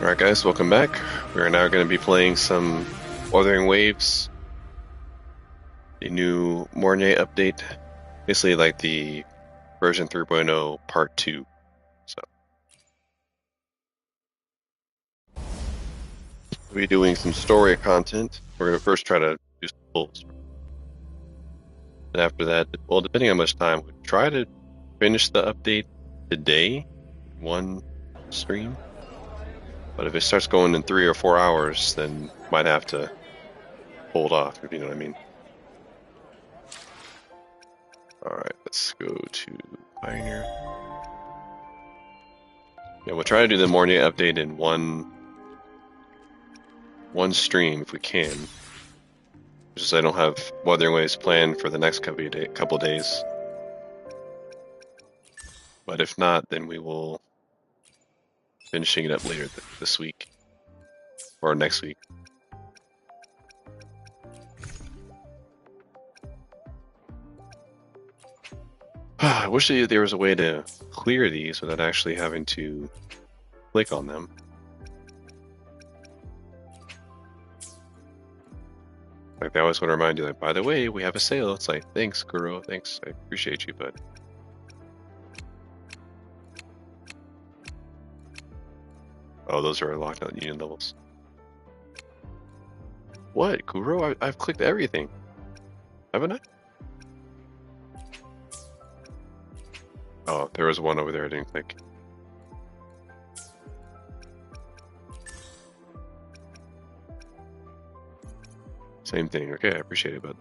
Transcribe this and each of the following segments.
Alright guys, welcome back. We are now going to be playing some Wuthering Waves, the new Mornye update, basically like the version 3.0 part 2. So we'll be doing some story content. We're going to first try to do some pulls. And after that, well, depending on how much time, we'll try to finish the update today, one stream. But if it starts going in 3 or 4 hours, then might have to hold off, if you know what I mean. Alright, let's go to Pioneer. Yeah, we'll try to do the Mornye update in one stream if we can. Just I don't have Wuthering Waves planned for the next couple days. But if not, then we will finishing it up later this week or next week. I wish there was a way to clear these without actually having to click on them. Like they always want to remind you, like, by the way, we have a sale. It's like, thanks, Kuro, thanks, I appreciate you, but oh, those are locked out union levels. What, Kuro? I've clicked everything, haven't I? Oh, there was one over there I didn't click. Same thing. Okay, I appreciate it, but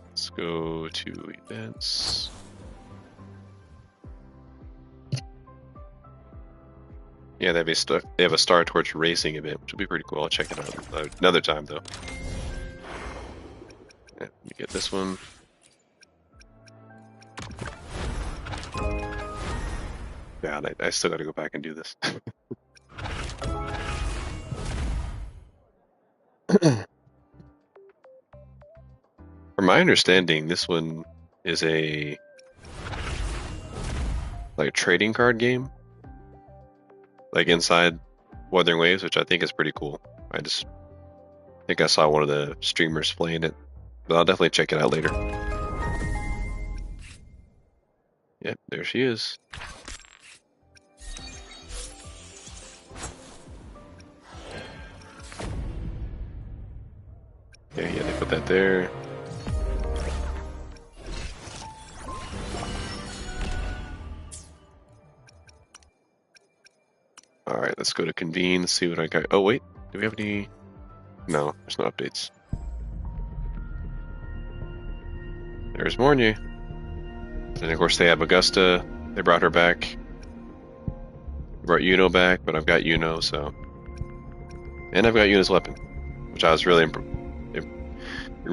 let's go to events. Yeah, they have a Star Torch racing event, which will be pretty cool. I'll check it out another time, though. Yeah, let me get this one. God, I still got to go back and do this. From my understanding, this one is a trading card game, like inside Wuthering Waves, which I think is pretty cool. I just think I saw one of the streamers playing it, but I'll definitely check it out later. Yep, there she is. Yeah, they put that there. Alright, let's go to convene, let's see what I got. Oh wait, do we have any? No, there's no updates. There's Mornye. And of course they have Augusta, they brought her back. They brought Yuno back, but I've got Yuno, so. And I've got Yuno's weapon, which I was really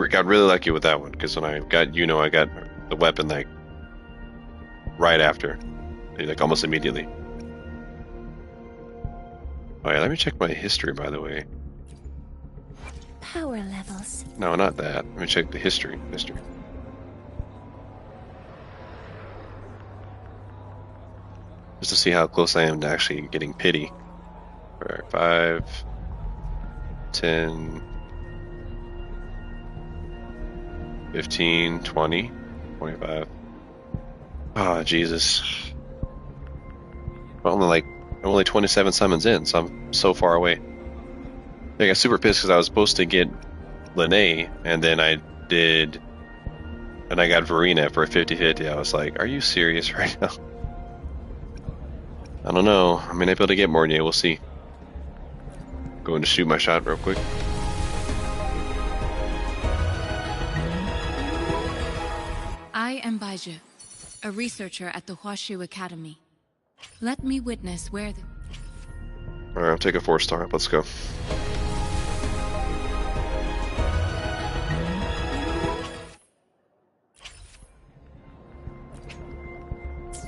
got really lucky with that one, because when I got Yuno, I got the weapon like right after, like almost immediately. Oh yeah, let me check my history, by the way. Power levels. No, not that. Let me check the history. Just to see how close I am to actually getting pity. Alright, 5, 10, 15, 20, 25. Oh, Jesus. I'm only 27 summons in, so I'm so far away. I got super pissed because I was supposed to get Lahai, and then I got Verena for a 50-50. I was like, are you serious right now? I don't know. I mean, I able to get Mornye, we'll see. Going to shoot my shot real quick. I am Baiju, a researcher at the Huashu Academy. Let me witness where the... Alright, I'll take a 4-star. Let's go.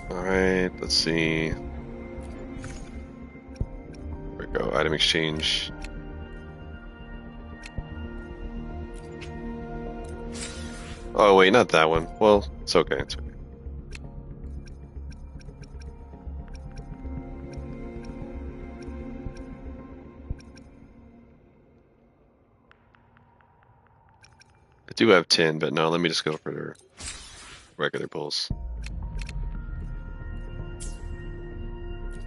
Alright, let's see. There we go, item exchange. Oh wait, not that one. Well, it's okay, it's okay. do have 10, but no, let me just go for their regular pulls.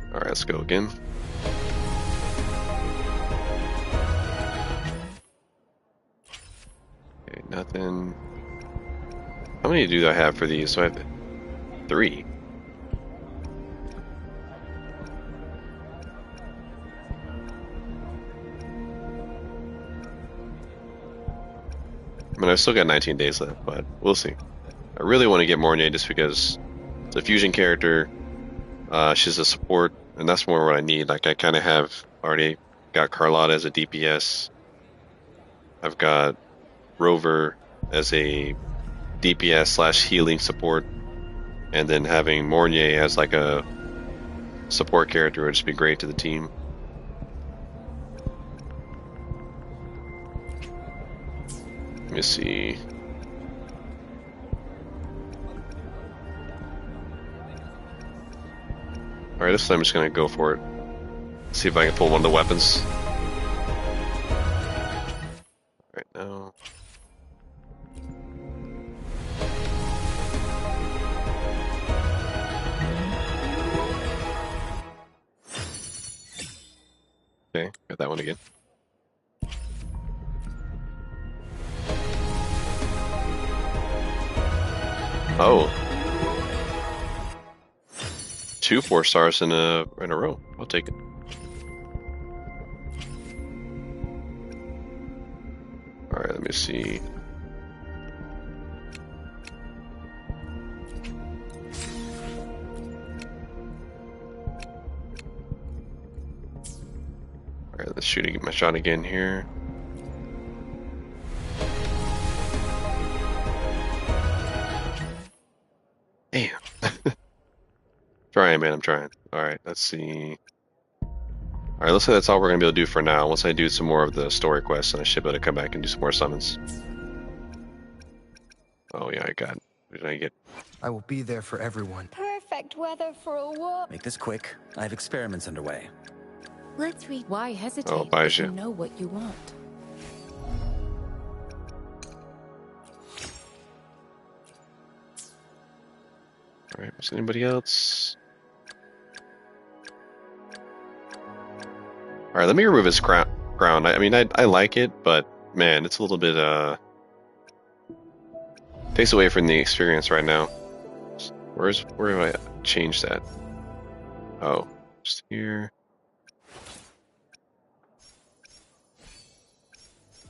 Alright, let's go again. Okay, nothing. How many do I have for these? So I have 3. I mean, I've still got 19 days left, but we'll see. I really want to get Mornye just because it's a fusion character. She's a support, and that's more what I need. Like, I kind of have already got Carlotta as a DPS. I've got Rover as a DPS slash healing support, and then having Mornye as like a support character would just be great to the team. Let me see. Alright, this time I'm just gonna go for it. See if I can pull one of the weapons. Right now. Okay, got that one again. Oh. 2 4-stars in a row. I'll take it. Alright, let me see. Alright, let's shoot my shot again here. Damn. Trying, man, I'm trying. Alright, let's see. Alright, looks like that's all we're gonna be able to do for now. Once I do some more of the story quests, then I should be able to come back and do some more summons. Oh yeah, I got it. What did I get? I will be there for everyone. Perfect weather for a walk. Make this quick. I have experiments underway. Let's read. Why hesitate Oh, if Baiju. you know what you want? Alright, is anybody else? Alright, let me remove his crown. I mean, I like it, but man, it's a little bit, takes away from the experience right now. Where do I change that? Oh, just here.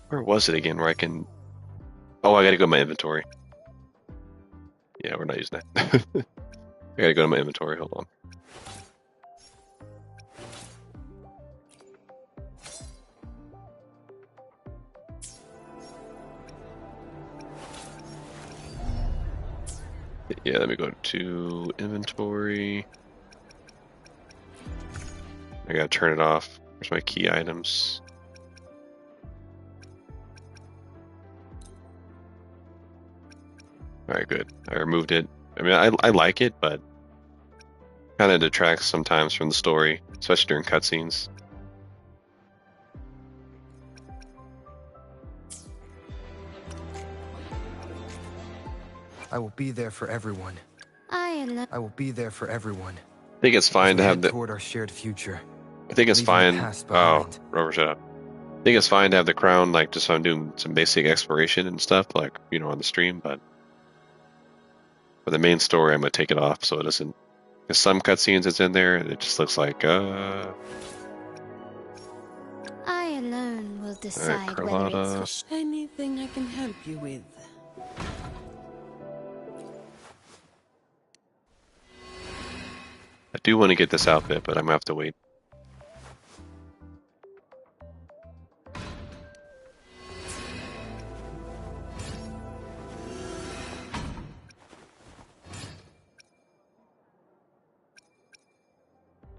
Where was it again where I can... Oh, I gotta go to my inventory. Yeah, we're not using that. I gotta go to my inventory, hold on. Yeah, let me go to inventory. I gotta turn it off. Where's my key items? Alright, good. I removed it. I mean, I like it, but kind of detracts sometimes from the story, especially during cutscenes. I will be there for everyone. I will be there for everyone. I think it's fine to have the... toward our shared future. I think it's leaving fine. the past Oh, behind. Rover, shut up. I think it's fine to have the crown, like, just so I'm doing some basic exploration and stuff, like, you know, on the stream, but for the main story, I'm gonna take it off so it doesn't... Because some cutscenes it's in there, and it just looks like, I alone will decide whether Carlotta. it's Anything I can help you with? I do want to get this outfit, but I'm gonna have to wait.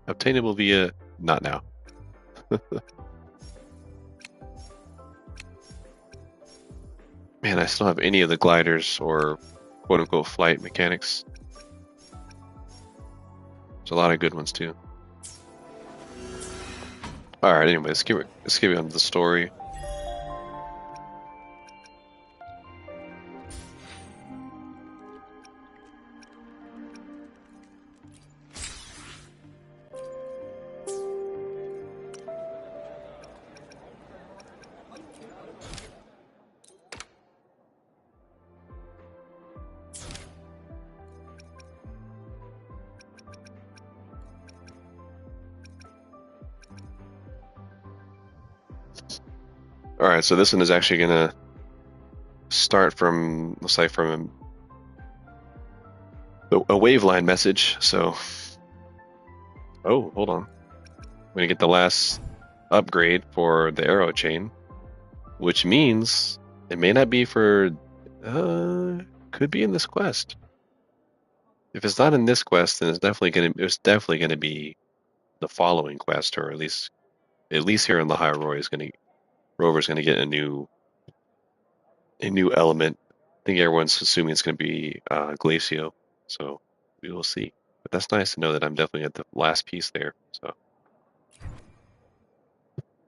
Obtainable via... Not now. Man, I still have any of the gliders or quote-unquote flight mechanics. There's a lot of good ones too. Alright, anyway, let's get on to the story. Alright, so this one is actually gonna start from, looks like from a waveline message, so... Oh, hold on. I'm gonna get the last upgrade for the arrow chain, which means it may not be for... could be in this quest. If it's not in this quest, then it's definitely gonna be the following quest, or at least here in Lahai-Roi Rover's gonna get a new element. I think everyone's assuming it's gonna be Glacio, so we will see. But that's nice to know that I'm definitely at the last piece there. So,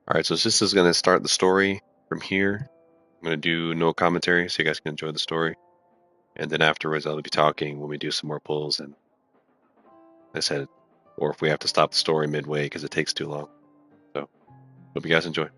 all right, so this is gonna start the story from here. I'm gonna do no commentary, so you guys can enjoy the story, and then afterwards I'll be talking when we do some more pulls, and I said, or if we have to stop the story midway because it takes too long. So, hope you guys enjoy.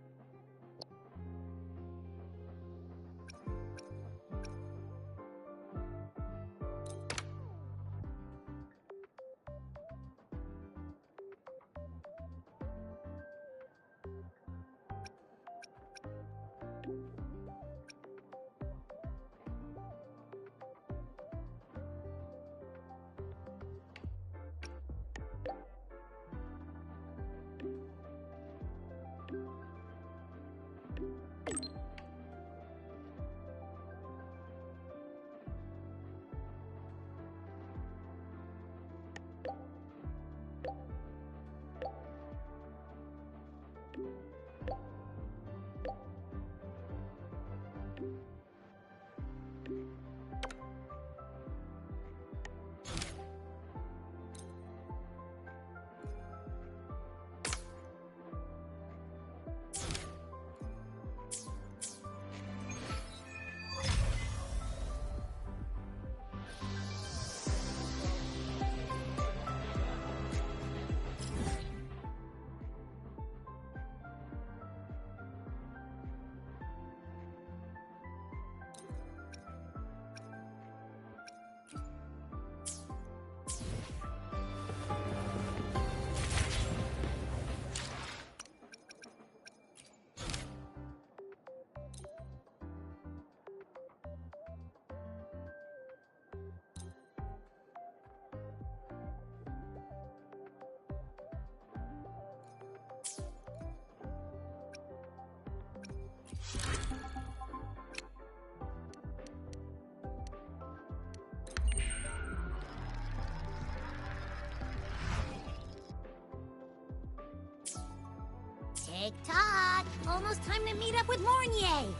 Tick-tock! Almost time to meet up with Mornye!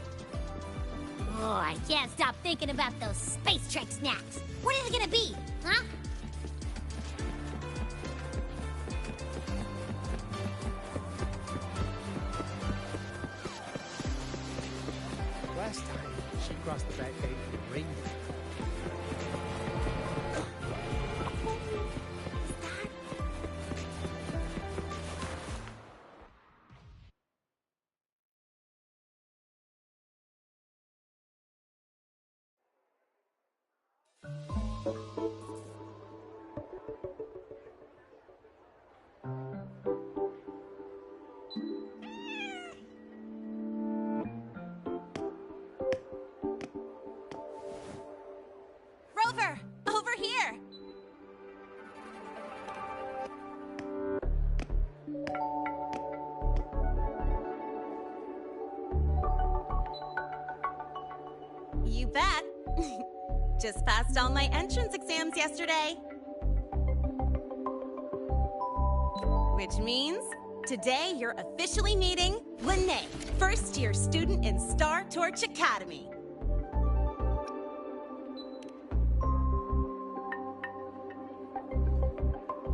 Oh, I can't stop thinking about those space trek snacks. What is it gonna be, huh? Last time, she crossed the back gate with a ring. Rover! Over here! You bet. Just passed all my entrance exams yesterday. Which means today you're officially meeting Mornye, first-year student in Star Torch Academy.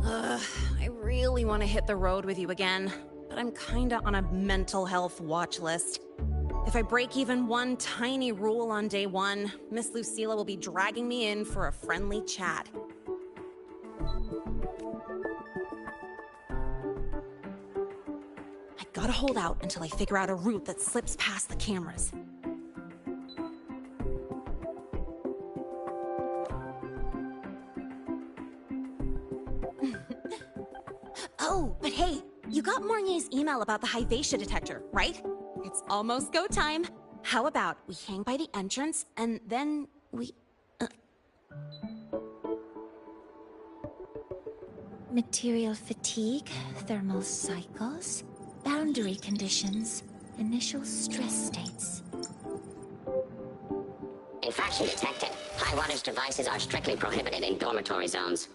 I really want to hit the road with you again, but I'm kinda on a mental health watch list. If I break even one tiny rule on day one, Miss Lucilla will be dragging me in for a friendly chat. I gotta hold out until I figure out a route that slips past the cameras. Oh, but hey, you got Mornye's email about the Hyvatia detector, right? It's almost go time. How about we hang by the entrance and then we... Material fatigue, thermal cycles, boundary conditions, initial stress states. Infraction detected. High wattage devices are strictly prohibited in dormitory zones.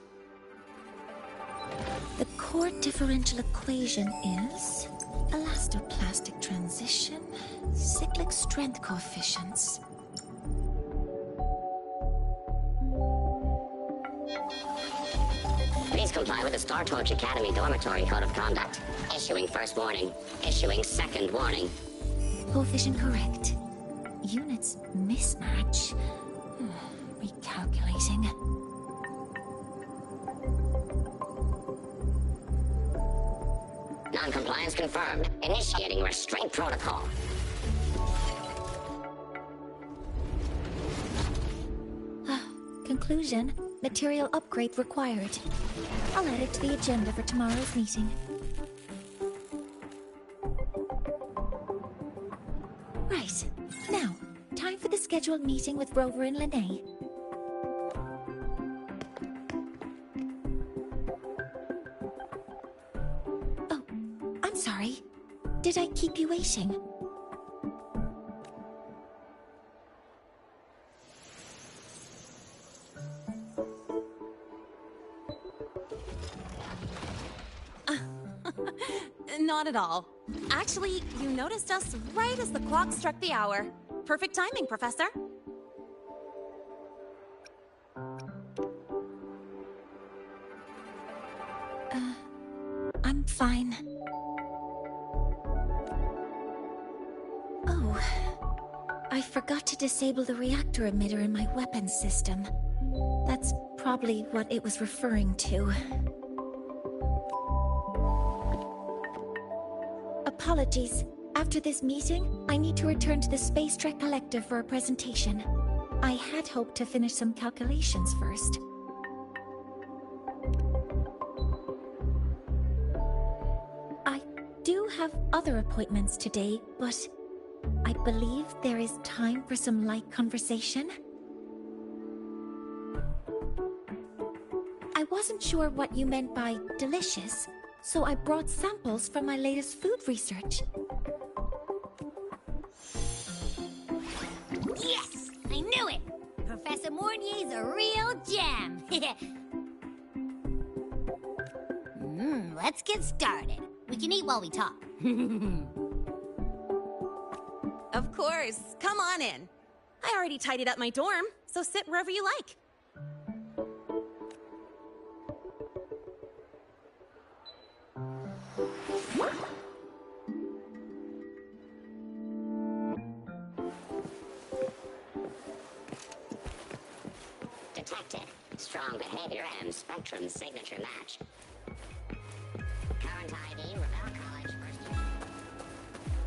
The core differential equation is elastoplastic transition, cyclic strength coefficients. Please comply with the Star Torch Academy Dormitory Code of Conduct. Issuing first warning. Issuing second warning. Coefficient correct. Units mismatch. Recalculating. Non-compliance confirmed. Initiating restraint protocol. Conclusion. Material upgrade required. I'll add it to the agenda for tomorrow's meeting. Right. Now, time for the scheduled meeting with Rover and Lahai. Oh, I'm sorry. Did I keep you waiting? Not at all. Actually, you noticed us right as the clock struck the hour. Perfect timing, Professor. I'm fine. Oh, I forgot to disable the reactor emitter in my weapons system. That's probably what it was referring to. Apologies. After this meeting, I need to return to the Space Trek Collective for a presentation. I had hoped to finish some calculations first. I do have other appointments today, but I believe there is time for some light conversation. I wasn't sure what you meant by delicious, so I brought samples from my latest food research. Yes! I knew it! Professor Mornye's a real gem! Let's get started. We can eat while we talk. Of course. Come on in. I already tidied up my dorm, so sit wherever you like. Detected. Strong behavior and spectrum signature match. Current ID, Rebel College, first year.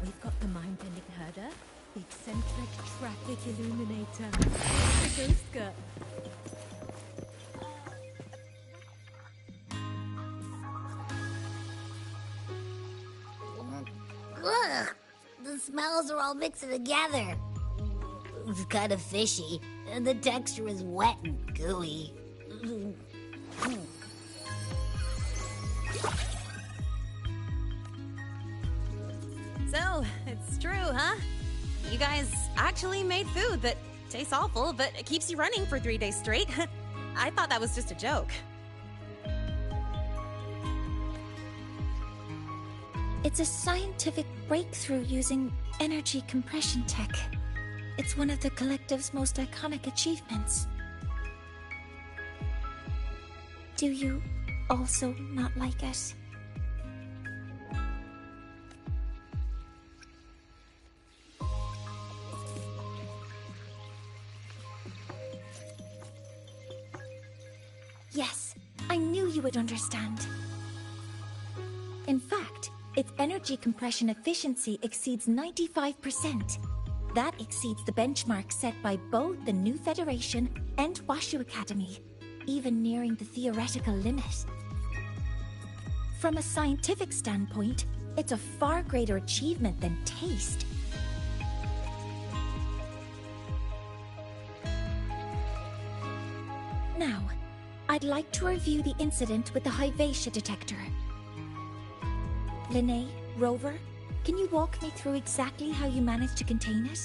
We've got the mind-bending herder, the eccentric traffic illuminator, the ghost girl. Ugh! The smells are all mixed together. It's kind of fishy, and the texture is wet and gooey. So, it's true, huh? You guys actually made food that tastes awful, but it keeps you running for 3 days straight. I thought that was just a joke. It's a scientific breakthrough using energy compression tech. It's one of the Collective's most iconic achievements. Do you also not like it? Yes, I knew you would understand. In fact, its energy compression efficiency exceeds 95%. That exceeds the benchmark set by both the New Federation and Washu Academy, even nearing the theoretical limit. From a scientific standpoint, it's a far greater achievement than taste. Now, I'd like to review the incident with the Lahai-Roi detector. Linnae, Rover, can you walk me through exactly how you managed to contain it?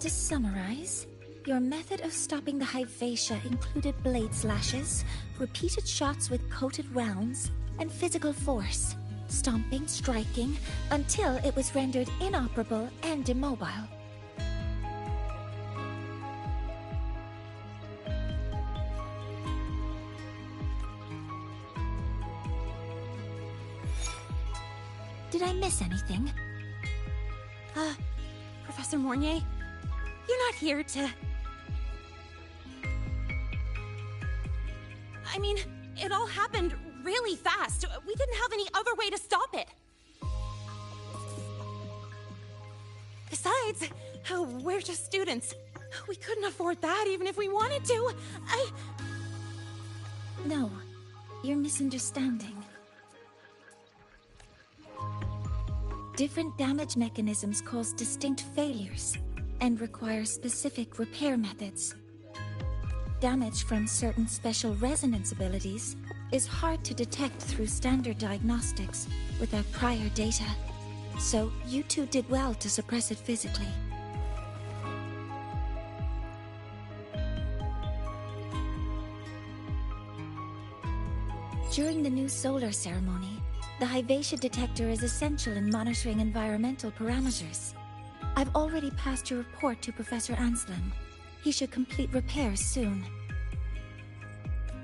To summarize, your method of stopping the Lahai-Roi included blade slashes, repeated shots with coated rounds, and physical force, stomping, striking, until it was rendered inoperable and immobile. Did I miss anything? Professor Mornye? You're not here to... I mean, it all happened really fast. We didn't have any other way to stop it. Besides, we're just students. We couldn't afford that even if we wanted to. No, you're misunderstanding. Different damage mechanisms cause distinct failures and require specific repair methods. Damage from certain special resonance abilities is hard to detect through standard diagnostics without prior data, so you two did well to suppress it physically. During the new solar ceremony, the Lahai-Roi detector is essential in monitoring environmental parameters. I've already passed your report to Professor Anslin. He should complete repairs soon.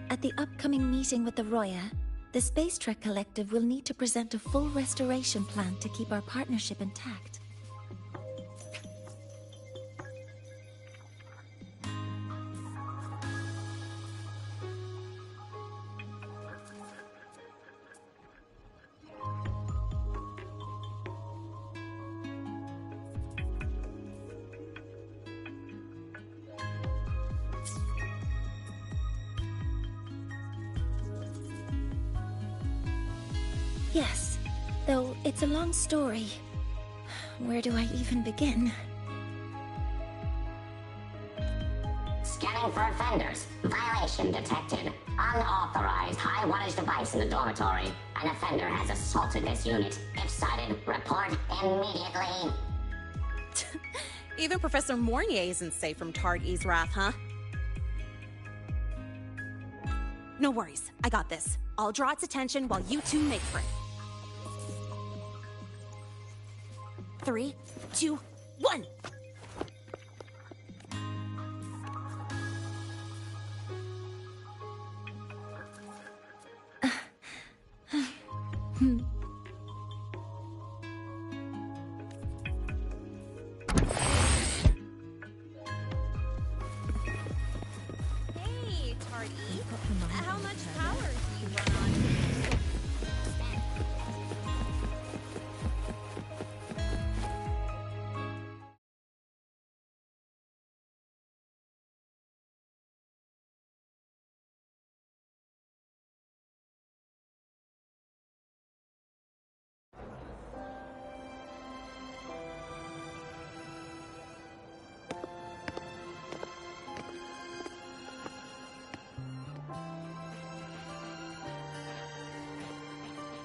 At the upcoming meeting with the Roya, the Space Trek Collective will need to present a full restoration plan to keep our partnership intact. Yes, though it's a long story. Where do I even begin? Scanning for offenders. Violation detected. Unauthorized high-wattage device in the dormitory. An offender has assaulted this unit. If sighted, report immediately. Even Professor Mornye isn't safe from Targ-E's wrath, huh? No worries, I got this. I'll draw its attention while you two make for it. 3, 2, 1! Hey, Tardy. How much power do you run on?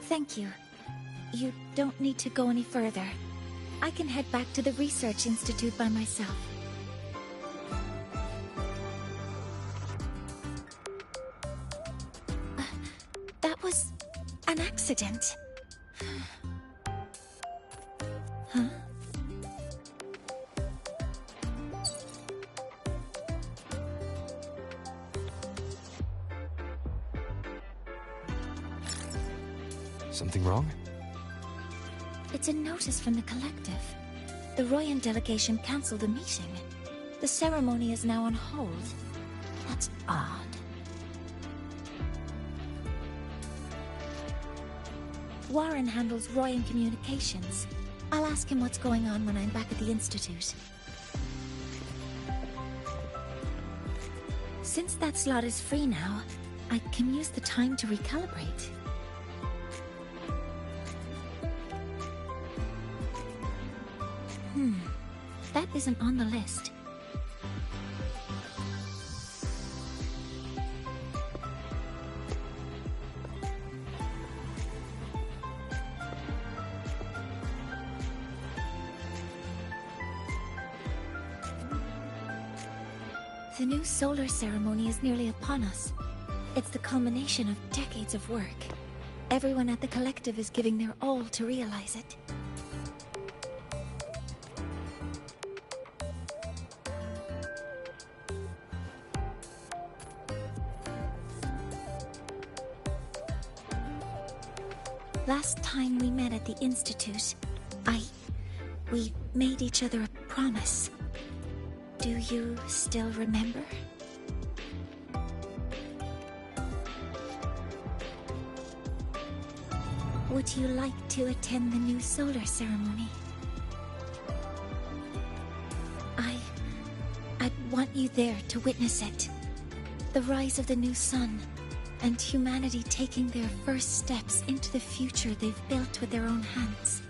Thank you. You don't need to go any further. I can head back to the Research Institute by myself. That was an accident. Huh? Something wrong? It's a notice from the collective. The Royan delegation cancelled the meeting. The ceremony is now on hold. That's odd. Warren handles Roy in communications. I'll ask him what's going on when I'm back at the Institute. Since that slot is free now, I can use the time to recalibrate. That isn't on the list. The new solar ceremony is nearly upon us. It's the culmination of decades of work. Everyone at the collective is giving their all to realize it. Last time we met at the Institute, we made each other a promise. Do you still remember? Would you like to attend the new solar ceremony? I'd want you there to witness it. The rise of the new sun, and humanity taking their first steps into the future they've built with their own hands.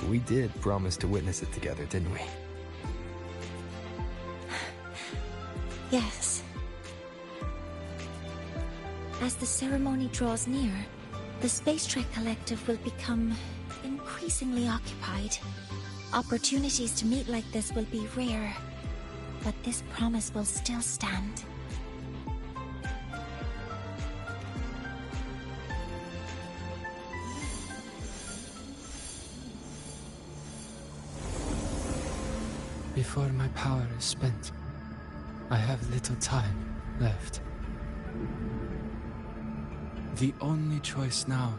We did promise to witness it together, didn't we? Yes. As the ceremony draws near, the Space Trek Collective will become increasingly occupied. Opportunities to meet like this will be rare, but this promise will still stand. Before my power is spent, I have little time left. The only choice now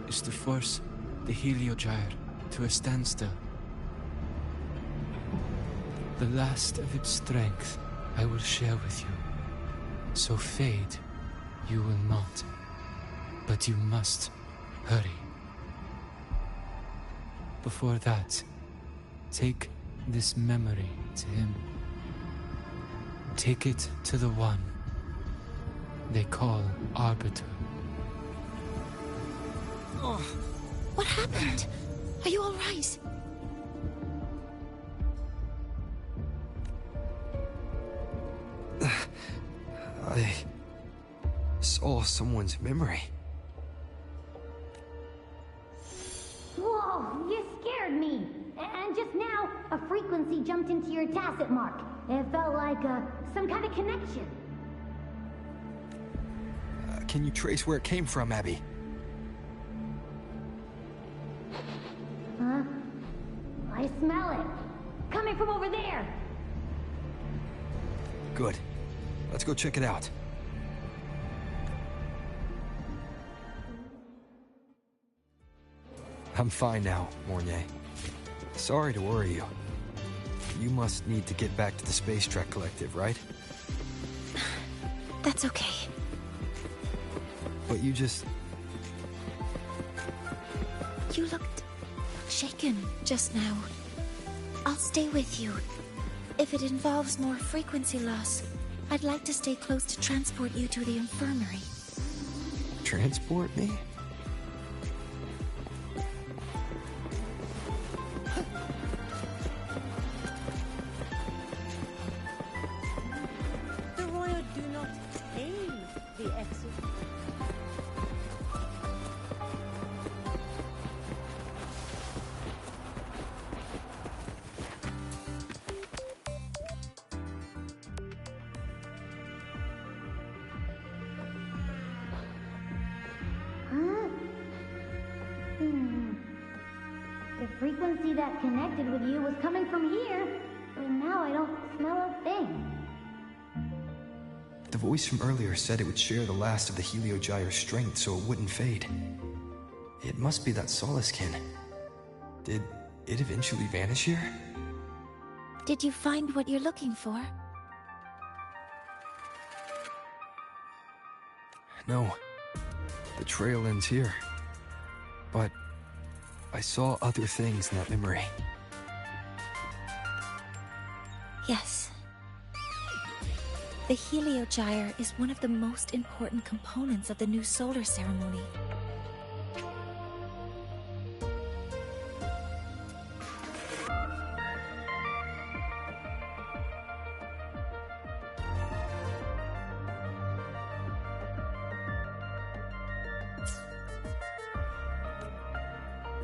is to force the Heliogyre to a standstill. The last of its strength I will share with you. So fade you will not. But you must hurry. Before that, take this memory to him. Take it to the one they call Arbiter. Oh. What happened? Are you all right? I saw someone's memory. Whoa, you scared me. And just now, a frequency jumped into your tacit mark. It felt like some kind of connection. Can you trace where it came from, Abby? Huh? I smell it. Coming from over there. Good. Let's go check it out. I'm fine now, Mornye. Sorry to worry you. You must need to get back to the Space Trek Collective, right? That's okay. But you just... You looked shaken just now. I'll stay with you. If it involves more frequency loss, I'd like to stay close to transport you to the infirmary. Transport me? The royal do not tame the exo. The frequency that connected with you was coming from here, but now I don't smell a thing. The voice from earlier said it would share the last of the Heliogyre's strength so it wouldn't fade. It must be that Solaskin. Did it eventually vanish here? Did you find what you're looking for? No. The trail ends here. But I saw other things in that memory. Yes. The Heliogyre is one of the most important components of the new solar ceremony.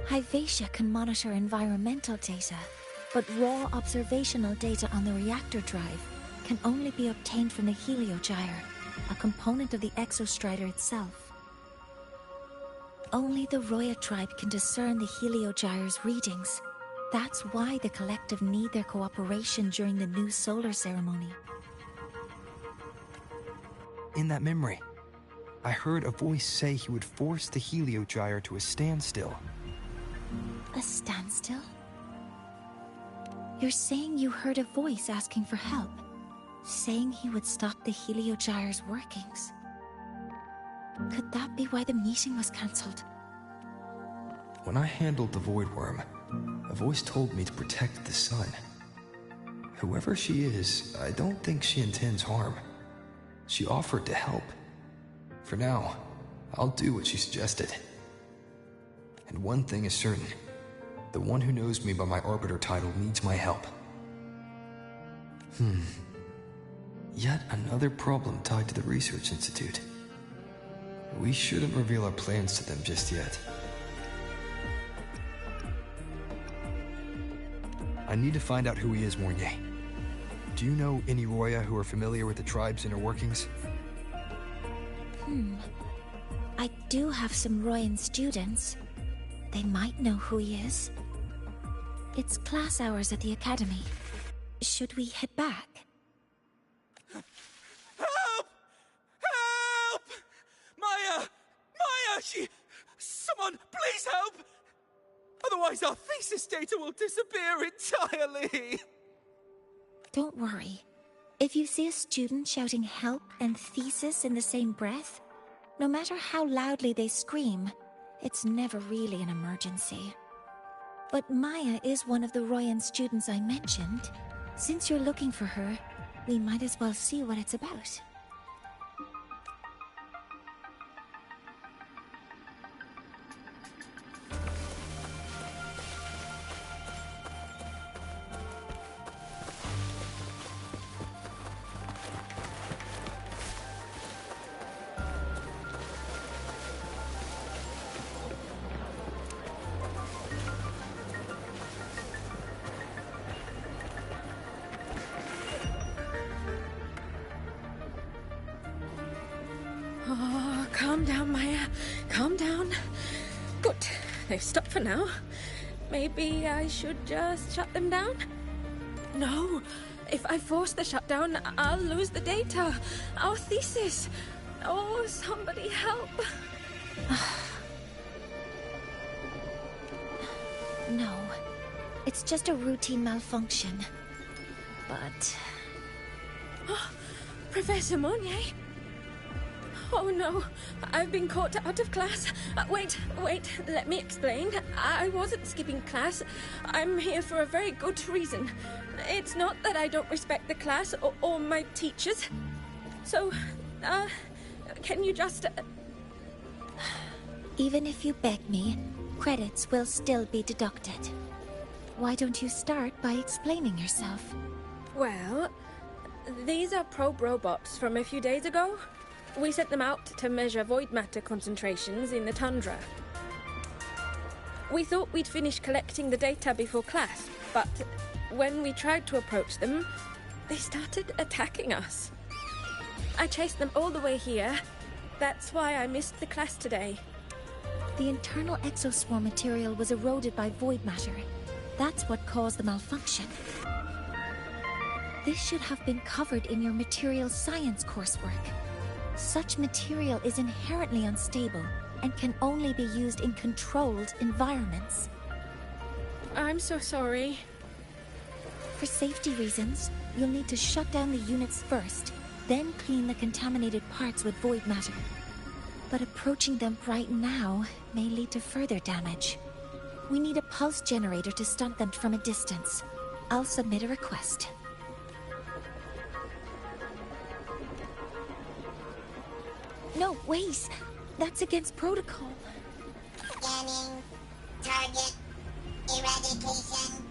Hyvatia can monitor environmental data, but raw observational data on the reactor drive can only be obtained from the Heliogyre, a component of the Exostrider itself. Only the Roya tribe can discern the Heliogyre's readings. That's why the collective need their cooperation during the new solar ceremony. In that memory, I heard a voice say he would force the Heliogyre to a standstill. A standstill? You're saying you heard a voice asking for help, saying he would stop the Heliogyre's workings. Could that be why the meeting was cancelled? When I handled the Void Worm, a voice told me to protect the sun. Whoever she is, I don't think she intends harm. She offered to help. For now, I'll do what she suggested. And one thing is certain. The one who knows me by my Arbiter title needs my help. Yet another problem tied to the Research Institute. We shouldn't reveal our plans to them just yet. I need to find out who he is, Mornye. Do you know any Roya who are familiar with the tribe's inner workings? I do have some Royan students. They might know who he is. It's class hours at the academy. Should we head back? Help! Help! Maya! Maya! Someone, please help! Otherwise our thesis data will disappear entirely! Don't worry. If you see a student shouting help and thesis in the same breath, no matter how loudly they scream, it's never really an emergency. But Maya is one of the Royan students I mentioned. Since you're looking for her, we might as well see what it's about. Oh, calm down, Maya. Calm down. Good. They've stopped for now. Maybe I should just shut them down? No. If I force the shutdown, I'll lose the data. Our thesis. Oh, somebody help. No. It's just a routine malfunction. But... Professor Mornye? Oh no, I've been caught out of class. Wait, let me explain. I wasn't skipping class. I'm here for a very good reason. It's not that I don't respect the class or my teachers. So, can you just... Even if you beg me, credits will still be deducted. Why don't you start by explaining yourself? Well, these are probe robots from a few days ago. We sent them out to measure void matter concentrations in the tundra. We thought we'd finish collecting the data before class, but when we tried to approach them, they started attacking us. I chased them all the way here. That's why I missed the class today. The internal exoswarm material was eroded by void matter. That's what caused the malfunction. This should have been covered in your material science coursework. Such material is inherently unstable and can only be used in controlled environments. I'm so sorry. For safety reasons, you'll need to shut down the units first, then clean the contaminated parts with void matter. but approaching them right now may lead to further damage. We need a pulse generator to stun them from a distance. I'll submit a request. No, wait! That's against protocol. Scanning. Target. Eradication.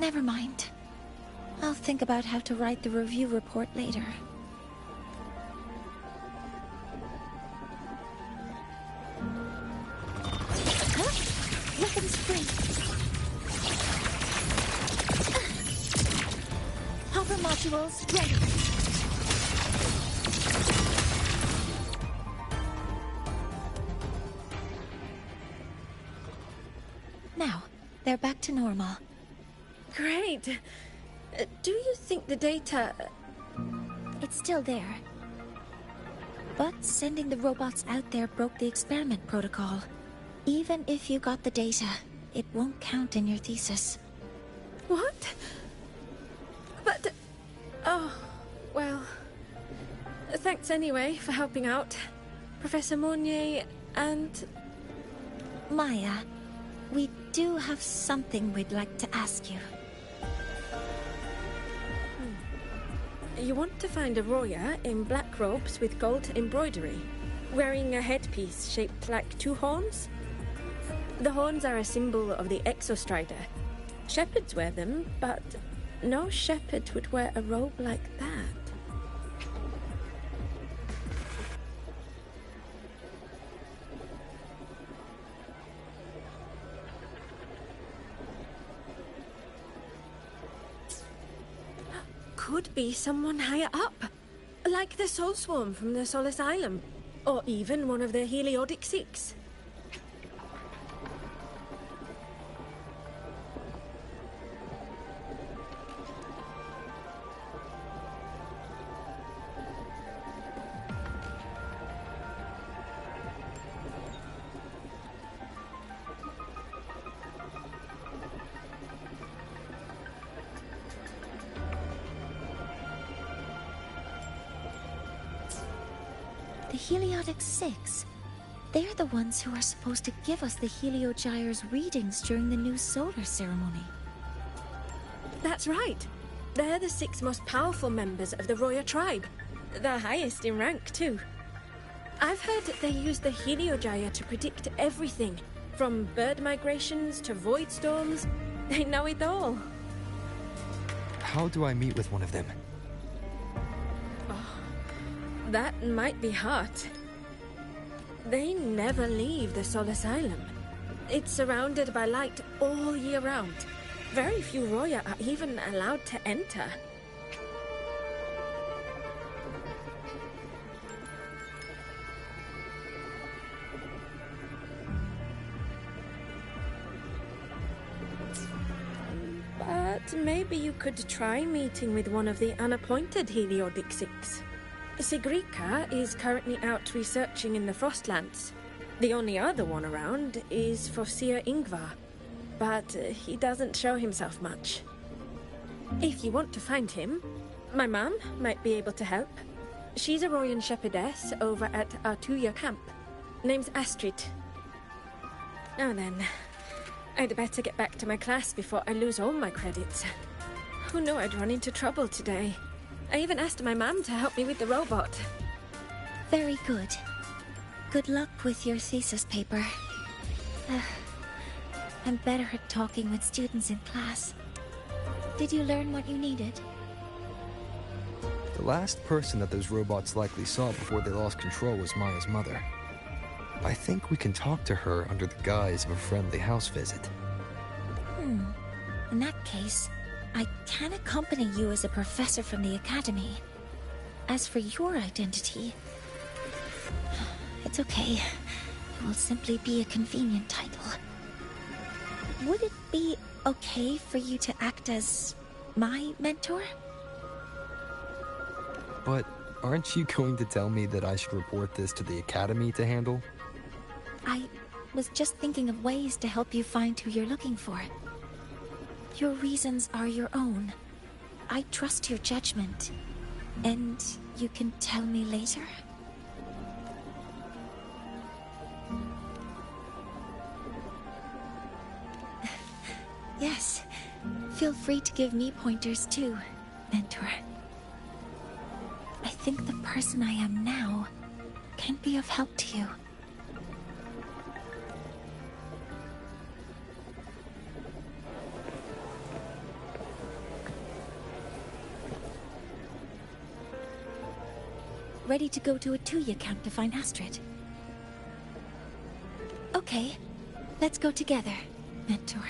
Never mind. I'll think about how to write the review report later. Huh? Weapons free. Hopper modules ready. Now, they're back to normal. Great. Do you think the data... It's still there. But sending the robots out there broke the experiment protocol. Even if you got the data, it won't count in your thesis. What? But... Oh, well... Thanks anyway for helping out, Professor Mornye and... Maya, we do have something we'd like to ask you. You want to find a Roya in black robes with gold embroidery, wearing a headpiece shaped like two horns? The horns are a symbol of the Exostrider. Shepherds wear them, but no shepherd would wear a robe like that. Could be someone higher up, like the Soul Swarm from the Soul Asylum, or even one of the Heliodic Six. The Heliodic Six. They're the ones who are supposed to give us the Heliogyre's readings during the new solar ceremony. That's right. They're the 6 most powerful members of the Roya tribe. The highest in rank, too. I've heard that they use the Heliogyre to predict everything, from bird migrations to void storms. They know it all. How do I meet with one of them? That might be hard. They never leave the Soul Asylum. It's surrounded by light all year round. Very few Roya are even allowed to enter. But maybe you could try meeting with one of the unappointed Heliodic Six. Sigrika is currently out researching in the Frostlands. The only other one around is Fosia Ingvar, but he doesn't show himself much. If you want to find him, my mum might be able to help. She's a Royan shepherdess over at Artuya camp. Name's Astrid. Now then, I'd better get back to my class before I lose all my credits. Who knew I'd run into trouble today? I even asked my mum to help me with the robot. Very good. Good luck with your thesis paper. I'm better at talking with students in class. Did you learn what you needed? The last person that those robots likely saw before they lost control was Maya's mother. I think we can talk to her under the guise of a friendly house visit. In that case, I can accompany you as a professor from the academy. As for your identity, it's okay. It will simply be a convenient title. Would it be okay for you to act as my mentor? But aren't you going to tell me that I should report this to the academy to handle? I was just thinking of ways to help you find who you're looking for. Your reasons are your own. I trust your judgment. And you can tell me later? free to give me pointers too, Mentor. I think the person I am now can be of help to you. Ready to go to a Tuya camp to find Astrid? Okay, let's go together, Mentor.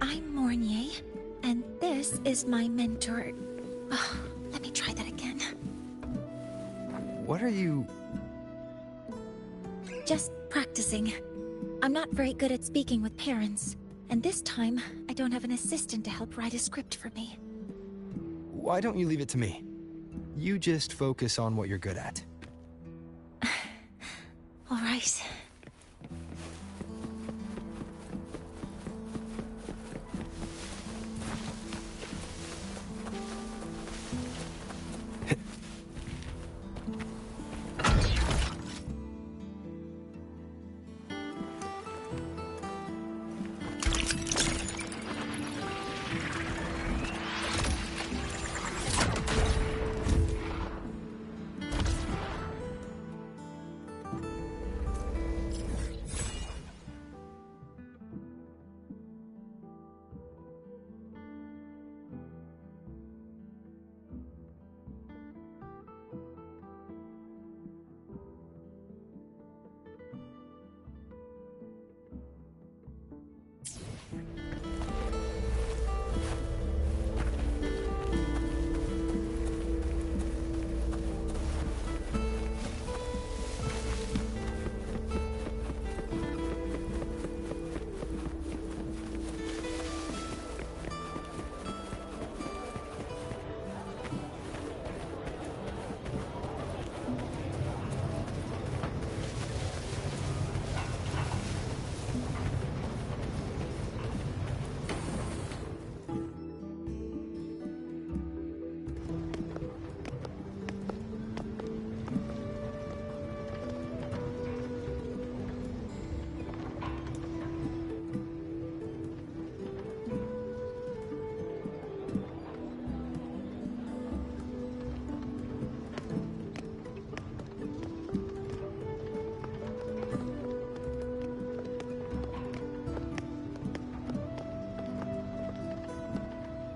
I'm Mornye, and this is my mentor. Oh, let me try that again. What are you... Just practicing. I'm not very good at speaking with parents, and this time, I don't have an assistant to help write a script for me. Why don't you leave it to me? You just focus on what you're good at. All right.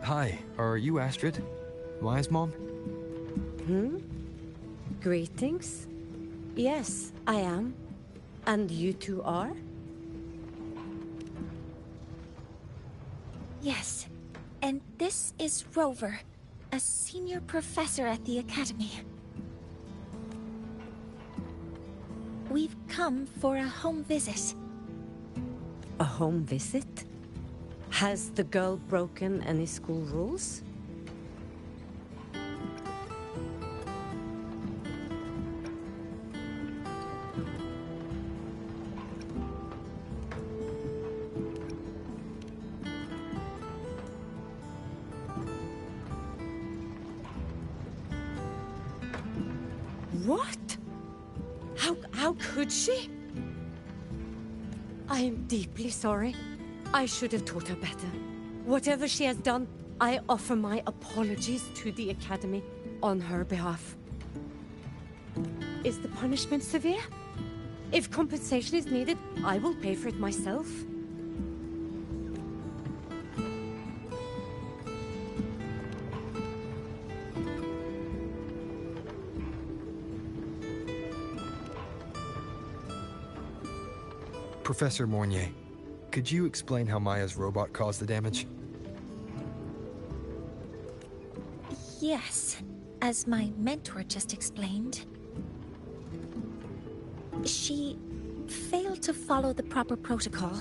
Hi, are you Astrid? Maya's mom? Greetings. Yes, I am. And you two are? Yes, and this is Rover, a senior professor at the Academy. We've come for a home visit. A home visit? Has the girl broken any school rules? What? How could she? I am deeply sorry. I should have taught her better. Whatever she has done, I offer my apologies to the Academy on her behalf. Is the punishment severe? If compensation is needed, I will pay for it myself. Professor Mornye, could you explain how Maya's robot caused the damage? Yes, as my mentor just explained. She failed to follow the proper protocol.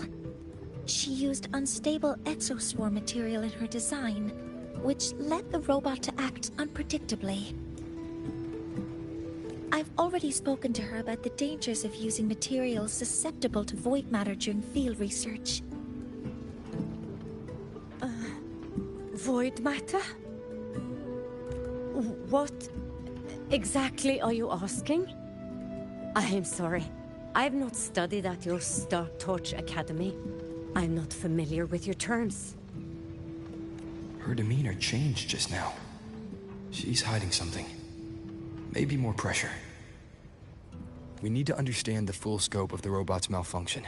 She used unstable exoswarm material in her design, which led the robot to act unpredictably. I've already spoken to her about the dangers of using materials susceptible to void matter during field research. Void matter? What exactly are you asking? I am sorry. I've not studied at your Star Torch Academy. I'm not familiar with your terms. Her demeanor changed just now. She's hiding something. Maybe more pressure. We need to understand the full scope of the robot's malfunction.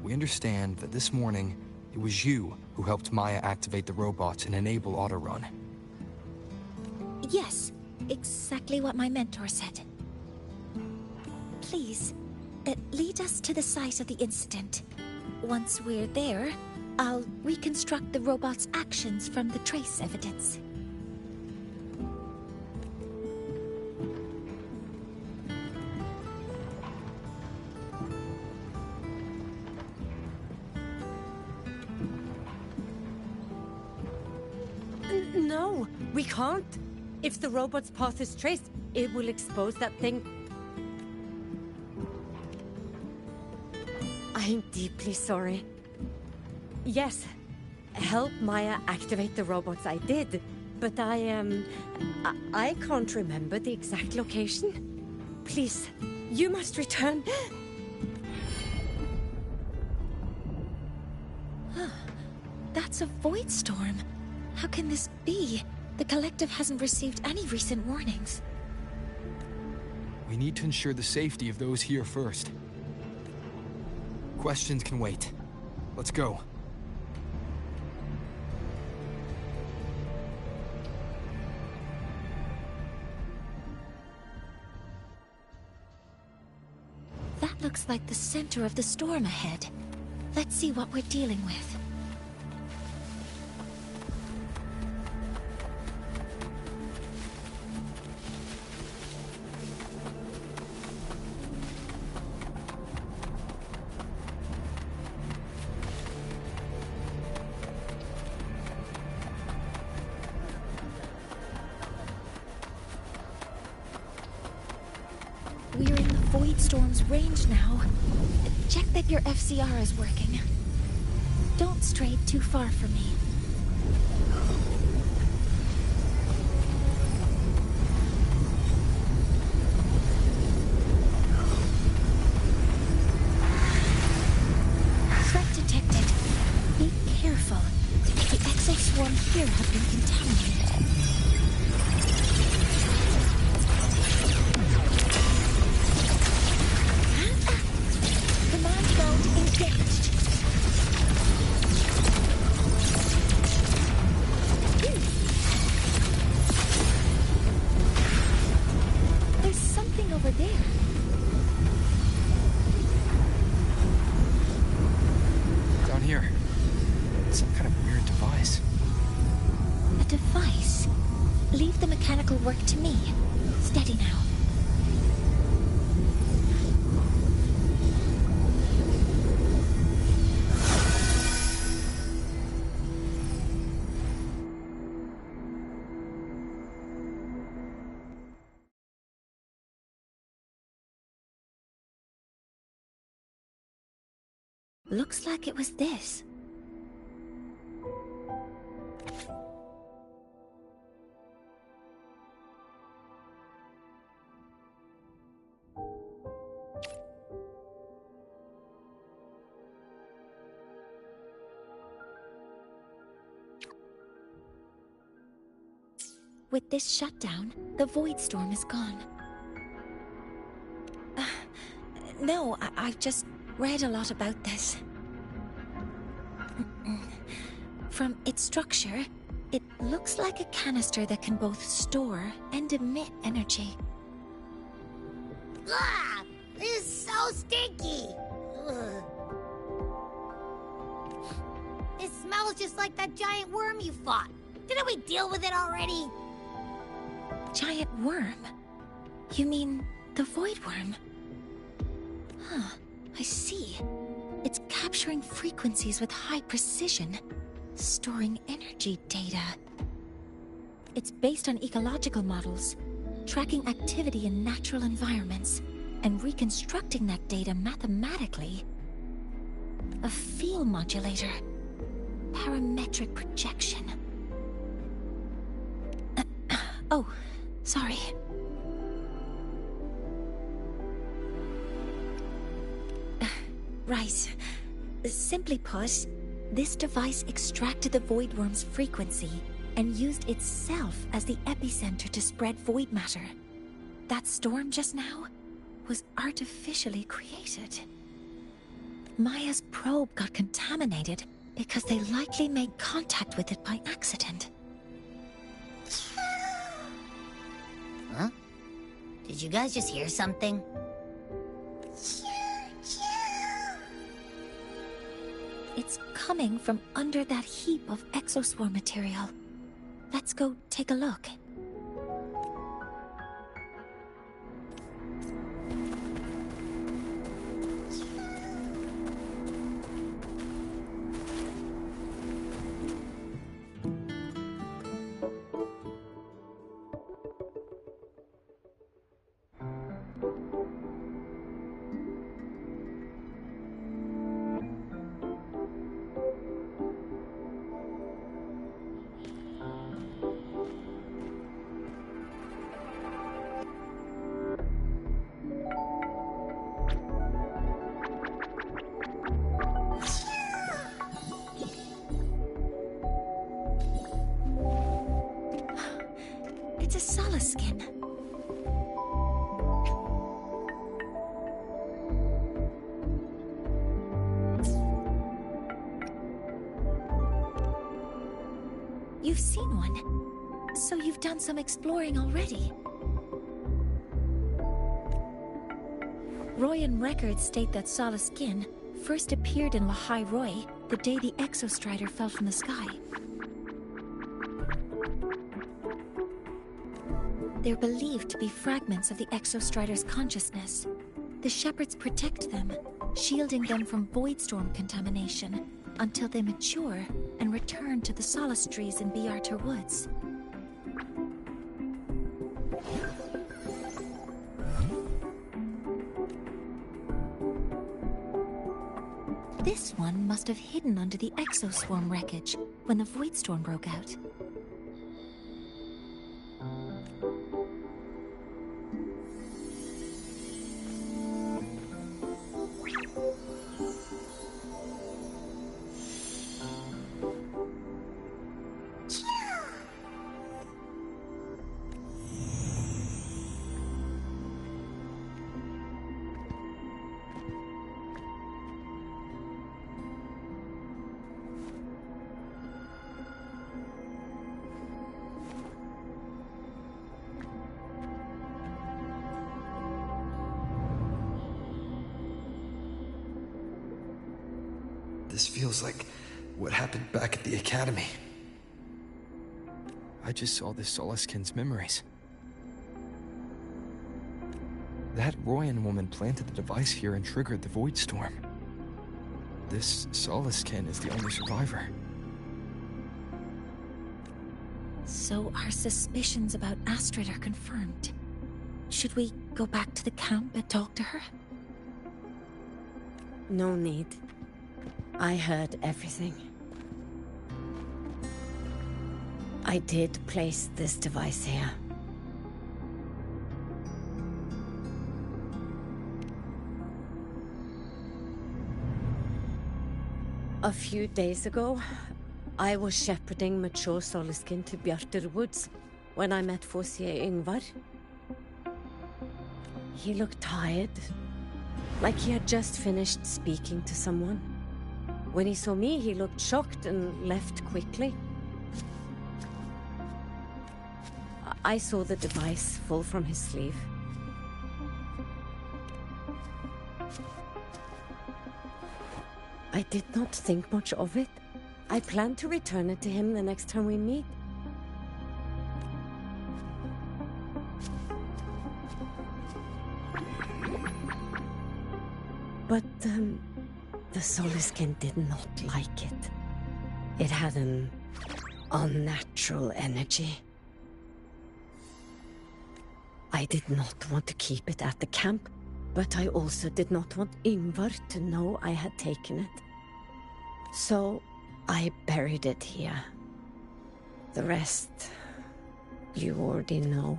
We understand that this morning, it was you who helped Maya activate the robots and enable autorun. Yes, exactly what my mentor said. Please, lead us to the site of the incident. Once we're there, I'll reconstruct the robot's actions from the trace evidence. No, we can't. If the robot's path is traced, it will expose that thing. I'm deeply sorry. Yes, help Maya activate the robots I did, but I can't remember the exact location. Please, you must return. That's a void storm. How can this be? The Collective hasn't received any recent warnings. We need to ensure the safety of those here first. Questions can wait. Let's go. That looks like the center of the storm ahead. Let's see what we're dealing with. We're in the Void Storm's range now. Check that your FCR is working. Don't stray too far from me. Threat detected. Be careful. The exoswarm here have been contaminated. There's something over there. Down here. Some kind of weird device. A device? Leave the mechanical work to me. Steady now. Looks like it was this. With this shutdown, the Void Storm is gone. No, I've just read a lot about this. From its structure, it looks like a canister that can both store and emit energy. Ugh! This is so stinky! Ugh. It smells just like that giant worm you fought. Didn't we deal with it already? Giant worm? You mean the Void Worm? Huh, I see. It's capturing frequencies with high precision, storing energy data. It's based on ecological models, tracking activity in natural environments, and reconstructing that data mathematically. A field modulator. Parametric projection. Oh, sorry. Right. Simply put, this device extracted the void worm's frequency and used itself as the epicenter to spread void matter. That storm just now was artificially created. Maya's probe got contaminated because they likely made contact with it by accident. Huh? Did you guys just hear something? It's coming from under that heap of exoswarm material. Let's go take a look. It's a Solace skin. You've seen one, so you've done some exploring already. Royan records state that Solace skin first appeared in Lahai-Roi the day the Exostrider fell from the sky. They're believed to be fragments of the Exostrider's consciousness. The Shepherds protect them, shielding them from void storm contamination until they mature and return to the Solace trees in Biarter Woods. This one must have hidden under the exoswarm wreckage when the void storm broke out. This feels like what happened back at the Academy. I just saw this Solaskin's memories. That Royan woman planted the device here and triggered the void storm. This Solaskin is the only survivor. So our suspicions about Astrid are confirmed. Should we go back to the camp and talk to her? No need. I heard everything. I did place this device here. A few days ago, I was shepherding mature Solaskin to Bjarter Woods when I met Fossier Yngvar. He looked tired, like he had just finished speaking to someone. When he saw me, he looked shocked and left quickly. I saw the device fall from his sleeve. I did not think much of it. I plan to return it to him the next time we meet. But, the Solaskin did not like it. It had an unnatural energy. I did not want to keep it at the camp, but I also did not want Yngvar to know I had taken it. So I buried it here. The rest, you already know.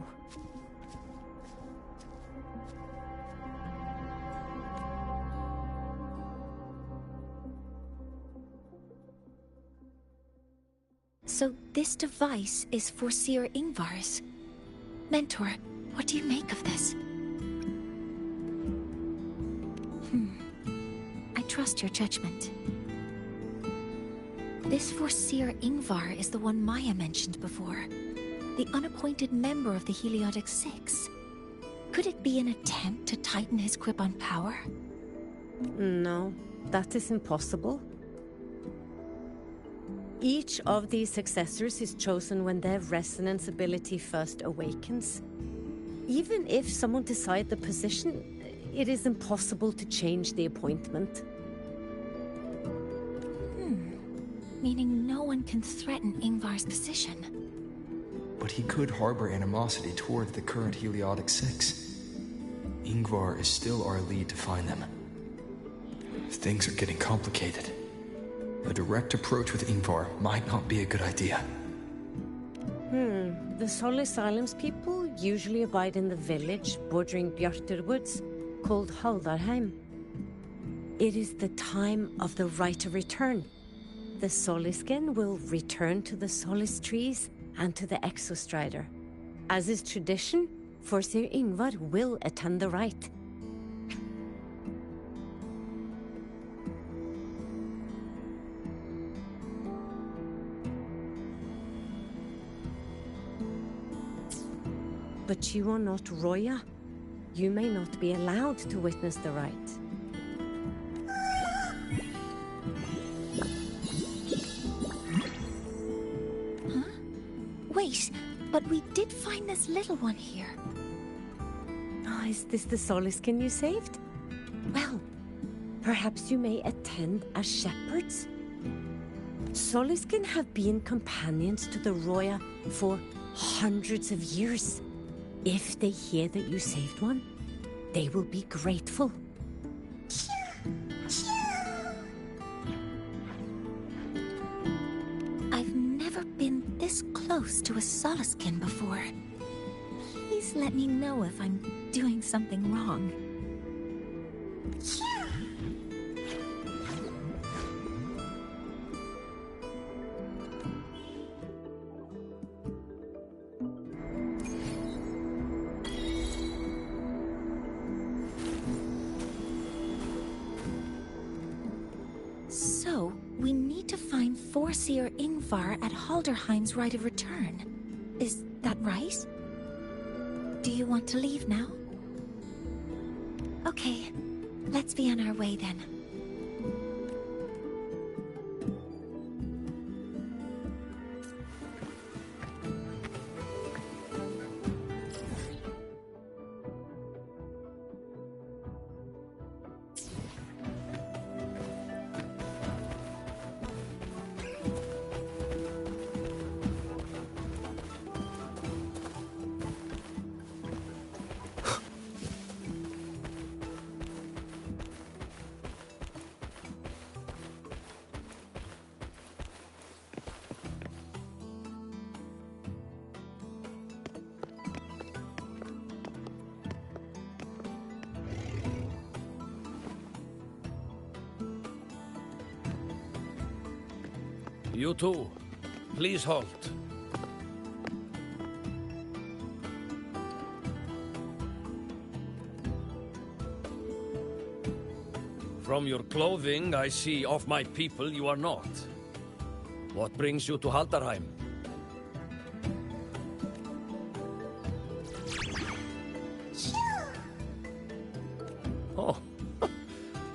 So this device is Foreseer Ingvar's. Mentor, what do you make of this? I trust your judgment. This Foreseer Ingvar is the one Maya mentioned before. The unappointed member of the Heliotic Six. Could it be an attempt to tighten his grip on power? No, that is impossible. Each of these successors is chosen when their resonance ability first awakens. Even if someone decides the position, it is impossible to change the appointment. Meaning no one can threaten Ingvar's position. But he could harbor animosity toward the current Heliotic Six. Ingvar is still our lead to find them. Things are getting complicated. A direct approach with Ingvar might not be a good idea. The Solis Islands people usually abide in the village bordering Bjartur Woods, called Haldarheim. It is the time of the right of return. The Soliskin will return to the Solis trees and to the Exostrider. As is tradition, Foreseer Ingvar will attend the rite. But you are not Roya. You may not be allowed to witness the rite. Wait, but we did find this little one here. Oh, is this the Soliskin you saved? Well, perhaps you may attend as shepherds. Soliskin have been companions to the Roya for hundreds of years. If they hear that you saved one, they will be grateful. I've never been this close to a Soliskin before. Please let me know if I'm doing something wrong. So, we need to find Foreseer Ingvar at Halderheim's Rite of Return. Is that right? Do you want to leave now? Okay, let's be on our way then. You too. Please halt. From your clothing, I see of my people you are not. What brings you to Haldarheim? Oh,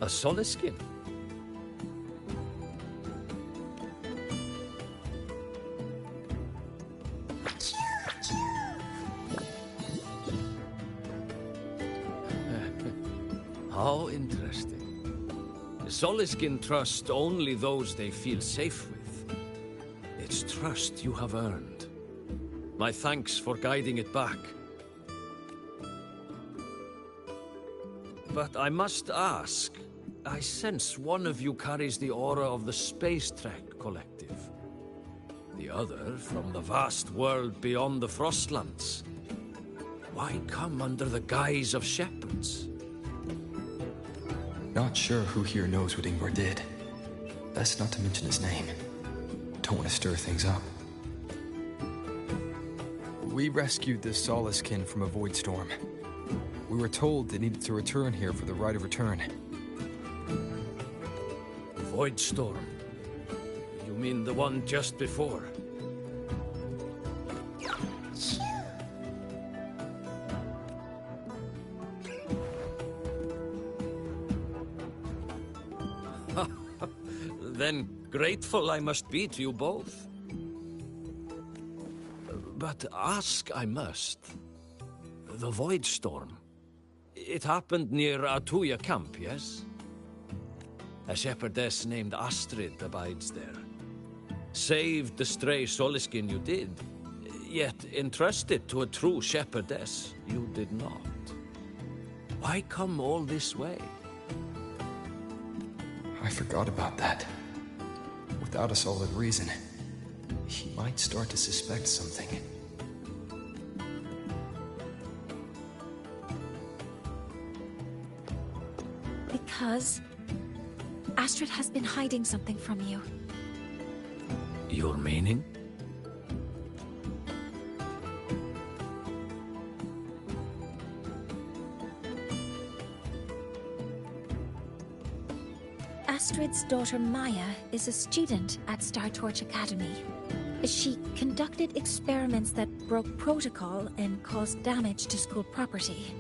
a Soliskin. How interesting. The Soliskin trust only those they feel safe with. It's trust you have earned. My thanks for guiding it back. But I must ask, I sense one of you carries the aura of the Space Trek Collective. The other from the vast world beyond the Frostlands. Why come under the guise of shepherds? Not sure who here knows what Ingvar did. Best not to mention his name. Don't want to stir things up. We rescued this Soliskin from a void storm. We were told it needed to return here for the rite of return. Void storm? You mean the one just before? Then grateful I must be to you both. But ask I must. The Void Storm. It happened near Atuya camp, yes? A shepherdess named Astrid abides there. Saved the stray Soliskin you did, yet entrusted to a true shepherdess you did not. Why come all this way? I forgot about that. Without a solid reason, he might start to suspect something. Because Astrid has been hiding something from you. Your meaning? Astrid's daughter Maya is a student at Star Torch Academy. She conducted experiments that broke protocol and caused damage to school property.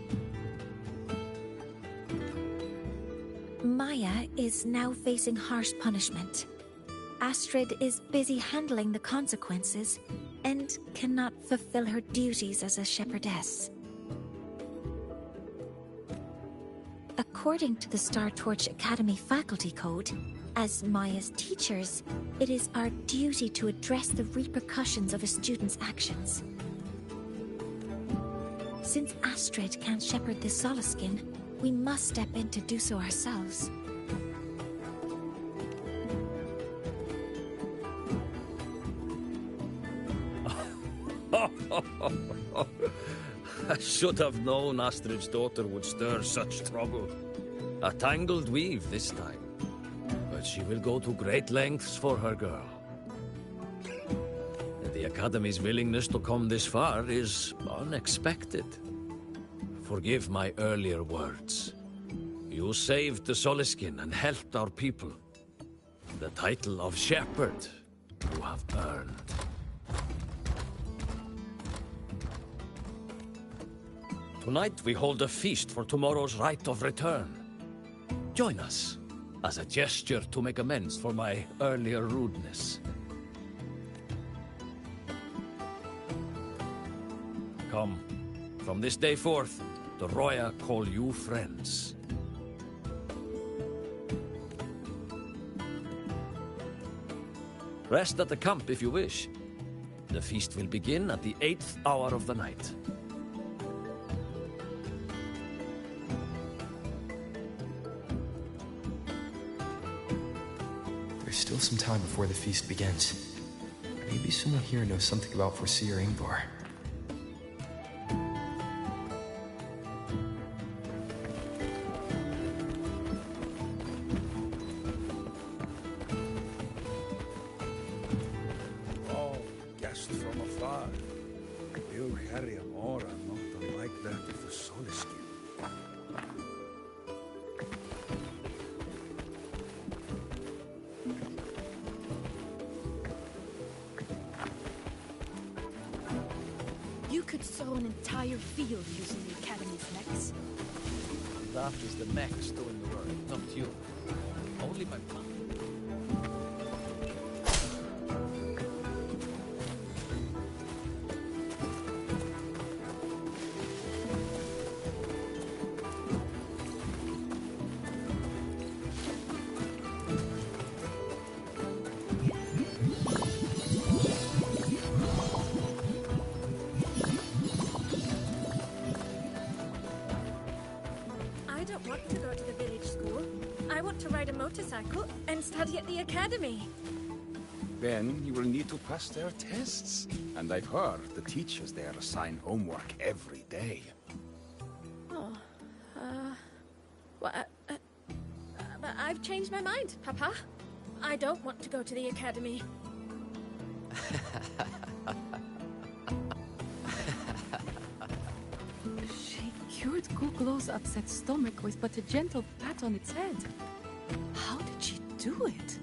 Maya is now facing harsh punishment. Astrid is busy handling the consequences and cannot fulfill her duties as a shepherdess. According to the Star Torch Academy faculty code, as Maya's teachers, it is our duty to address the repercussions of a student's actions. Since Astrid can't shepherd the Soliskin, we must step in to do so ourselves. I should have known Astrid's daughter would stir such trouble. A tangled weave this time. But she will go to great lengths for her girl. The Academy's willingness to come this far is unexpected. Forgive my earlier words. You saved the Soliskin and helped our people. The title of Shepherd you have earned. Tonight we hold a feast for tomorrow's rite of return. Join us, as a gesture to make amends for my earlier rudeness. Come, from this day forth, the Roya call you friends. Rest at the camp if you wish. The feast will begin at the 8th hour of the night. There's still some time before the feast begins. Maybe someone here knows something about Foreseer Ingvar. Oh, guest from afar. You carry an aura not unlike that of the Soliskin. You could sow an entire field using the Academy's mechs. That is the mechs doing the work, not you. Only my plan. I don't want to go to the village school. I want to ride a motorcycle and study at the academy. Then you will need to pass their tests. And I've heard the teachers there assign homework every day. Oh, well, but I've changed my mind, Papa. I don't want to go to the academy. Kuklow's upset stomach with but a gentle pat on its head. How did she do it?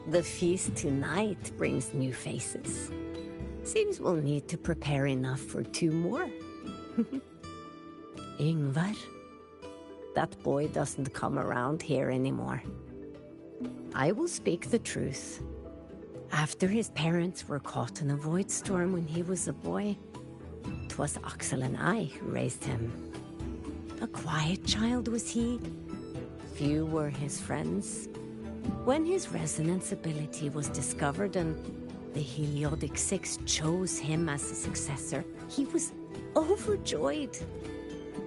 The feast tonight brings new faces. Seems we'll need to prepare enough for 2 more. Ingvar. That boy doesn't come around here anymore. I will speak the truth. After his parents were caught in a void storm when he was a boy, 'twas Axel and I who raised him. A quiet child was he. Few were his friends. When his resonance ability was discovered and the Heliodic Six chose him as a successor, he was overjoyed.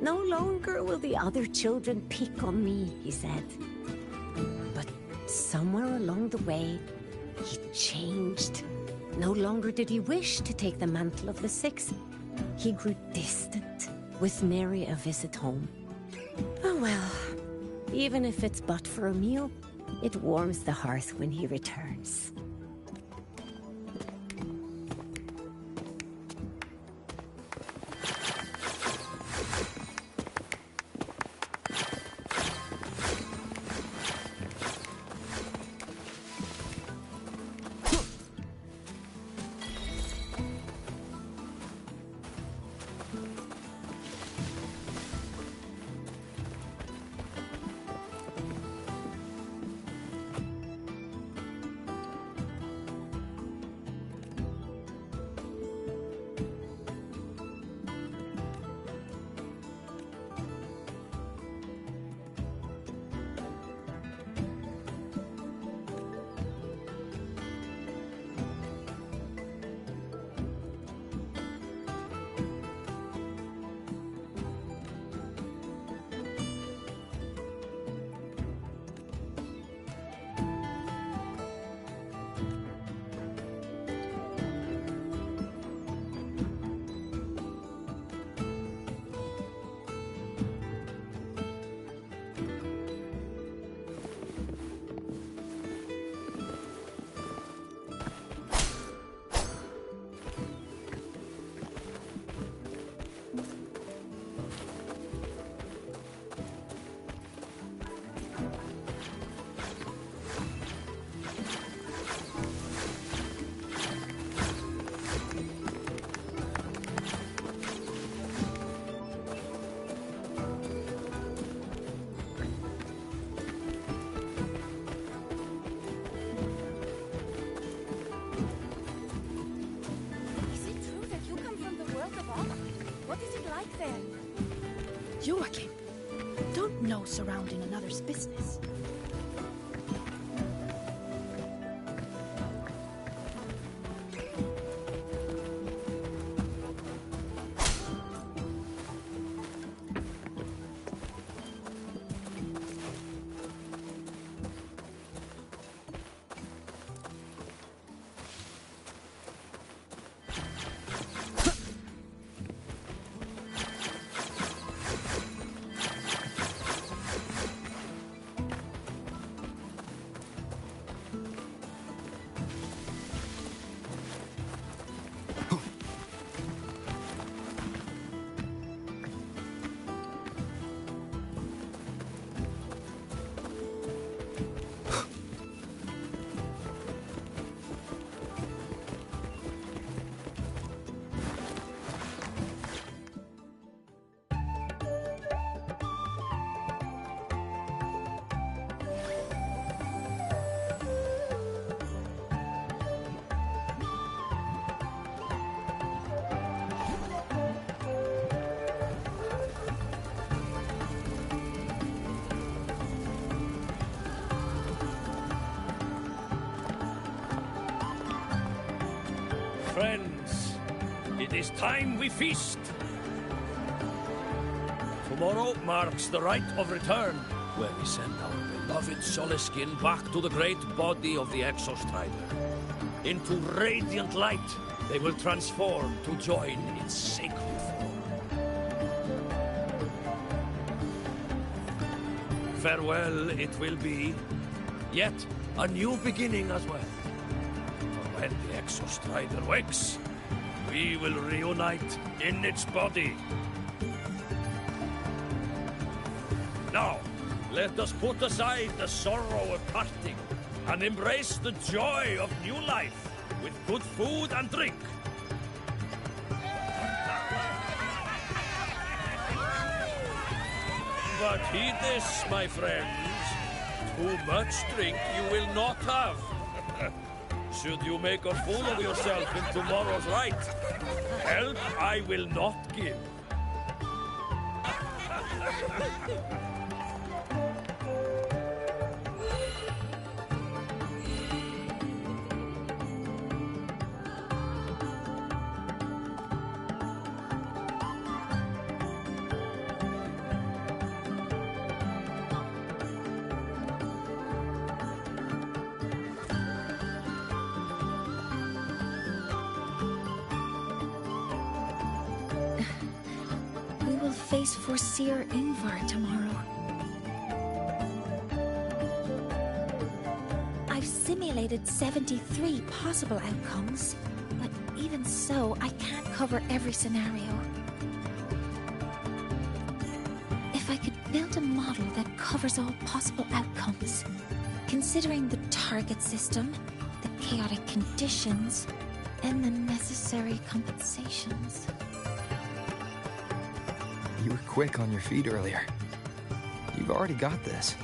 No longer will the other children pick on me, he said. But somewhere along the way, he changed. No longer did he wish to take the mantle of the Six. He grew distant, with nary a visit home. Oh well, even if it's but for a meal, it warms the hearth when he returns. Joachim, don't know surrounding another's business. It is time we feast. Tomorrow marks the rite of return, where we send our beloved Soliskin back to the great body of the Exostrider. Into radiant light, they will transform to join its sacred form. Farewell it will be, yet a new beginning as well. For when the Exostrider wakes, we will reunite in its body. Now, let us put aside the sorrow of parting and embrace the joy of new life with good food and drink. But heed this, my friends. Too much drink you will not have. Should you make a fool of yourself in tomorrow's rite, help I will not give. We will face Forseer Ingvar tomorrow. I've simulated 73 possible outcomes, but even so, I can't cover every scenario. If I could build a model that covers all possible outcomes, considering the target system, the chaotic conditions, and the necessary compensations. You were quick on your feet earlier. You've already got this.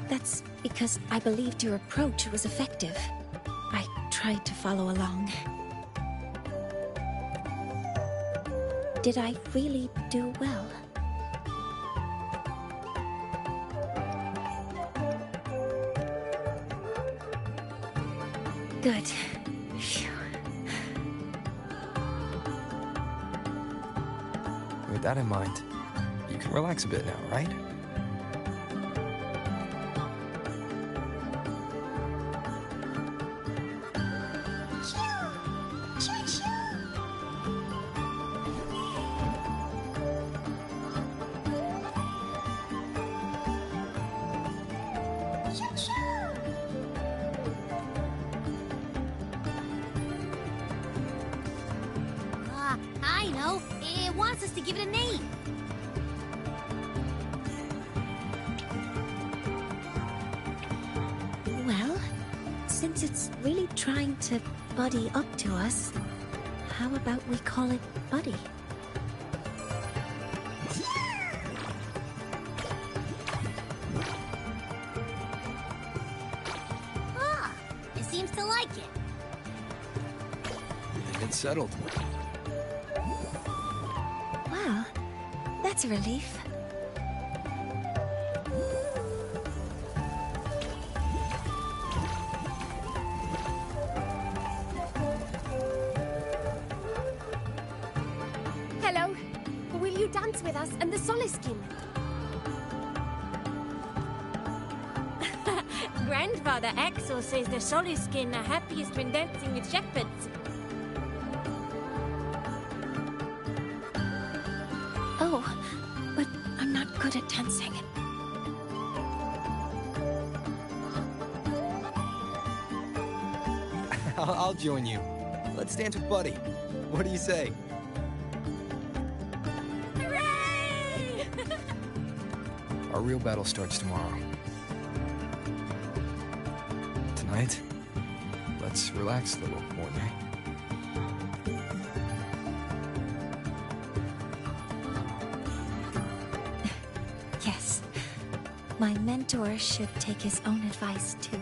That's because I believed your approach was effective. I tried to follow along. Did I really do well? Good. Phew. With that in mind, you can relax a bit now, right? I know. It wants us to give it a name. Well, since it's really trying to buddy up to us, how about we call it Buddy? Ah, it seems to like it. It's settled. Well, that's a relief. Hello. Will you dance with us and the Soliskin? Grandfather Axel says the Soliskin are happiest when dancing with shepherds. Oh, but I'm not good at dancing. I'll join you. Let's dance with Buddy. What do you say? Hooray! Our real battle starts tomorrow. Tonight, let's relax a little, Mornye. Yes. My mentor should take his own advice, too.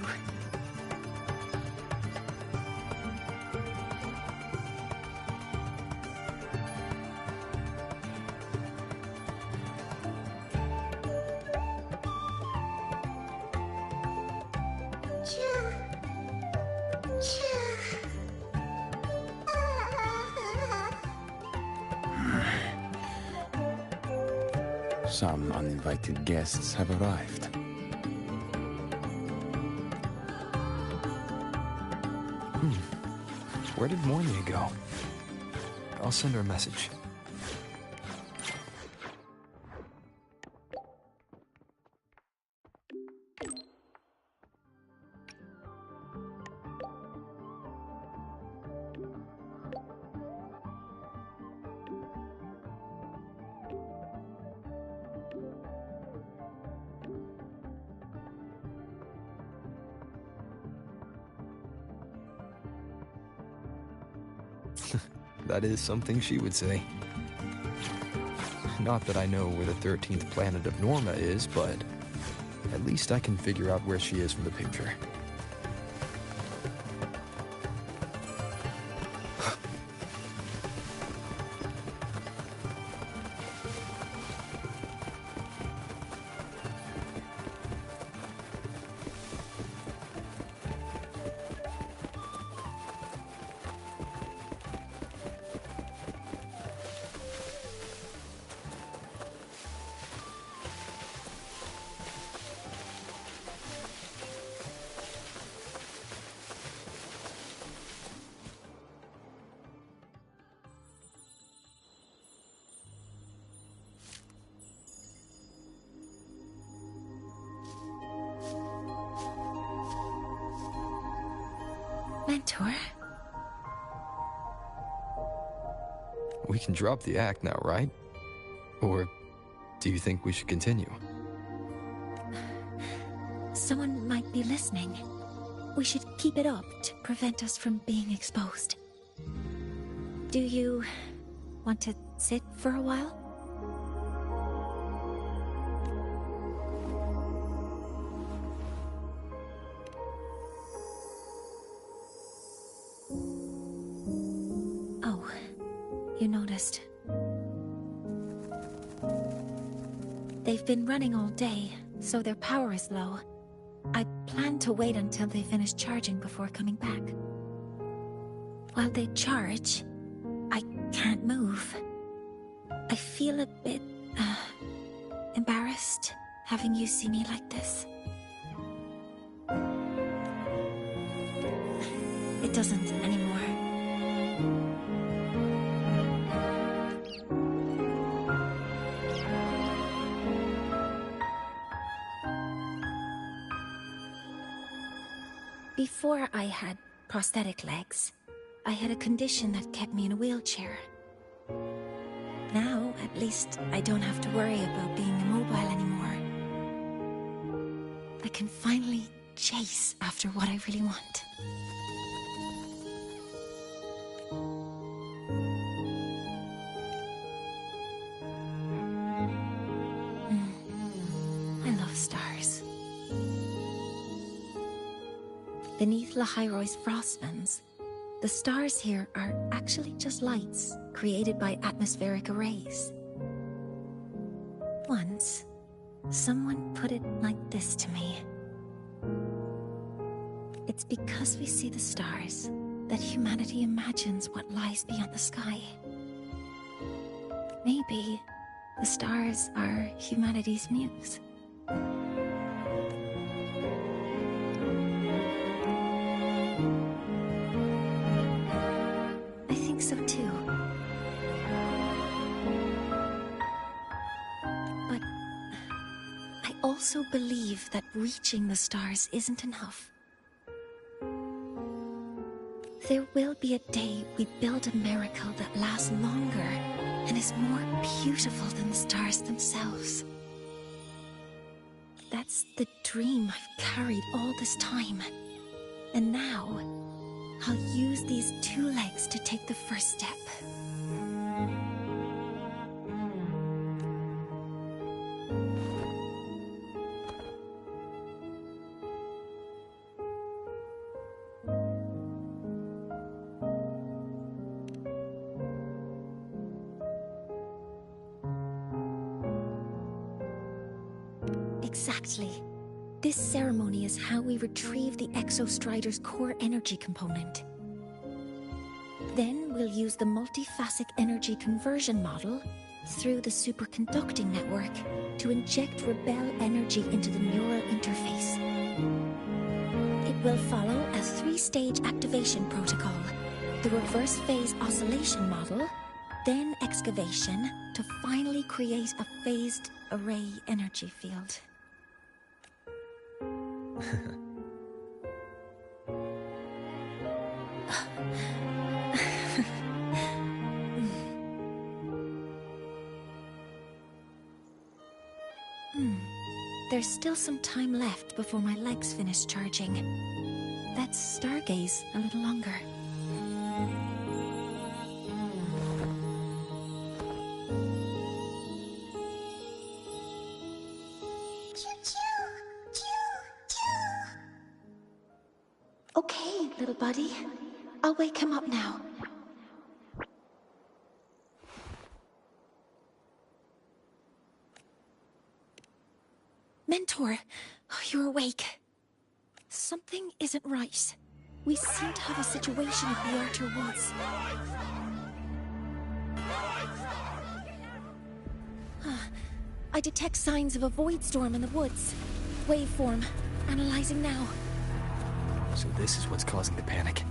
Some uninvited guests have arrived. Where did Mornye go? I'll send her a message. That is something she would say. Not that I know where the 13th planet of Norma is, but at least I can figure out where she is from the picture. Mentor? We can drop the act now, right? Or do you think we should continue? Someone might be listening. We should keep it up to prevent us from being exposed. Do you want to sit for a while? Oh, you noticed. They've been running all day, so their power is low. I plan to wait until they finish charging before coming back. While they charge, I can't move. I feel a bit, embarrassed having you see me like this. It doesn't anymore. Before I had prosthetic legs, I had a condition that kept me in a wheelchair. Now, at least, I don't have to worry about being immobile anymore. I can finally chase after what I really want. I love stars. Beneath Lahai-Roi's frostlands, the stars here are actually just lights created by atmospheric arrays. Once, someone put it like this to me. It's because we see the stars that humanity imagines what lies beyond the sky. Maybe the stars are humanity's muse. I think so too. But I also believe that reaching the stars isn't enough. There will be a day we build a miracle that lasts longer and is more beautiful than the stars themselves. That's the dream I've carried all this time. And now, I'll use these two legs to take the first step. Exactly. This ceremony is how we retrieve the Exostrider's core energy component. Then we'll use the multiphasic energy conversion model through the superconducting network to inject rebel energy into the neural interface. It will follow a 3-stage activation protocol: the reverse phase oscillation model, then excavation, to finally create a phased array energy field. There's still some time left before my legs finish charging. Let's stargaze a little longer. Okay, little buddy. I'll wake him up now. Mentor, you're awake. Something isn't right. We seem to have a situation at the Arter Woods. I detect signs of a void storm in the woods. Waveform. Analyzing now. So this is what's causing the panic.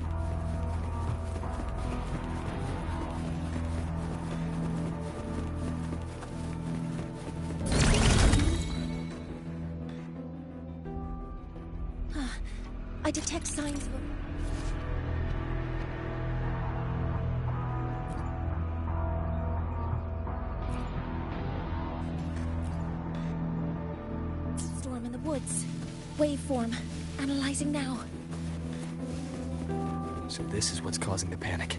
I detect signs of a storm in the woods. Waveform. Analyzing now. So this is what's causing the panic.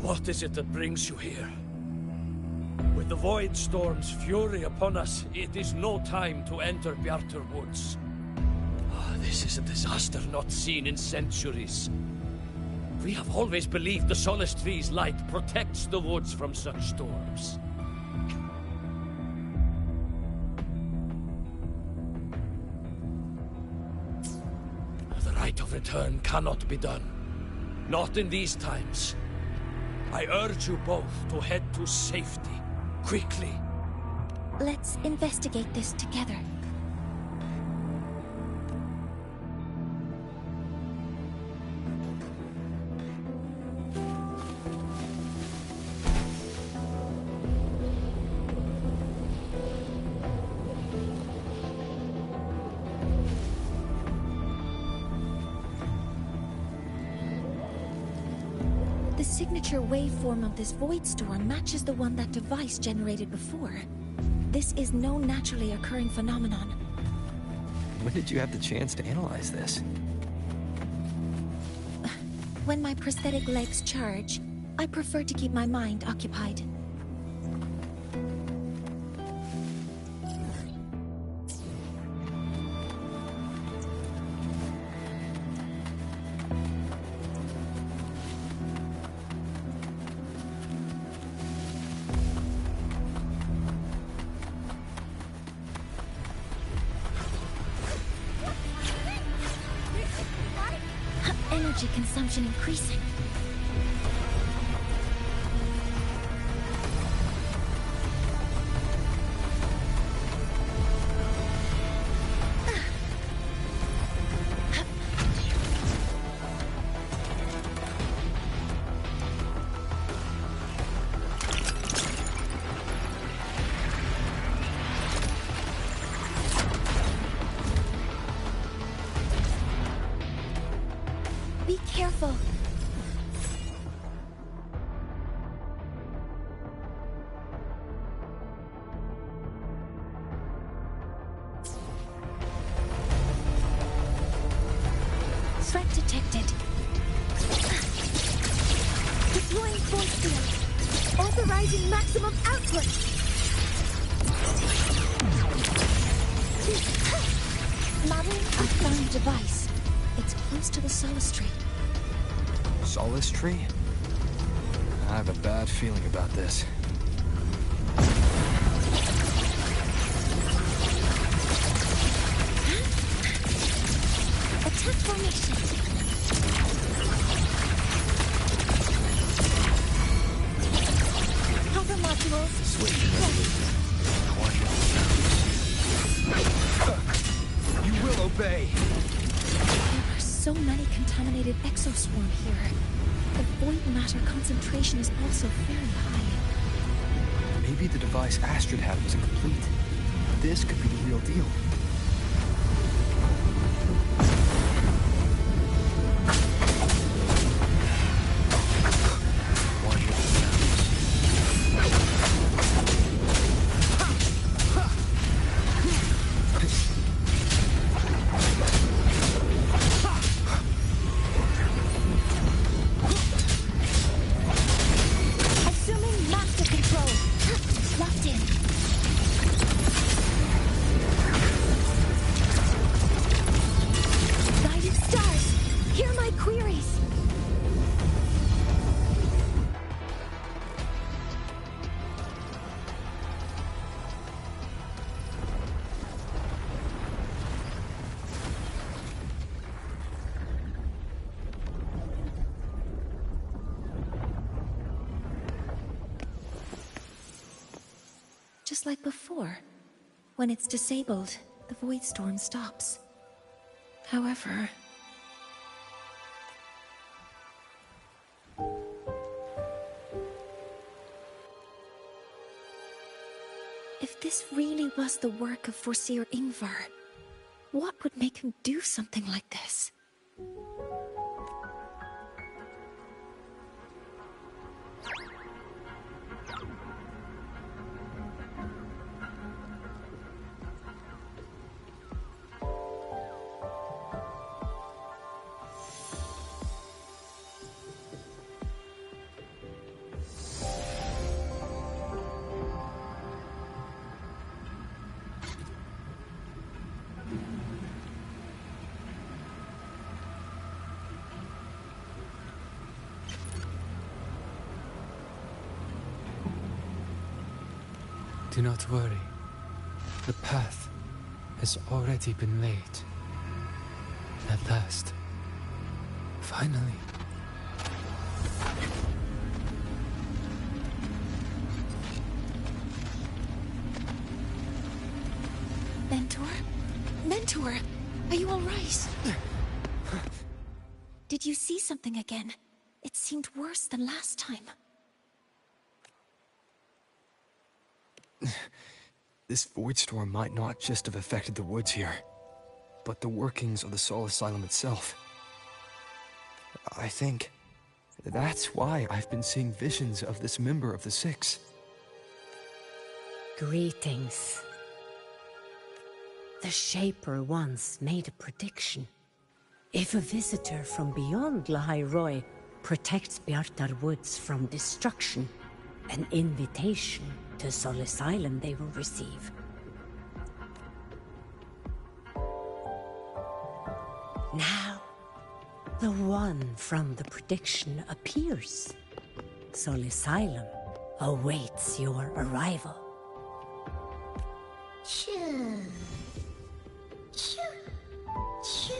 What is it that brings you here? With the Void Storm's fury upon us, it is no time to enter Bjartur Woods. This is a disaster not seen in centuries. We have always believed the Solace Tree's light protects the woods from such storms. The rite of return cannot be done. Not in these times. I urge you both to head to safety, quickly. Let's investigate this together. The signature waveform of this void storm matches the one that device generated before. This is no naturally occurring phenomenon. When did you have the chance to analyze this? When my prosthetic legs charge, I prefer to keep my mind occupied. Energy consumption increasing. Be careful. Threat detected. Deploying force field. Authorizing maximum output. Madam, I found a device. It's close to the Solace Tree. Solace Tree? I have a bad feeling about this. Attack formation. Cover modules. You will obey. There are so many contaminated exoswarm here. The void matter concentration is also very high. Maybe the device Astrid had was incomplete. This could be the real deal. Assuming master control. Locked in. Guided stars, hear my queries. Just like before. When it's disabled, the void storm stops. However... if this really was the work of Foreseer Ingvar, what would make him do something like this? Do not worry. The path has already been laid. At last. Finally. Mentor? Mentor! Are you alright? Did you see something again? It seemed worse than last time. This void storm might not just have affected the woods here, but the workings of the Soul Asylum itself. I think that's why I've been seeing visions of this member of the Six. Greetings. The Shaper once made a prediction. If a visitor from beyond Lahai-Roi protects Bjartar Woods from destruction, an invitation to Soul Asylum they will receive. Now, the one from the prediction appears. Soul Asylum awaits your arrival. Choo. Choo. Choo.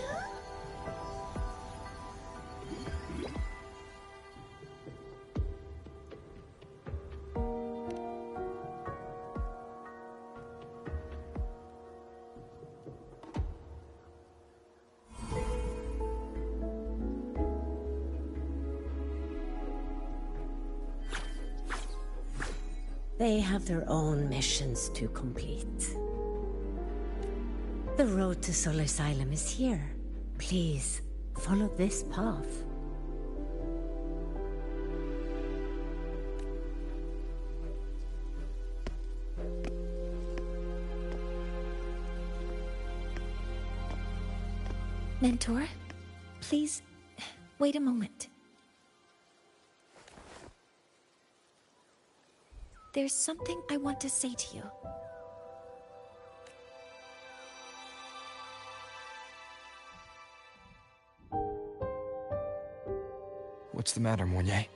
They have their own missions to complete. The road to Soul Asylum is here. Please, follow this path. Mentor, please wait a moment. There's something I want to say to you. What's the matter, Mornye?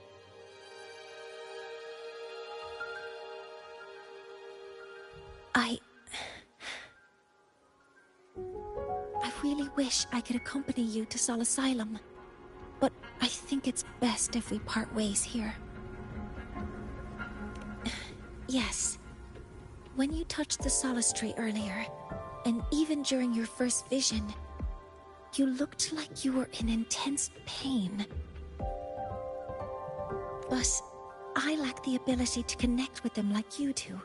I really wish I could accompany you to Sol Asylum, but I think it's best if we part ways here. Yes, when you touched the solace tree earlier, and even during your first vision, you looked like you were in intense pain. But I lack the ability to connect with them like you do,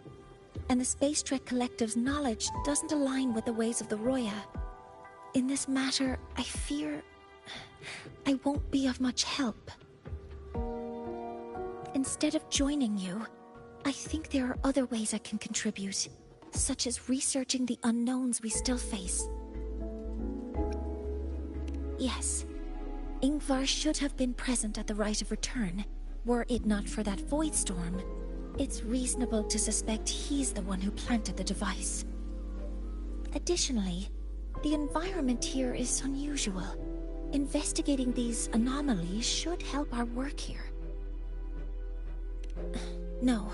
and the Space Trek Collective's knowledge doesn't align with the ways of the Roya. In this matter, I fear I won't be of much help. Instead of joining you, I think there are other ways I can contribute, such as researching the unknowns we still face. Yes, Ingvar should have been present at the Rite of Return. Were it not for that void storm, it's reasonable to suspect he's the one who planted the device. Additionally, the environment here is unusual. Investigating these anomalies should help our work here. No,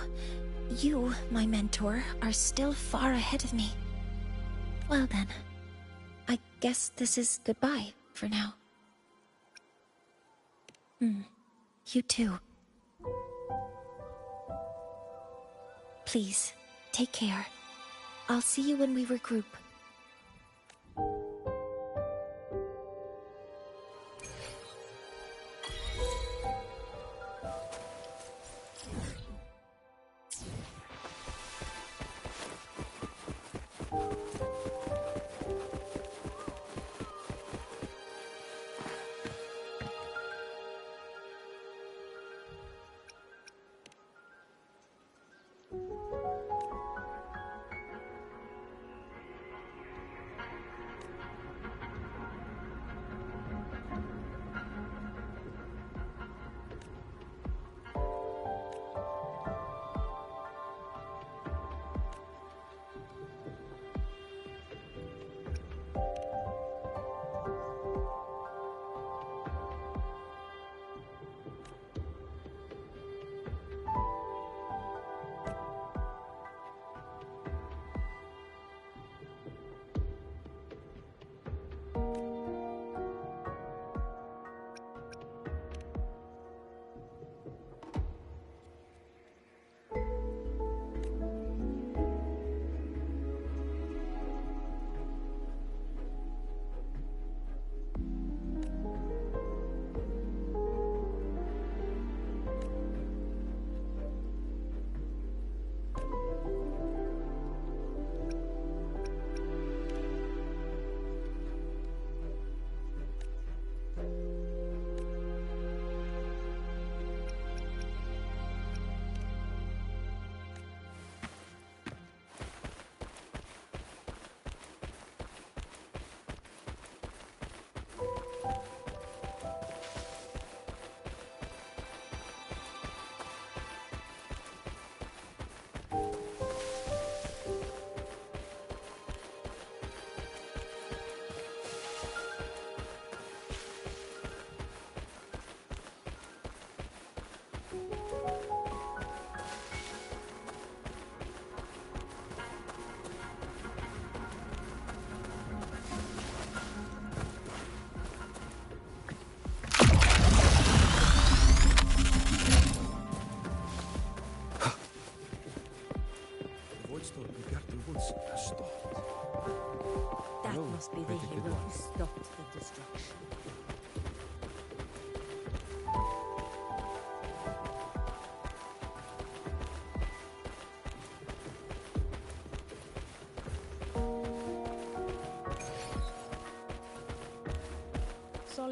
you, my mentor, are still far ahead of me. Well then, I guess this is goodbye for now. You too. Please, take care. I'll see you when we regroup.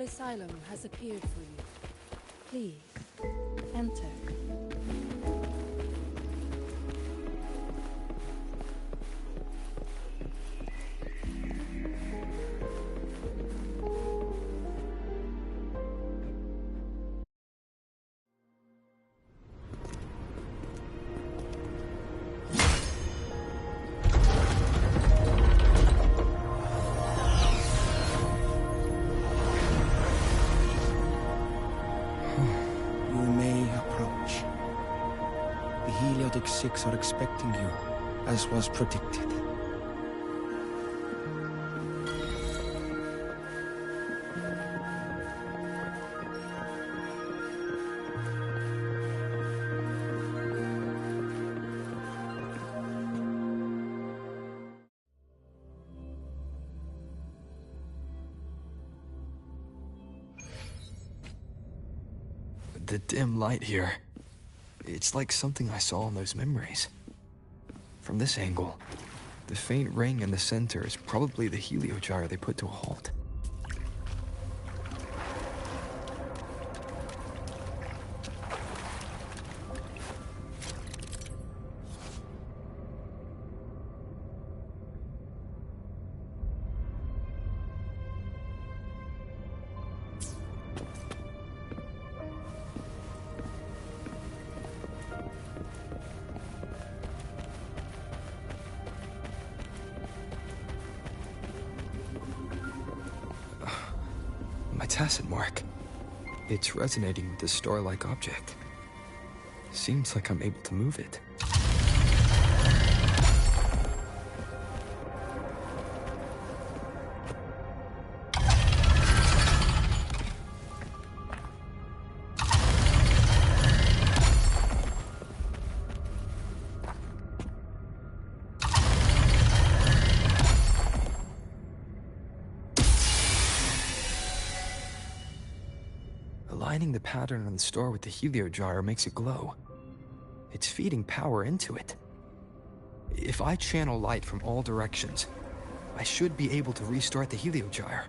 asylum has appeared for you. Please, enter. Six are expecting you, as was predicted. The dim light here. It's like something I saw in those memories. From this angle, the faint ring in the center is probably the heliogyre they put to a halt. My tacit mark. It's resonating with this star-like object. Seems like I'm able to move it. Aligning the pattern on the star with the heliogyre makes it glow. It's feeding power into it. If I channel light from all directions, I should be able to restart the heliogyre.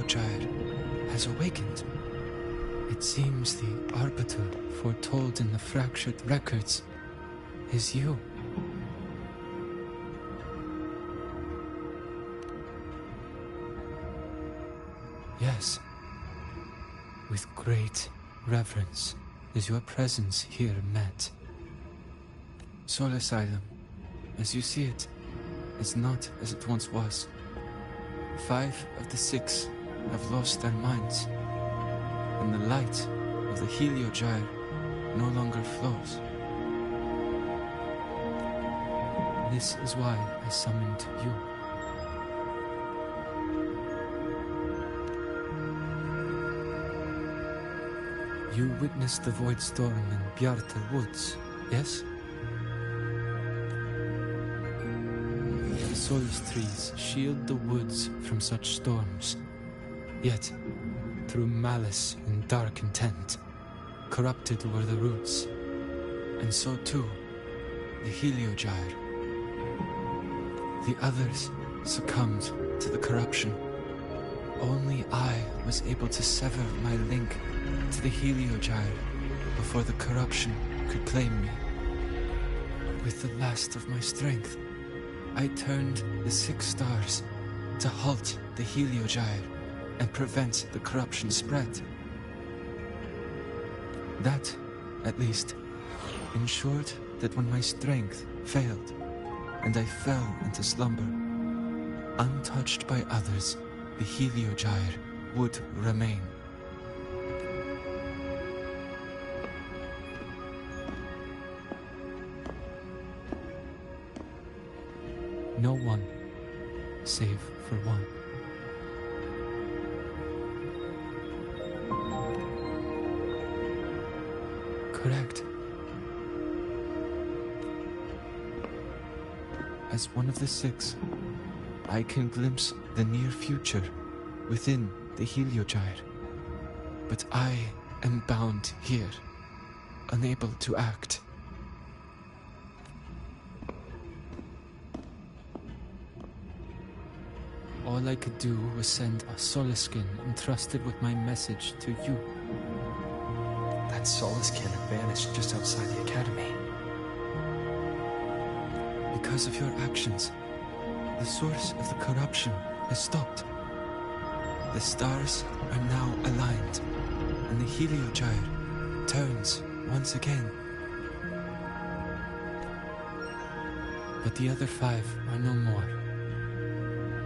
Gyre has awakened. It seems the Arbiter foretold in the fractured records is you. Yes. With great reverence is your presence here met. Soul Asylum, as you see it, is not as it once was. 5 of the 6 have lost their minds, and the light of the Helio-Gyre no longer flows. This is why I summoned you. You witnessed the Void Storm in Bjarta Woods, yes? The Solus trees shield the woods from such storms. Yet, through malice and dark intent, corrupted were the roots. And so too, the Helio-Gyre. The others succumbed to the corruption. Only I was able to sever my link to the Helio-Gyre before the corruption could claim me. With the last of my strength, I turned the 6 stars to halt the Helio-Gyre and prevent the corruption spread. That, at least, ensured that when my strength failed and I fell into slumber, untouched by others, the Helio-Gyre would remain. No one, save for one. Correct. As one of the 6, I can glimpse the near future within the Helio-Gyre. But I am bound here, unable to act. All I could do was send a Solaskin entrusted with my message to you. That Solaskin vanished just outside the academy. Because of your actions, the source of the corruption has stopped. The stars are now aligned, and the Helio-Gyre turns once again. But the other 5 are no more.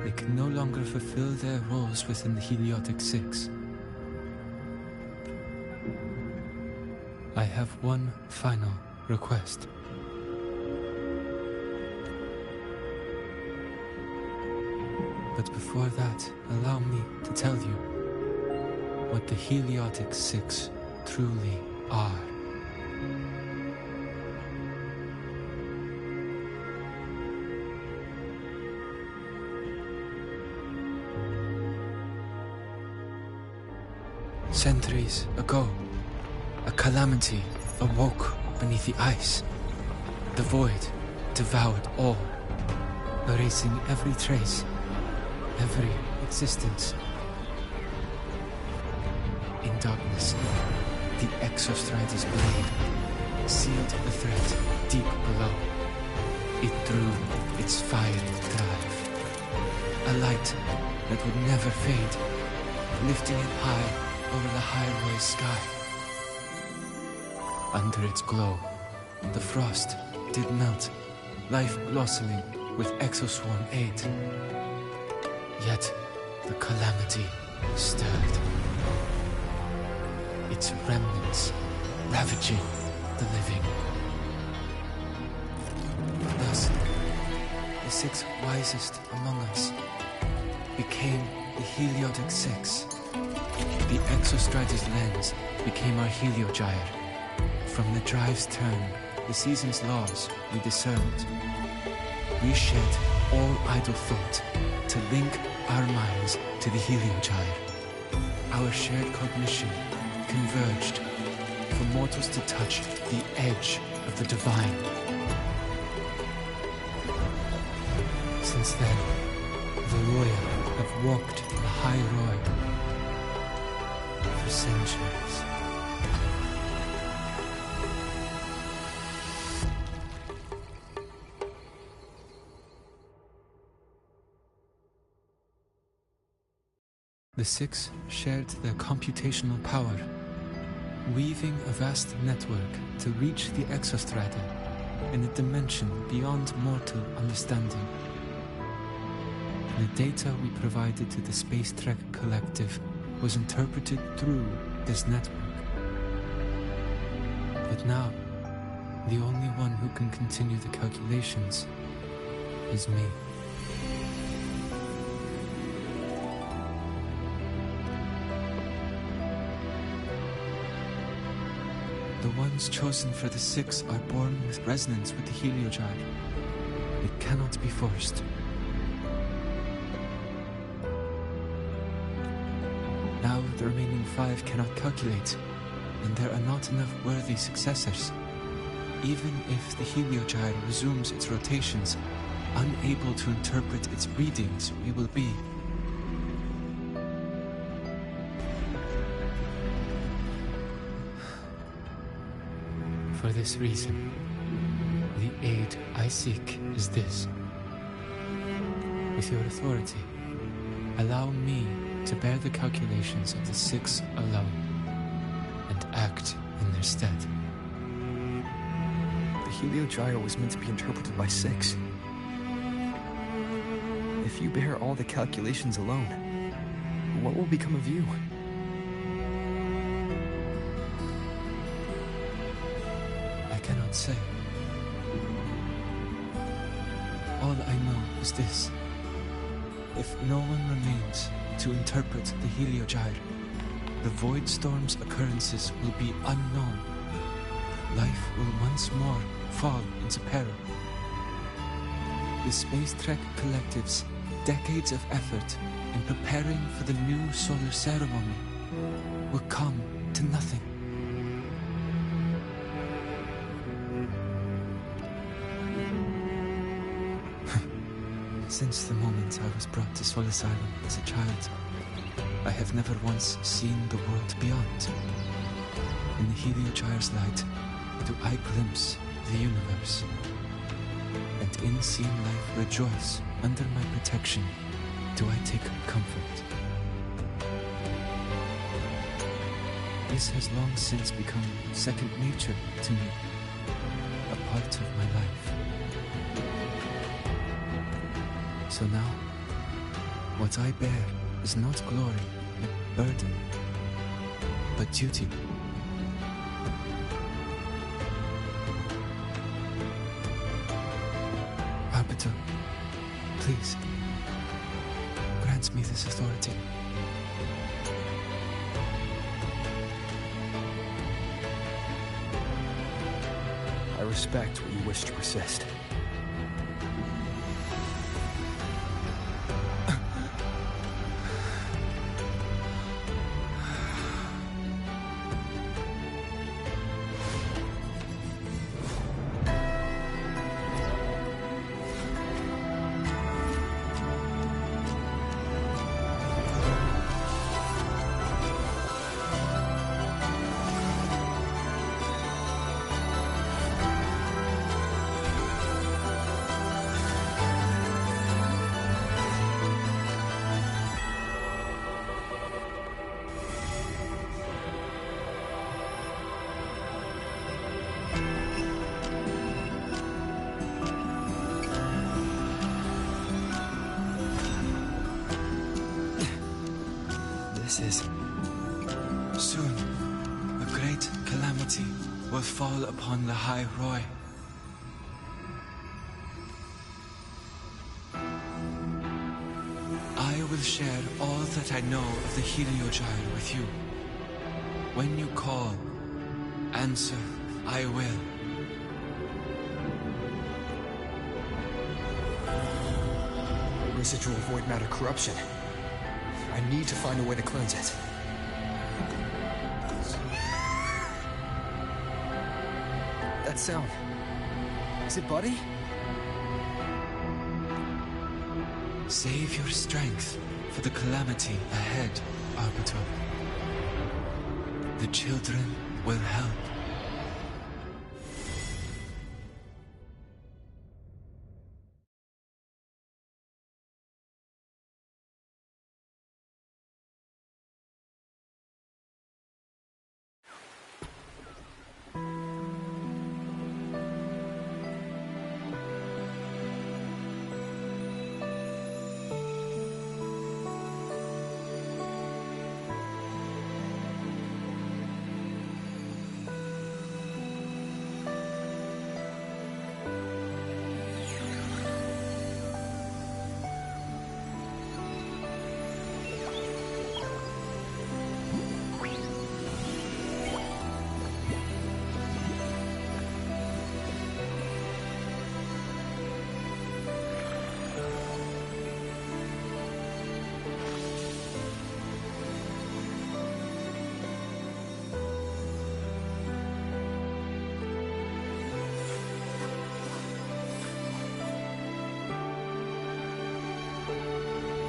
They can no longer fulfill their roles within the Heliotic 6. I have one final request. But before that, allow me to tell you what the Heliotic 6 truly are. Centuries ago, a calamity awoke beneath the ice. The void devoured all, erasing every trace, every existence. In darkness, the Exostrider's blade sealed the threat deep below. It drew its fiery drive, a light that would never fade, lifting it high over the Lahai-Roi sky. Under its glow, the frost did melt, life blossoming with Exoswarm aid. Yet, the calamity stirred, its remnants ravaging the living. Thus, the 6 wisest among us became the Heliotic 6. The Exostrider's lens became our Helio-Gyre. From the drive's turn, the season's laws we discerned. We shed all idle thought to link our minds to the Helio-Gyre. Our shared cognition converged for mortals to touch the edge of the divine. Since then, the Roya have walked Lahai-Roi centuries. The six shared their computational power, weaving a vast network to reach the exostrata in a dimension beyond mortal understanding. The data we provided to the Space Trek Collective was interpreted through this network. But now, the only one who can continue the calculations is me. The ones chosen for the six are born with resonance with the heliogyre. It cannot be forced. Now the remaining five cannot calculate, and there are not enough worthy successors. Even if the heliogyre resumes its rotations, unable to interpret its readings, we will be. For this reason, the aid I seek is this. With your authority, allow me to bear the calculations of the six alone, and act in their stead. The heliogyre was meant to be interpreted by six. If you bear all the calculations alone, what will become of you? I cannot say. All I know is this. If no one remains to interpret the heliogyre, the Void Storm's occurrences will be unknown. Life will once more fall into peril. The Space Trek Collective's decades of effort in preparing for the new solar ceremony will come to nothing. Since the moment I was brought to Solace Island as a child, I have never once seen the world beyond. In the heliogyre's light, do I glimpse the universe, and in seeing life rejoice under my protection, do I take comfort. This has long since become second nature to me, a part of my life. So now, what I bear is not glory, burden, but duty. Arbiter, please, grant me this authority. I respect what you wish to persist. Soon, a great calamity will fall upon Lahai-Roi. I will share all that I know of the heliogyre with you. When you call, answer, I will. Residual void matter corruption. I need to find a way to cleanse it. That sound. Is it Buddy? Save your strength for the calamity ahead, Arbiter. The children will help.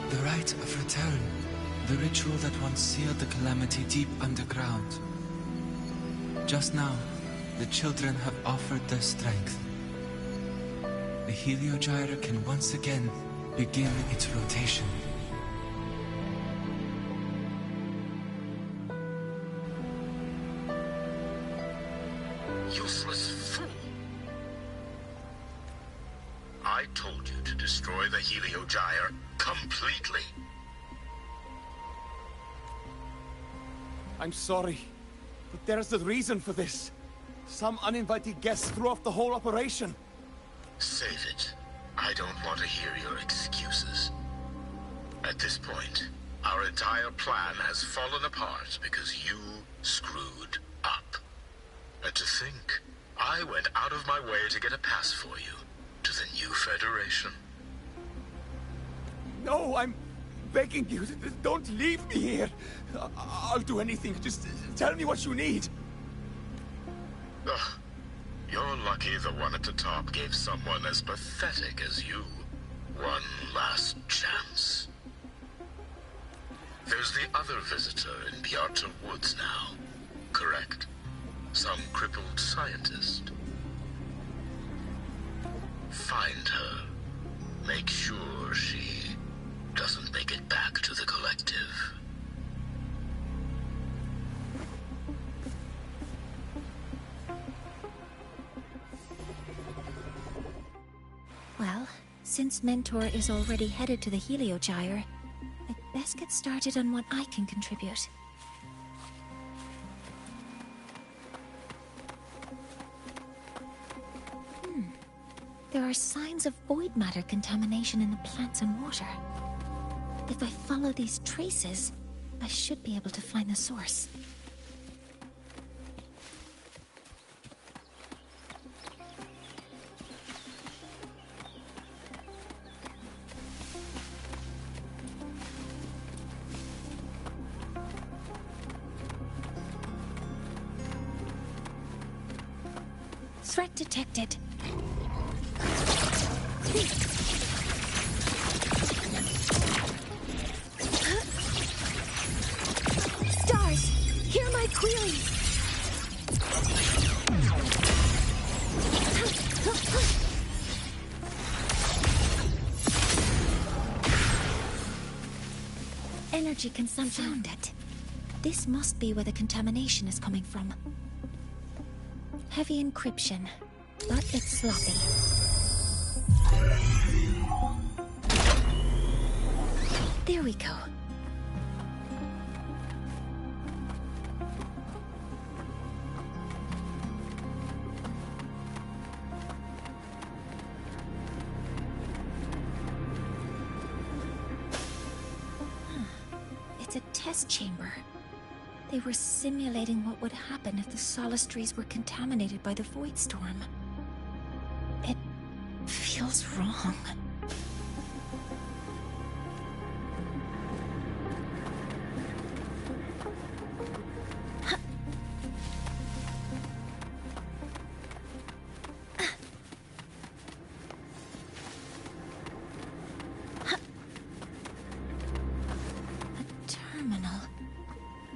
The rite of return. The ritual that once sealed the calamity deep underground. Just now, the children have offered their strength. The Heliogyre can once again begin its rotation. Useless fool! I told you to destroy the Heliogyre completely. I'm sorry, but there's a reason for this. Some uninvited guests threw off the whole operation. Save it. I don't want to hear your excuses. At this point, our entire plan has fallen apart because you screwed up. And to think, I went out of my way to get a pass for you to the new Federation. No, I'm begging you, don't leave me here. I'll do anything, just tell me what you need. Ugh. You're lucky the one at the top gave someone as pathetic as you one last chance. There's the other visitor in Bjarta Woods now, correct? Some crippled scientist. Find her. Make sure she doesn't make it back to the collective. Well, since Mentor is already headed to the Heliogyre, I'd best get started on what I can contribute. There are signs of void matter contamination in the plants and water. If I follow these traces, I should be able to find the source. Threat detected. Stars, hear my query. Energy consumption. Found it. This must be where the contamination is coming from. Heavy encryption, but it's sloppy. There we go. It's a test chamber. They were simulating what would happen if the Solace trees were contaminated by the Void Storm. It feels wrong.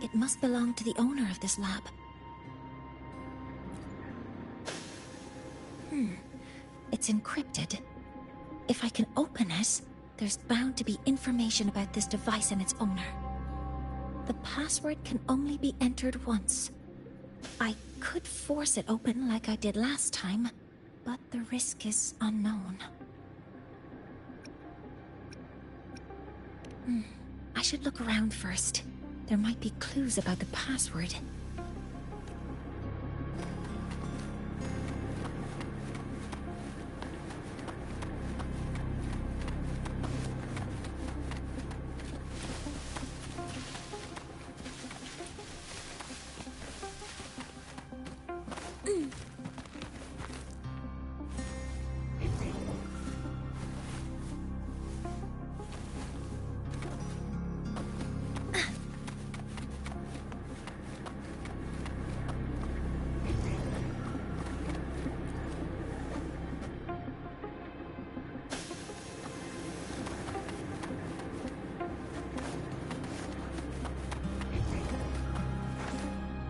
It must belong to the owner of this lab. It's encrypted. If I can open it, there's bound to be information about this device and its owner. The password can only be entered once. I could force it open like I did last time, but the risk is unknown. I should look around first. There might be clues about the password.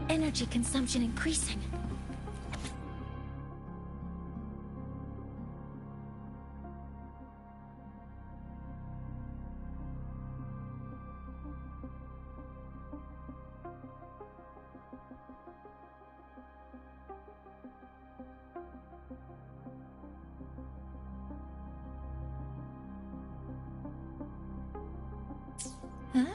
Energy consumption increasing. Huh?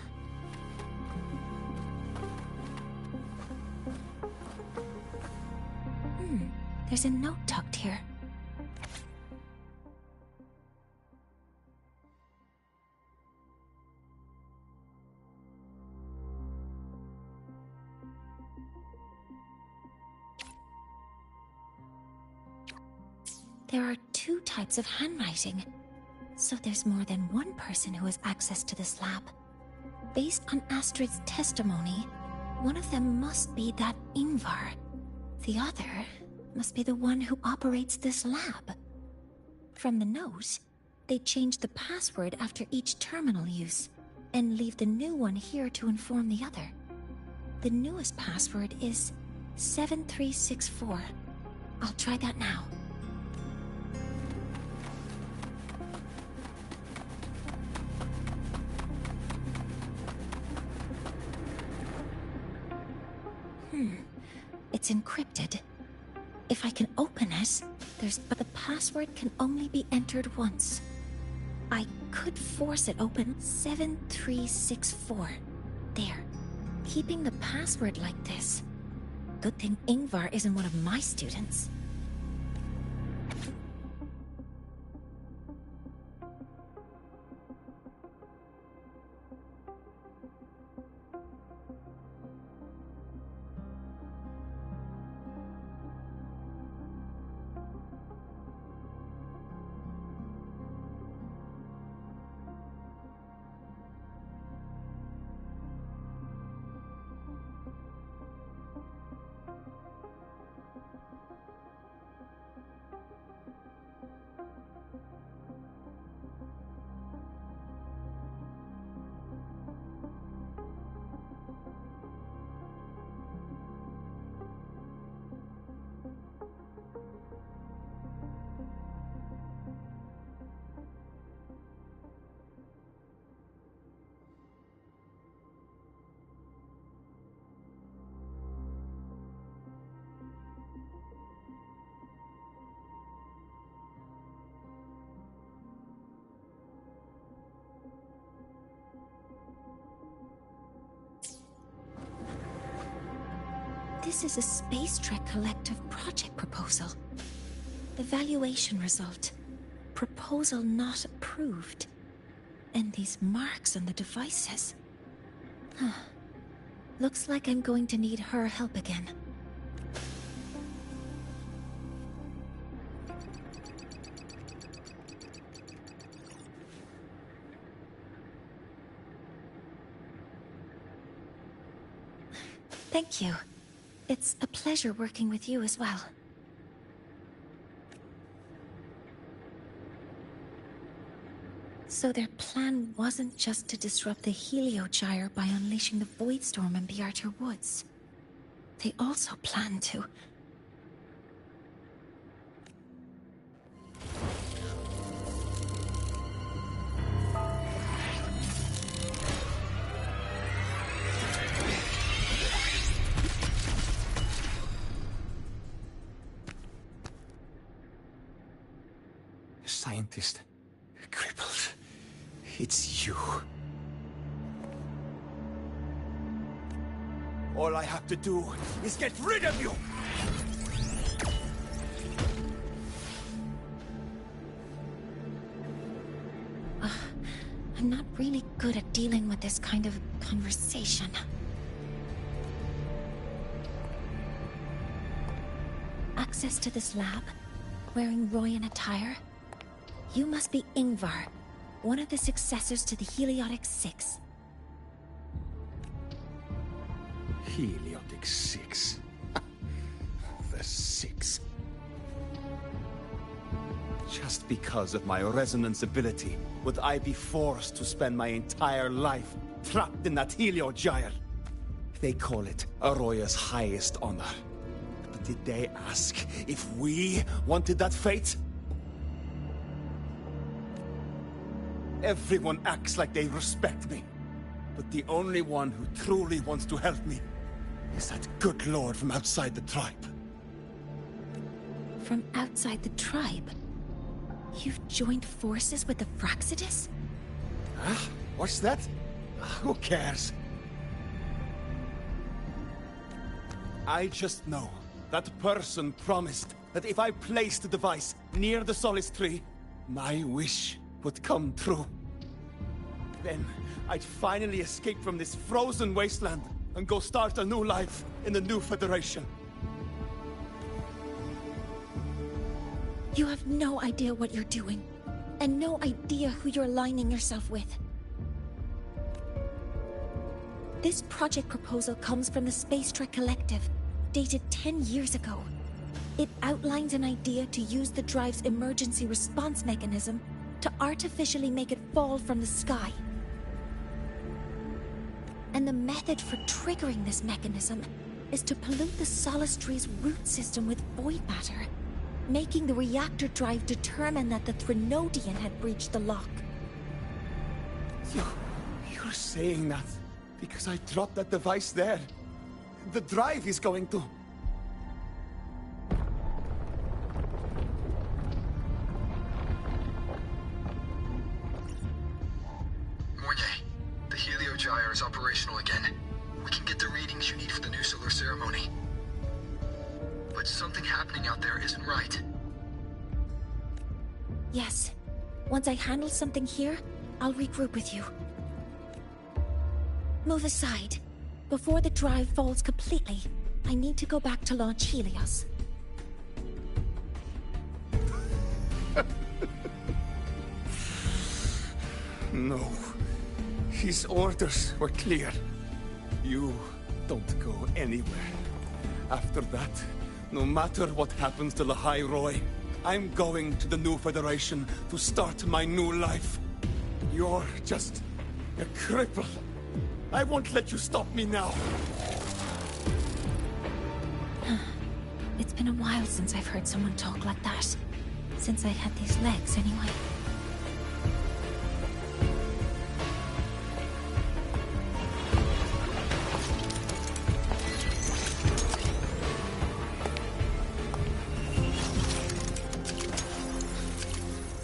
There's a note tucked here. There are two types of handwriting, so there's more than one person who has access to this lab. Based on Astrid's testimony, one of them must be that Ingvar. The other must be the one who operates this lab. From the note, they change the password after each terminal use, and leave the new one here to inform the other. The newest password is 7364. I'll try that now. It's encrypted. If I can open it, but the password can only be entered once. I could force it open. 7364. There. Keeping the password like this. Good thing Ingvar isn't one of my students. This is a Space Trek Collective project proposal. Evaluation result. Proposal not approved. And these marks on the devices. Looks like I'm going to need her help again. Thank you. It's a pleasure working with you as well. So their plan wasn't just to disrupt the Heliogyre by unleashing the Void Storm in Bjartur Woods. They also planned to... Scientist. Crippled. It's you. All I have to do is get rid of you! I'm not really good at dealing with this kind of conversation. Access to this lab? Wearing Royan attire? You must be Ingvar, one of the successors to the Heliotic Six. Heliotic Six. The Six. Just because of my resonance ability, would I be forced to spend my entire life trapped in that Heliogyre? They call it Aroya's highest honor. But did they ask if we wanted that fate? Everyone acts like they respect me. But the only one who truly wants to help me is that good lord from outside the tribe. From outside the tribe? You've joined forces with the Fraxidus? Huh? What's that? Who cares? I just know that person promised that if I placed the device near the Solace Tree, my wish would come true. Then I'd finally escape from this frozen wasteland and go start a new life in the new Federation. You have no idea what you're doing, and no idea who you're aligning yourself with. This project proposal comes from the Space Trek Collective, dated 10 years ago. It outlines an idea to use the drive's emergency response mechanism to artificially make it fall from the sky. And the method for triggering this mechanism is to pollute the Solace Tree's root system with void matter, making the reactor drive determine that the Threnodian had breached the lock. You're saying that because I dropped that device there. The drive is going to... Mornye, the Heliogyre is operational again. We can get the readings you need for the new solar ceremony. But something happening out there isn't right. Yes. Once I handle something here, I'll regroup with you. Move aside. Before the drive falls completely, I need to go back to launch Helios. No. His orders were clear. You don't go anywhere. After that, no matter what happens to Lahai-Roi, I'm going to the new Federation to start my new life. You're just a cripple. I won't let you stop me now. It's been a while since I've heard someone talk like that. Since I had these legs, anyway.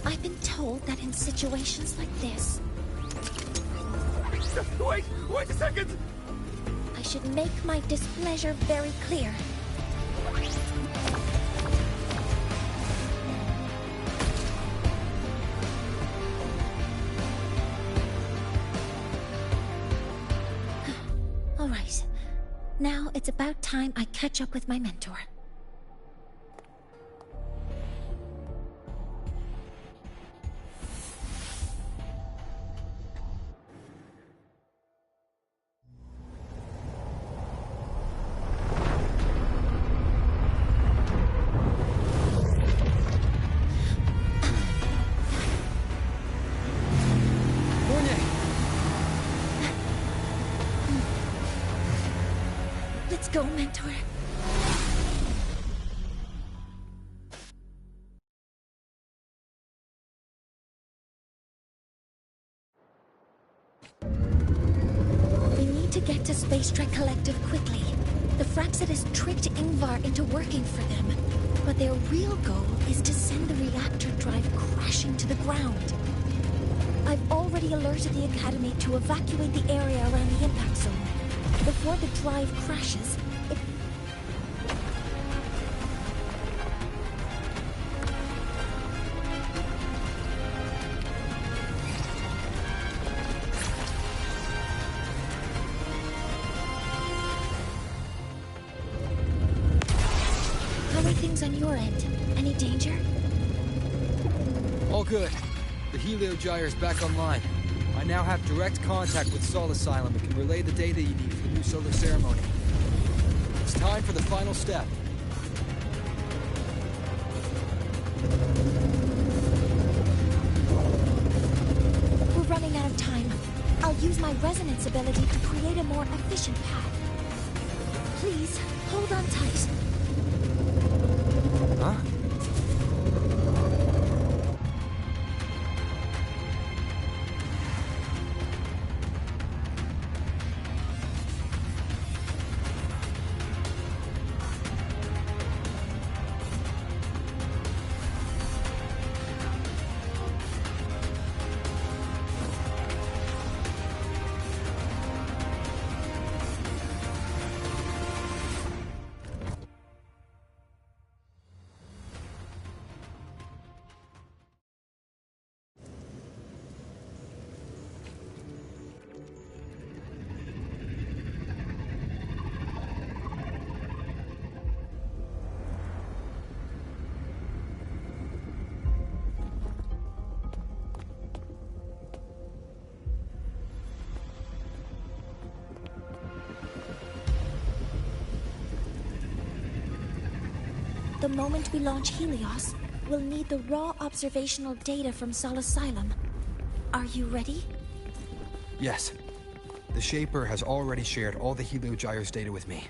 I've been told that in situations like this... Wait a second! I should make my displeasure very clear. All right. Now it's about time I catch up with my mentor. Let's go, Mentor. We need to get to Space Trek Collective quickly. The Fraxidus tricked Ingvar into working for them, but their real goal is to send the reactor drive crashing to the ground. I've already alerted the Academy to evacuate the area around the impact zone. Before the drive crashes, How are things on your end? Any danger? All good. The Helio-Gyre's back online. I now have direct contact with Sol Asylum and can relay the data you need for the new solar ceremony. It's time for the final step. We're running out of time. I'll use my resonance ability to create a more efficient path. Please, hold on tight. Huh? The moment we launch Helios, we'll need the raw observational data from Sol Asylum. Are you ready? Yes. The Shaper has already shared all the Helio-Gyre's data with me.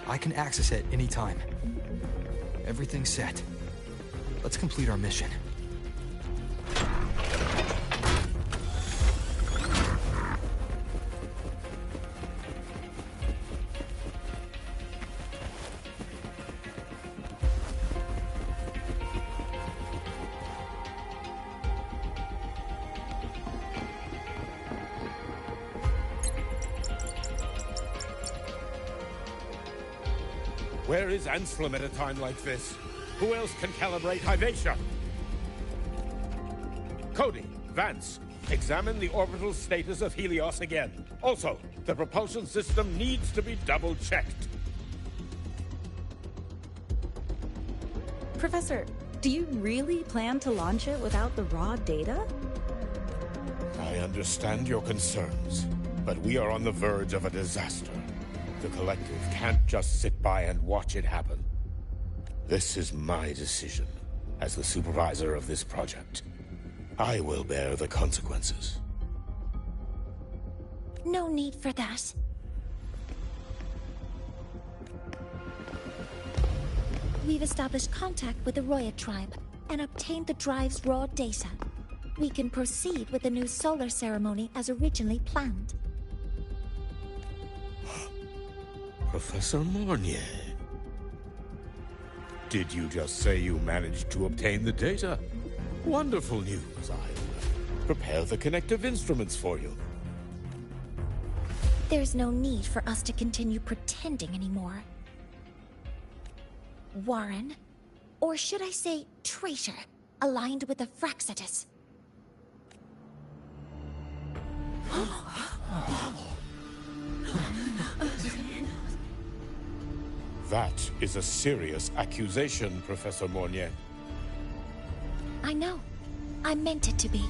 I can access it anytime. Everything's set. Let's complete our mission. Where is Anselm at a time like this? Who else can calibrate Hyvatia? Cody, Vance, examine the orbital status of Helios again. Also, the propulsion system needs to be double-checked. Professor, do you really plan to launch it without the raw data? I understand your concerns, but we are on the verge of a disaster. The Collective can't just sit by and watch it happen. This is my decision, as the supervisor of this project. I will bear the consequences. No need for that. We've established contact with the Roya tribe and obtained the drive's raw data. We can proceed with the new solar ceremony as originally planned. Professor Mornye. Did you just say you managed to obtain the data? Wonderful news. I'll prepare the connective instruments for you. There's no need for us to continue pretending anymore. Warren, or should I say traitor, aligned with the Fraxidus. That is a serious accusation, Professor Mornye. I know. I meant it to be.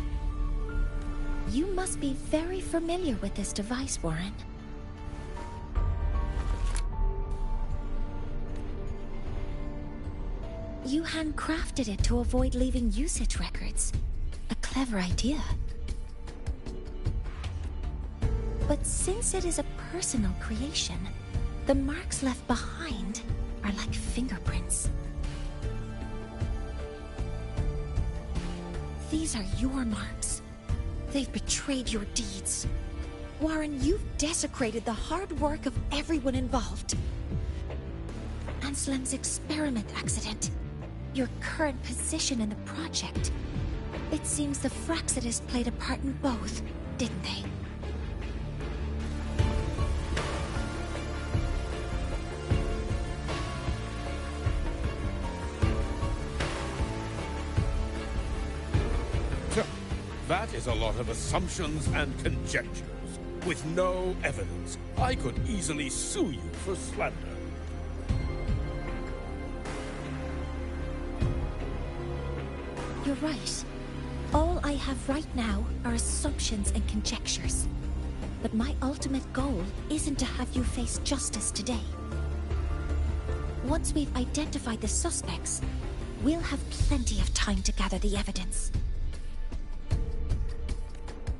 You must be very familiar with this device, Warren. You handcrafted it to avoid leaving usage records. A clever idea. But since it is a personal creation, The marks left behind are like fingerprints. These are your marks. They've betrayed your deeds. Warren, you've desecrated the hard work of everyone involved. Anselm's experiment accident. Your current position in the project. It seems the Fraxitists played a part in both, didn't they? That is a lot of assumptions and conjectures, with no evidence. I could easily sue you for slander. You're right. All I have right now are assumptions and conjectures. But my ultimate goal isn't to have you face justice today. Once we've identified the suspects, we'll have plenty of time to gather the evidence.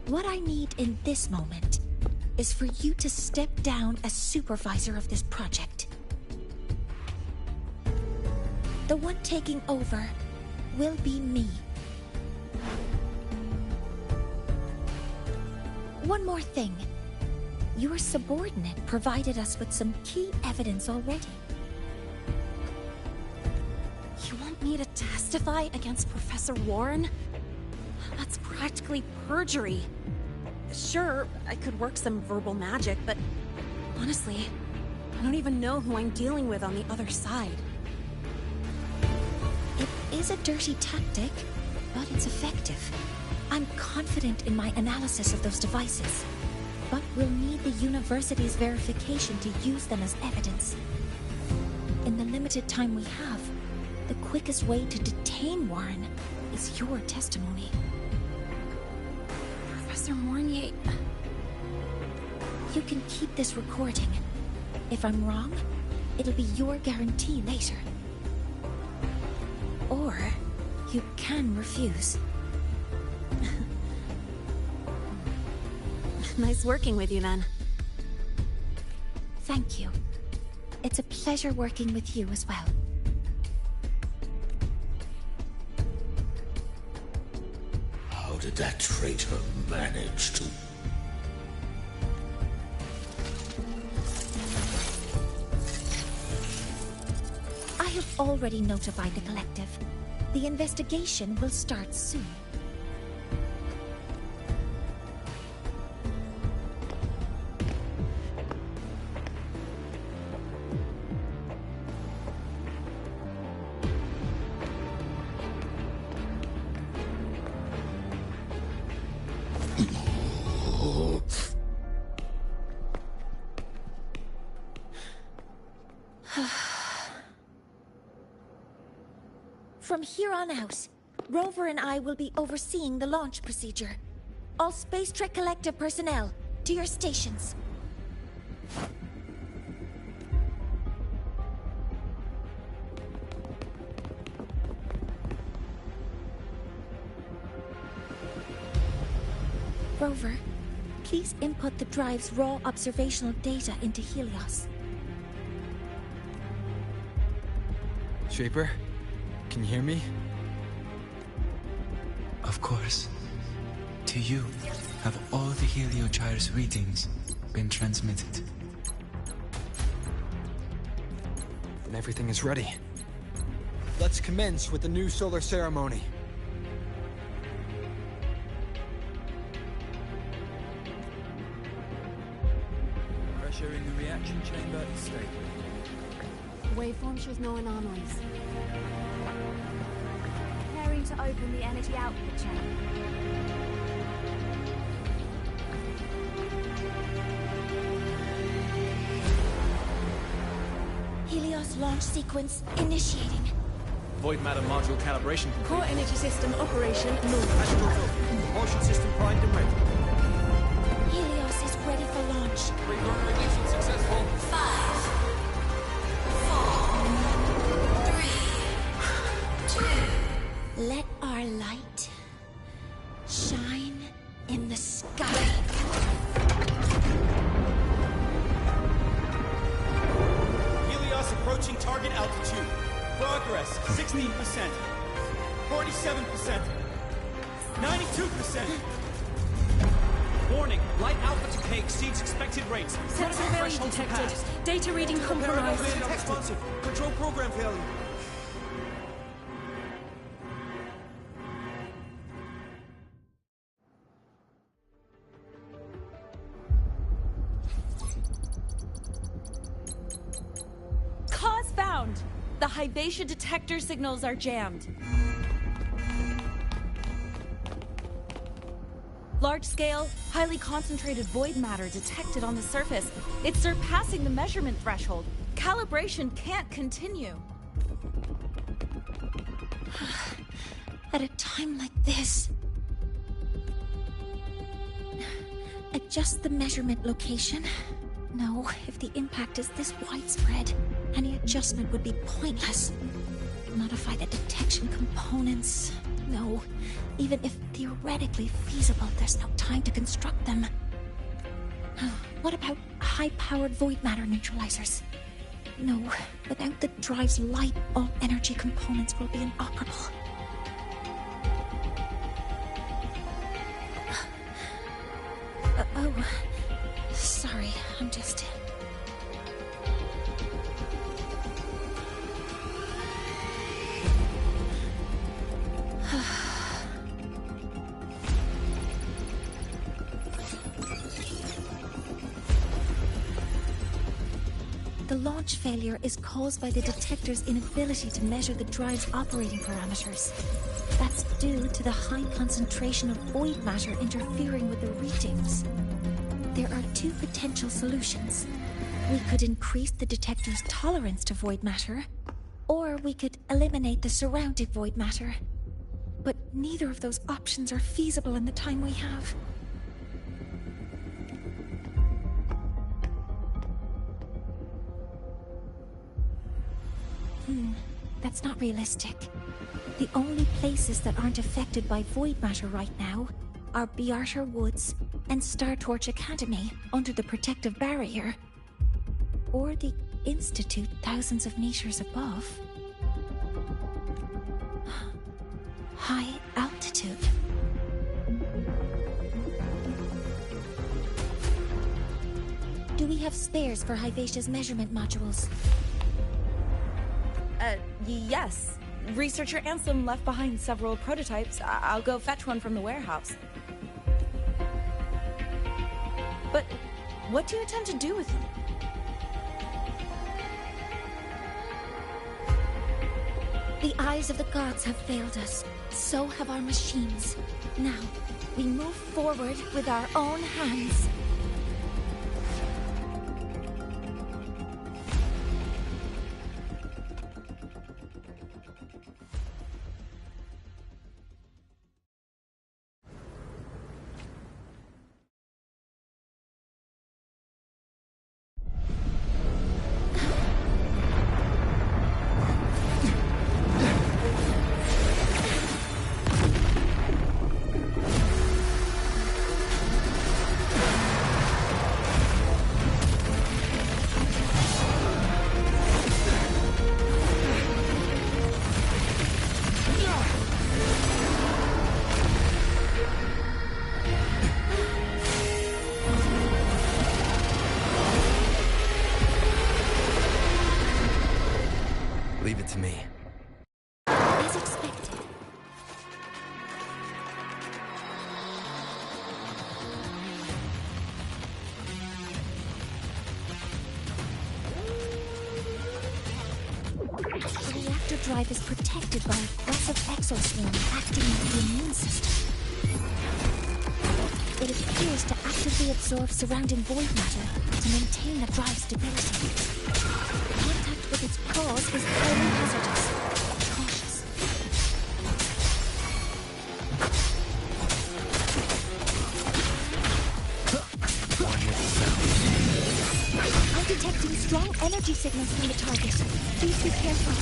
What I need in this moment is for you to step down as supervisor of this project. The one taking over will be me. One more thing. Your subordinate provided us with some key evidence already. You want me to testify against Professor Warren? That's practically perjury. Sure, I could work some verbal magic, but honestly, I don't even know who I'm dealing with on the other side. It is a dirty tactic, but it's effective. I'm confident in my analysis of those devices, but we'll need the university's verification to use them as evidence. In the limited time we have, the quickest way to detain Warren is your testimony. Professor Mornye... You can keep this recording. If I'm wrong, it'll be your guarantee later. Or you can refuse. Nice working with you, then. Thank you. It's a pleasure working with you as well. How did that traitor manage to... I have already notified the collective. The investigation will start soon. From here on out, Rover and I will be overseeing the launch procedure. All Space Trek Collective personnel, to your stations. Rover, please input the drive's raw observational data into Helios. Shaper? Can you hear me? Of course. To you, have all the Heliogyre's readings been transmitted? Then everything is ready. Let's commence with the new solar ceremony. Pressure in the reaction chamber is stable. Waveform shows no anomalies. Preparing to open the energy output channel. Helios launch sequence initiating. Void matter module calibration complete. Core energy system operation normal. Propulsion system primed and ready. Helios is ready for launch. Reroll ignition successful. 5, 4, 3, 2. Let our light shine in the sky. altitude. Progress, 16%. 47%. 92%. Warning, light alpha decay exceeds expected rates. Sensor failure detected. Data reading compromised. Unresponsive. Control program failure. Cause found! The Hyvatia detector signals are jammed. Large-scale, highly concentrated void matter detected on the surface. It's surpassing the measurement threshold. Calibration can't continue. At a time like this... Adjust the measurement location. No, if the impact is this widespread, any adjustment would be pointless. Modify the detection components. No, even if theoretically feasible, there's no time to construct them. What about high-powered void matter neutralizers? No, without the drive's light, all energy components will be inoperable. Oh, sorry, I'm just... The launch failure is caused by the detector's inability to measure the drive's operating parameters. That's due to the high concentration of void matter interfering with the readings. There are two potential solutions. We could increase the detector's tolerance to void matter, or we could eliminate the surrounding void matter. But neither of those options are feasible in the time we have. That's not realistic. The only places that aren't affected by void matter right now are Bearter Woods and Star Torch Academy under the protective barrier, or the Institute thousands of meters above. High altitude. Do we have spares for Hyvatia's measurement modules? Yes. Researcher Ansem left behind several prototypes. I'll go fetch one from the warehouse. But what do you intend to do with them? The eyes of the gods have failed us. So have our machines. Now, we move forward with our own hands. Leave it to me. As expected. The reactor drive is protected by aggressive exoswarm acting on the immune system. It appears to actively absorb surrounding void matter to maintain the drive's stability. Contact with its cause is highly hazardous. Cautious. I'm detecting strong energy signals from the target. Please be careful.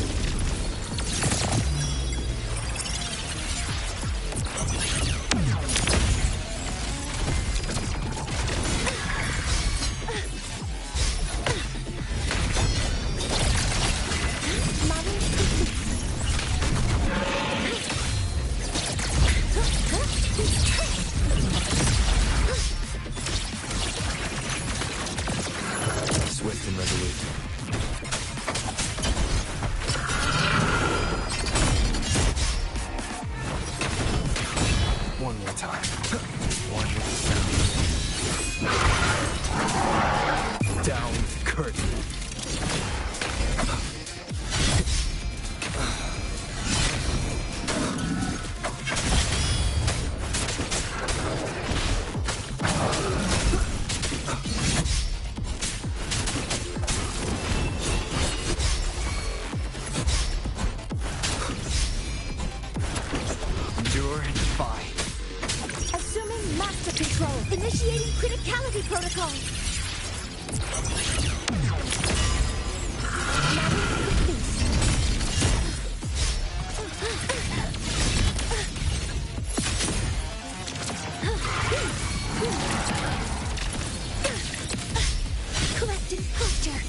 master control. Initiating criticality protocol. Correcting posture.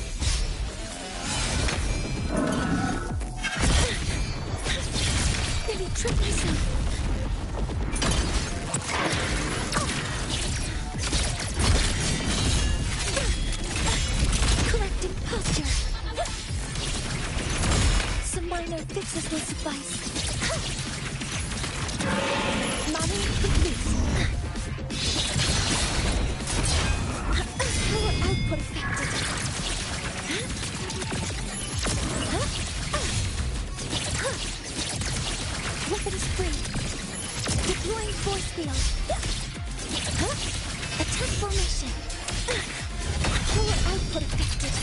Nearly tripped myself. Correcting posture. Some minor fixes will suffice. Modeling complete. Power output affected. Weapons free. Deploying force field. Attack formation. Power output affected.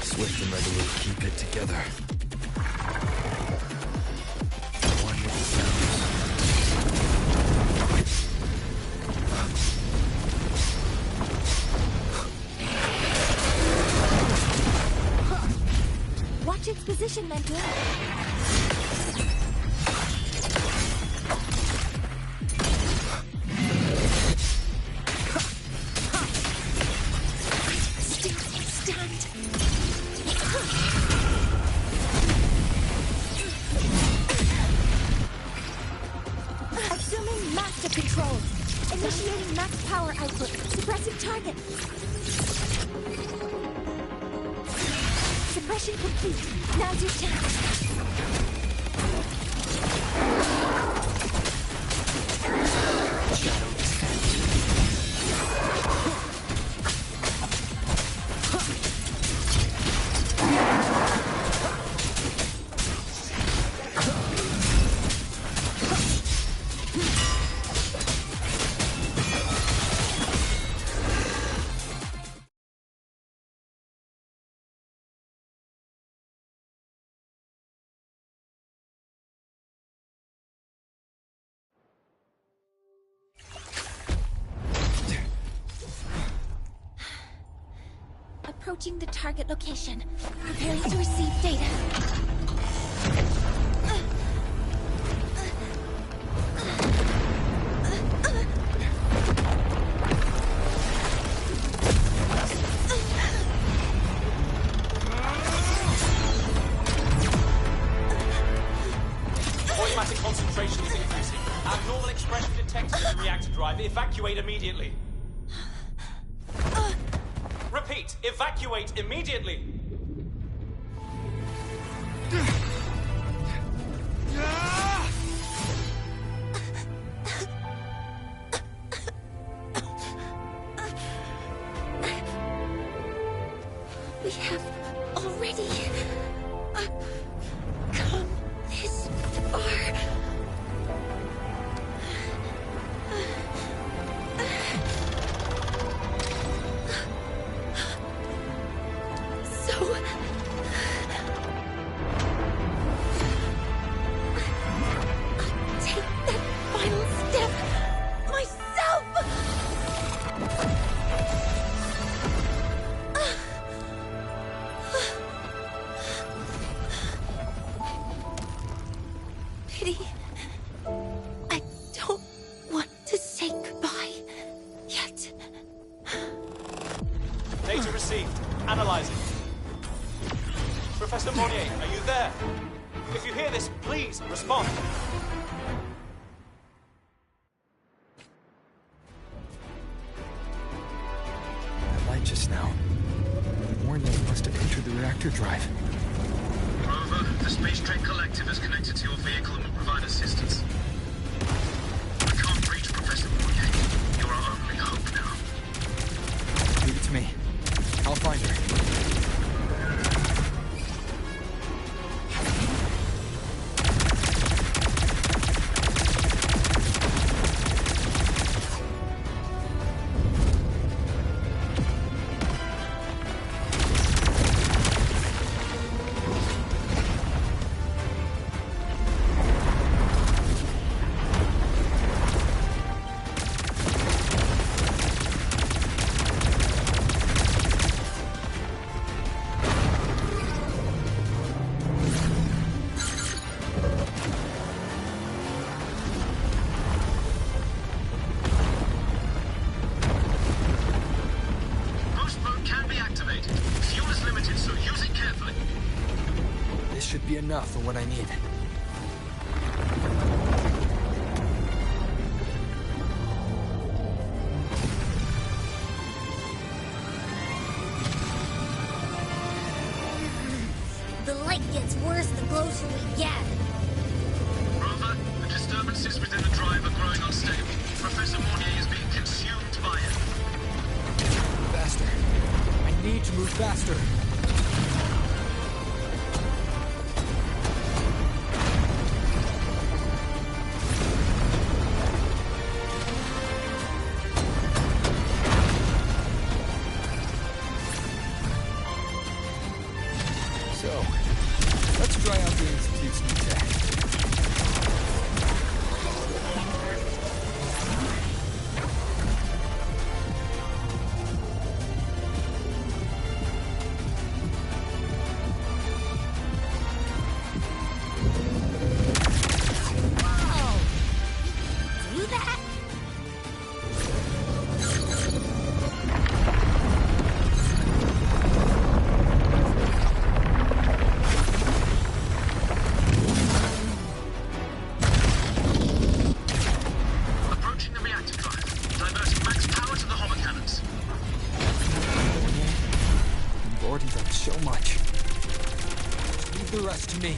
Swift and resolute, keep it together. One with the sounds. Watch its position, Mentor. Stand. Assuming master control. Initiating max power output. Suppressing target. Suppression complete. Now's your chance. Approaching the target location. Preparing to receive data. Automatic concentration is increasing. Abnormal expression detected in the reactor drive. Evacuate immediately. Repeat, evacuate immediately. We have already come this far. I don't want to say goodbye yet. Data received. Analyzing. Professor Mornye, are you there? If you hear this, please respond. That light just now. Mornye must have entered the reactor drive. Rover, the Space Trek Collective is connected to your vehicle and will provide assistance. We can't reach Professor Mornye. You're our only hope now. Leave it to me. I'll find her. what I need. The light gets worse the closer we get. Rover, the disturbances within the drive are growing unstable. Professor Mornye is being consumed by it. Faster. I need to move faster. So, let's try out the Institute's new tech. Do that? Approaching the reactor drive. Diverting max power to the hover cannons. You've already done so much. Just leave the rest to me.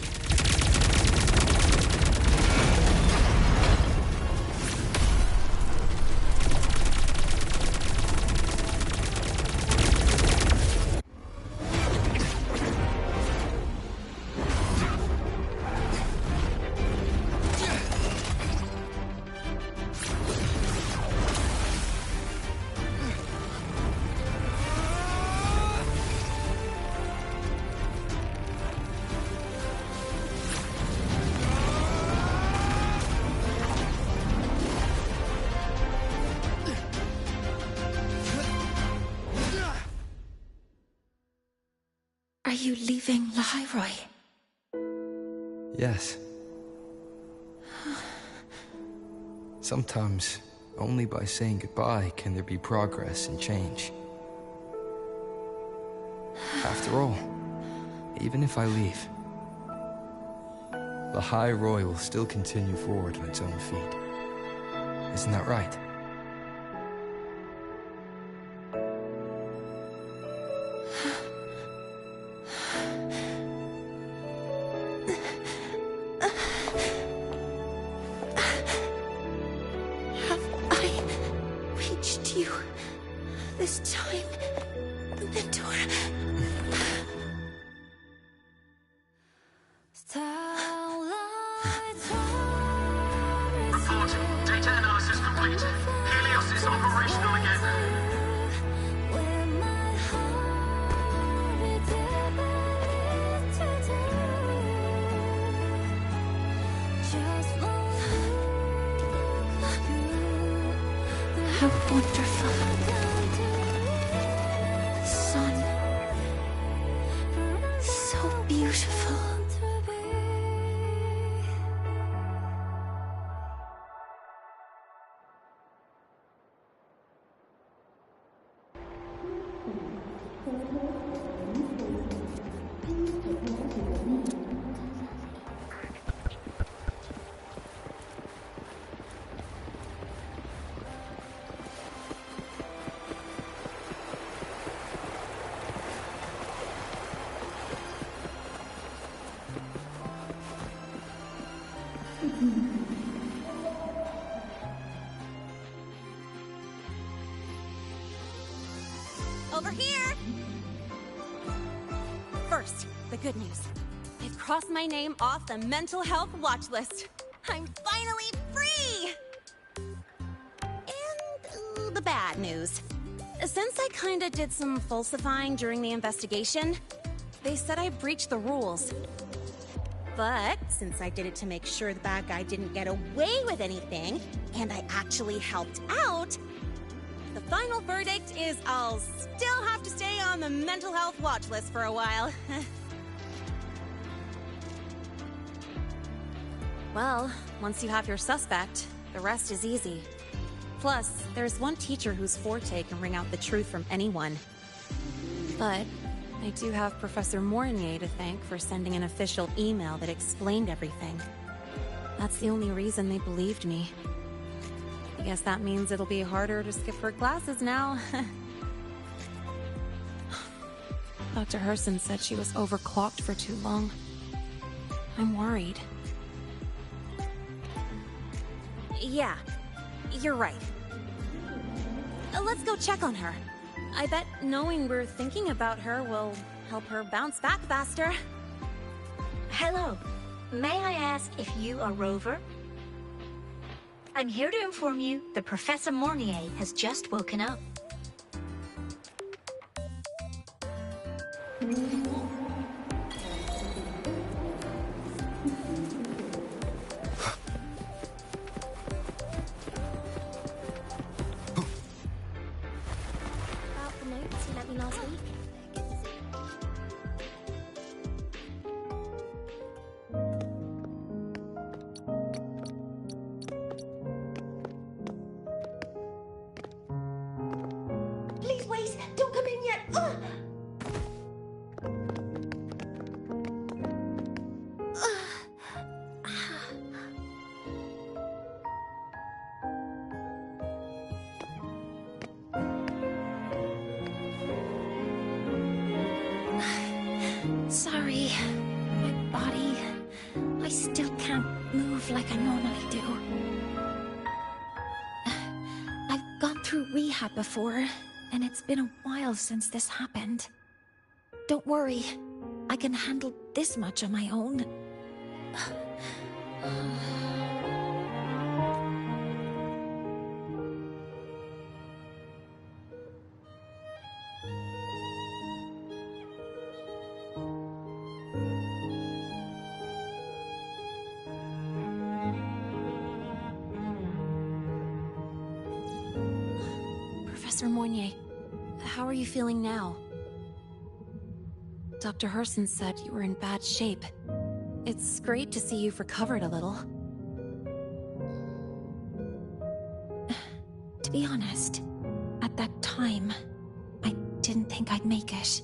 Are you leaving Lahai-Roi? Yes. Sometimes, only by saying goodbye can there be progress and change. After all, even if I leave, Lahai-Roi will still continue forward on its own feet. Isn't that right? Have I reached you this time, Mentor? Report. Data analysis complete. Helios is operational again. How wonderful. Sun. So beautiful. Over here! First, the good news. They've crossed my name off the mental health watch list. I'm finally free! And the bad news. Since I kinda did some falsifying during the investigation, they said I breached the rules. But since I did it to make sure the bad guy didn't get away with anything, and I actually helped out, the final verdict is I'll still have to stay on the mental health watch list for a while. Well, once you have your suspect, the rest is easy. Plus, there's one teacher whose forte can wring out the truth from anyone. But I do have Professor Mornye to thank for sending an official email that explained everything. That's the only reason they believed me. I guess that means it'll be harder to skip her classes now. Dr. Herson said she was overclocked for too long. I'm worried. Yeah, you're right. Let's go check on her. I bet knowing we're thinking about her will help her bounce back faster. Hello. May I ask if you are Rover? I'm here to inform you that Professor Mornye has just woken up. About the notes you lent me last week. Please wait! Don't come in yet! Ugh! Sorry. My body... I still can't move like I normally do. I've gone through rehab before, and it's been a while since this happened. Don't worry. I can handle this much on my own. Professor Mornye, how are you feeling now? Dr. Herson said you were in bad shape. It's great to see you've recovered a little. To be honest, at that time, I didn't think I'd make it.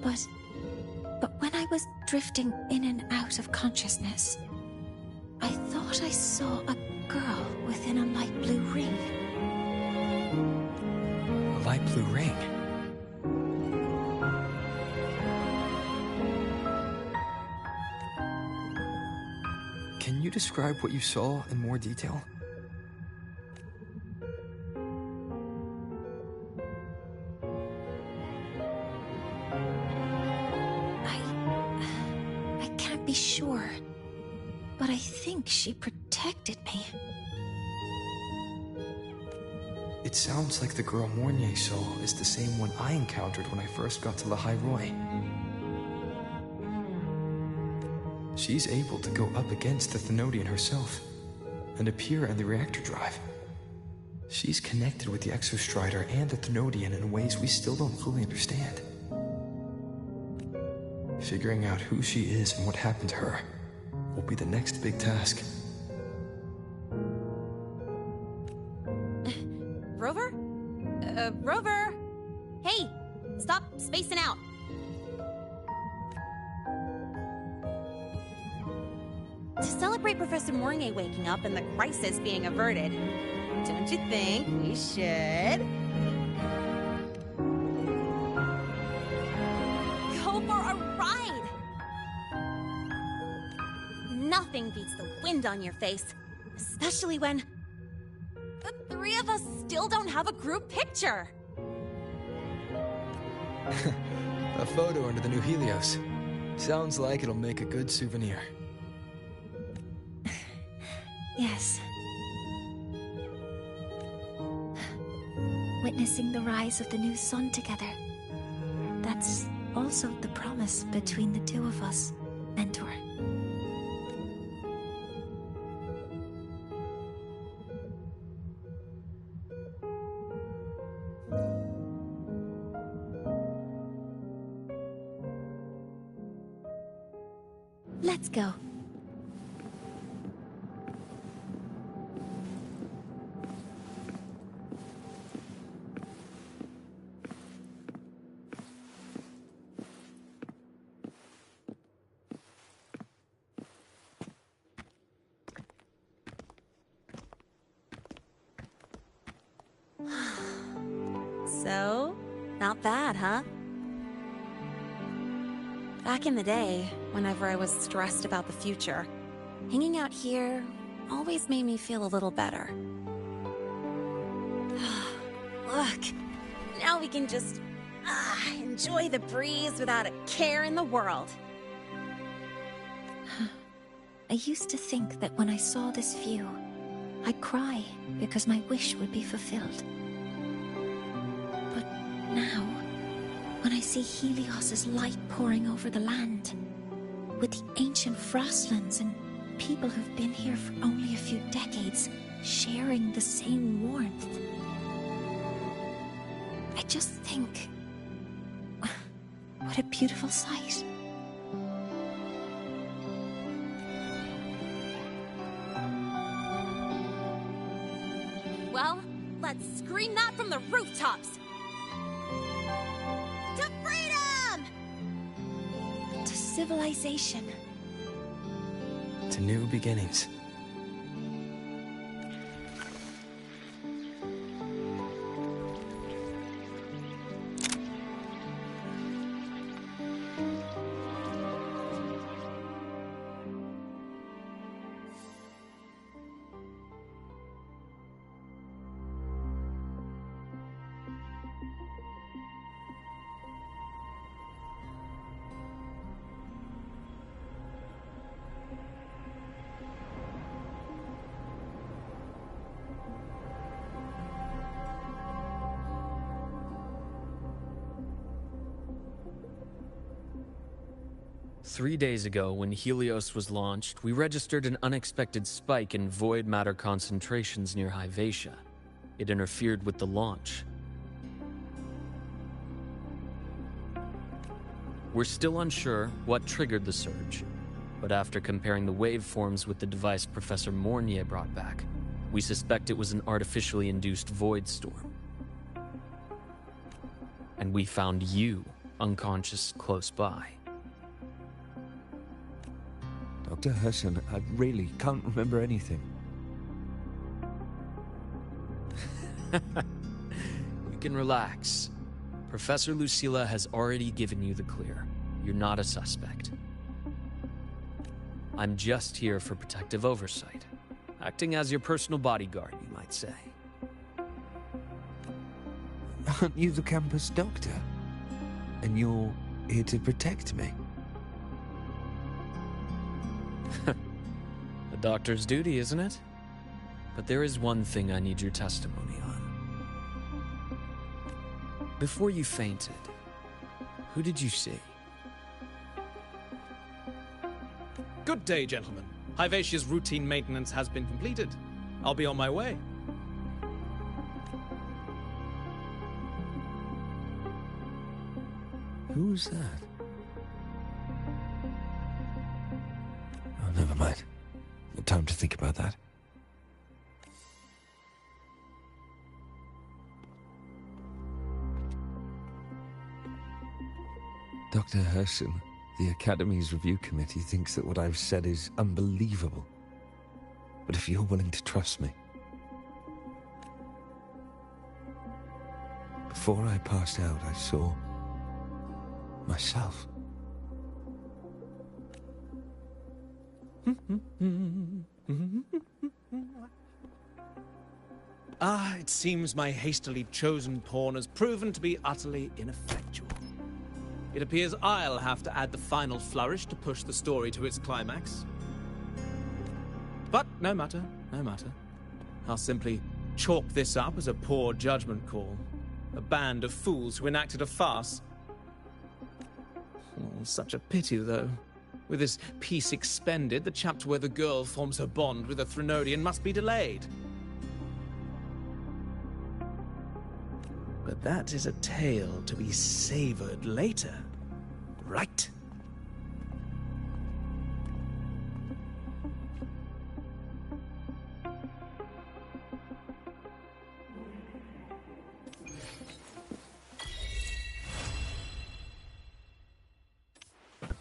But when I was drifting in and out of consciousness, I thought I saw a girl within a light blue ring. A light blue ring? Can you describe what you saw in more detail? I can't be sure, but I think she protected me. It sounds like the girl Mornye saw is the same one I encountered when I first got to Lahai-Roi. She's able to go up against the Thenodian herself and appear in the reactor drive. She's connected with the Exostrider and the Thenodian in ways we still don't fully understand. Figuring out who she is and what happened to her will be the next big task. Rover? Rover! Hey! Stop spacing out! To celebrate Professor Mornye waking up and the crisis being averted, don't you think we should... go for a ride? Nothing beats the wind on your face, especially when the three of us still don't have a group picture. A photo under the new Helios. Sounds like it'll make a good souvenir. Yes. Witnessing the rise of the new sun together. That's also the promise between the two of us, Mentor. Let's go. Not bad, huh? Back in the day, whenever I was stressed about the future, hanging out here always made me feel a little better. Look, now we can just enjoy the breeze without a care in the world. I used to think that when I saw this view, I'd cry because my wish would be fulfilled. But now, when I see Helios's light pouring over the land, with the ancient frostlands and people who've been here for only a few decades sharing the same warmth, I just think, what a beautiful sight. Well, let's scream that from the rooftops! To freedom! To civilization. To new beginnings. Three days ago, when Helios was launched, we registered an unexpected spike in void matter concentrations near Lahai-Roi. It interfered with the launch. We're still unsure what triggered the surge, but after comparing the waveforms with the device Professor Mornye brought back, we suspect it was an artificially induced void storm. And we found you unconscious close by. Dr. Herson, I really can't remember anything. You can relax. Professor Lucilla has already given you the clear. You're not a suspect. I'm just here for protective oversight. Acting as your personal bodyguard, you might say. Aren't you the campus doctor? And you're here to protect me? A doctor's duty, isn't it? But there is one thing I need your testimony on. Before you fainted, who did you see? Good day, gentlemen. Lahai-Roi's routine maintenance has been completed. I'll be on my way. Who's that? Oh, never mind. No time to think about that. Dr. Herson, the Academy's review committee thinks that what I've said is unbelievable. But if you're willing to trust me... Before I passed out, I saw... myself. It seems my hastily chosen pawn has proven to be utterly ineffectual. It appears I'll have to add the final flourish to push the story to its climax. But no matter, no matter. I'll simply chalk this up as a poor judgment call. A band of fools who enacted a farce. Oh, such a pity, though. With this piece expended, the chapter where the girl forms her bond with a Threnodian must be delayed. But that is a tale to be savored later, right?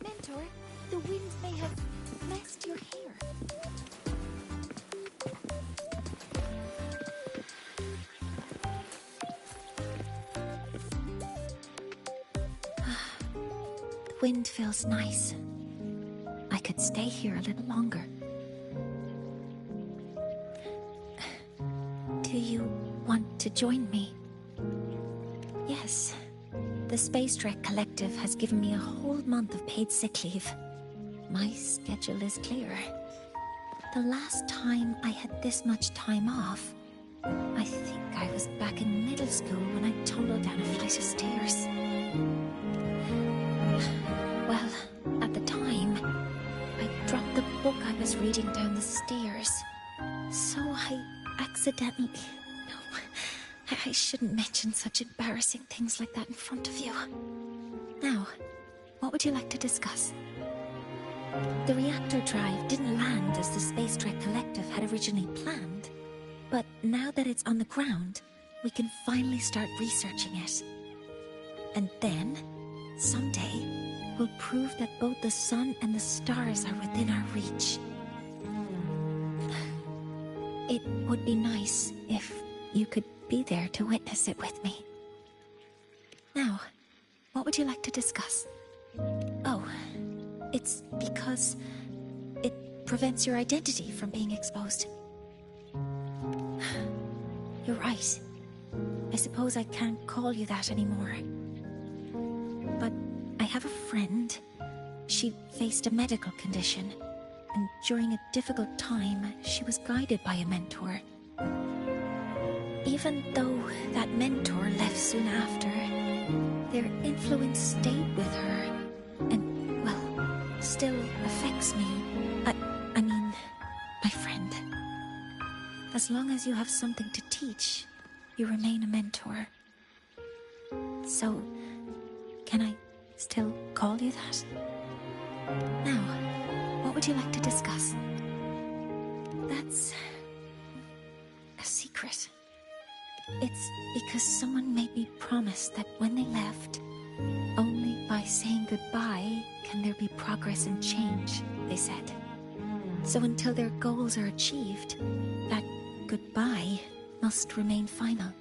Mentor, the wind may have messed your hair. wind feels nice. I could stay here a little longer. Do you want to join me? Yes. The Space Trek Collective has given me a whole month of paid sick leave. My schedule is clear. The last time I had this much time off, I think I was back in middle school when I tumbled down a flight of stairs. Well, at the time, I dropped the book I was reading down the stairs. So I accidentally... No, I shouldn't mention such embarrassing things like that in front of you. Now, what would you like to discuss? The reactor drive didn't land as the Space Trek Collective had originally planned. But now that it's on the ground, we can finally start researching it. And then, someday, we'll prove that both the sun and the stars are within our reach. It would be nice if you could be there to witness it with me. Now, what would you like to discuss? Oh, it's because it prevents your identity from being exposed. You're right. I suppose I can't call you that anymore. But I have a friend. She faced a medical condition, and during a difficult time, she was guided by a mentor. Even though that mentor left soon after, their influence stayed with her, and, well, still affects me. I mean, my friend. As long as you have something to teach, you remain a mentor. So, can I still call you that? Now, what would you like to discuss? That's a secret. It's because someone made me promise that when they left, only by saying goodbye can there be progress and change, they said. So until their goals are achieved, that goodbye must remain final.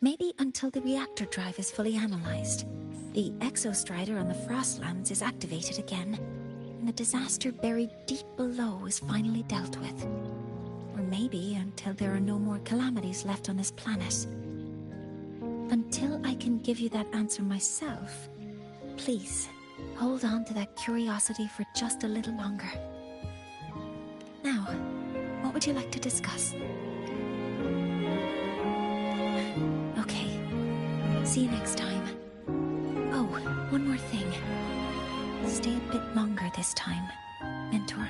Maybe until the reactor drive is fully analyzed, the exostrider on the Frostlands is activated again, and the disaster buried deep below is finally dealt with. Or maybe until there are no more calamities left on this planet. Until I can give you that answer myself, please, hold on to that curiosity for just a little longer. Now, what would you like to discuss? Okay. See you next time. Oh, one more thing. Stay a bit longer this time, Mentor.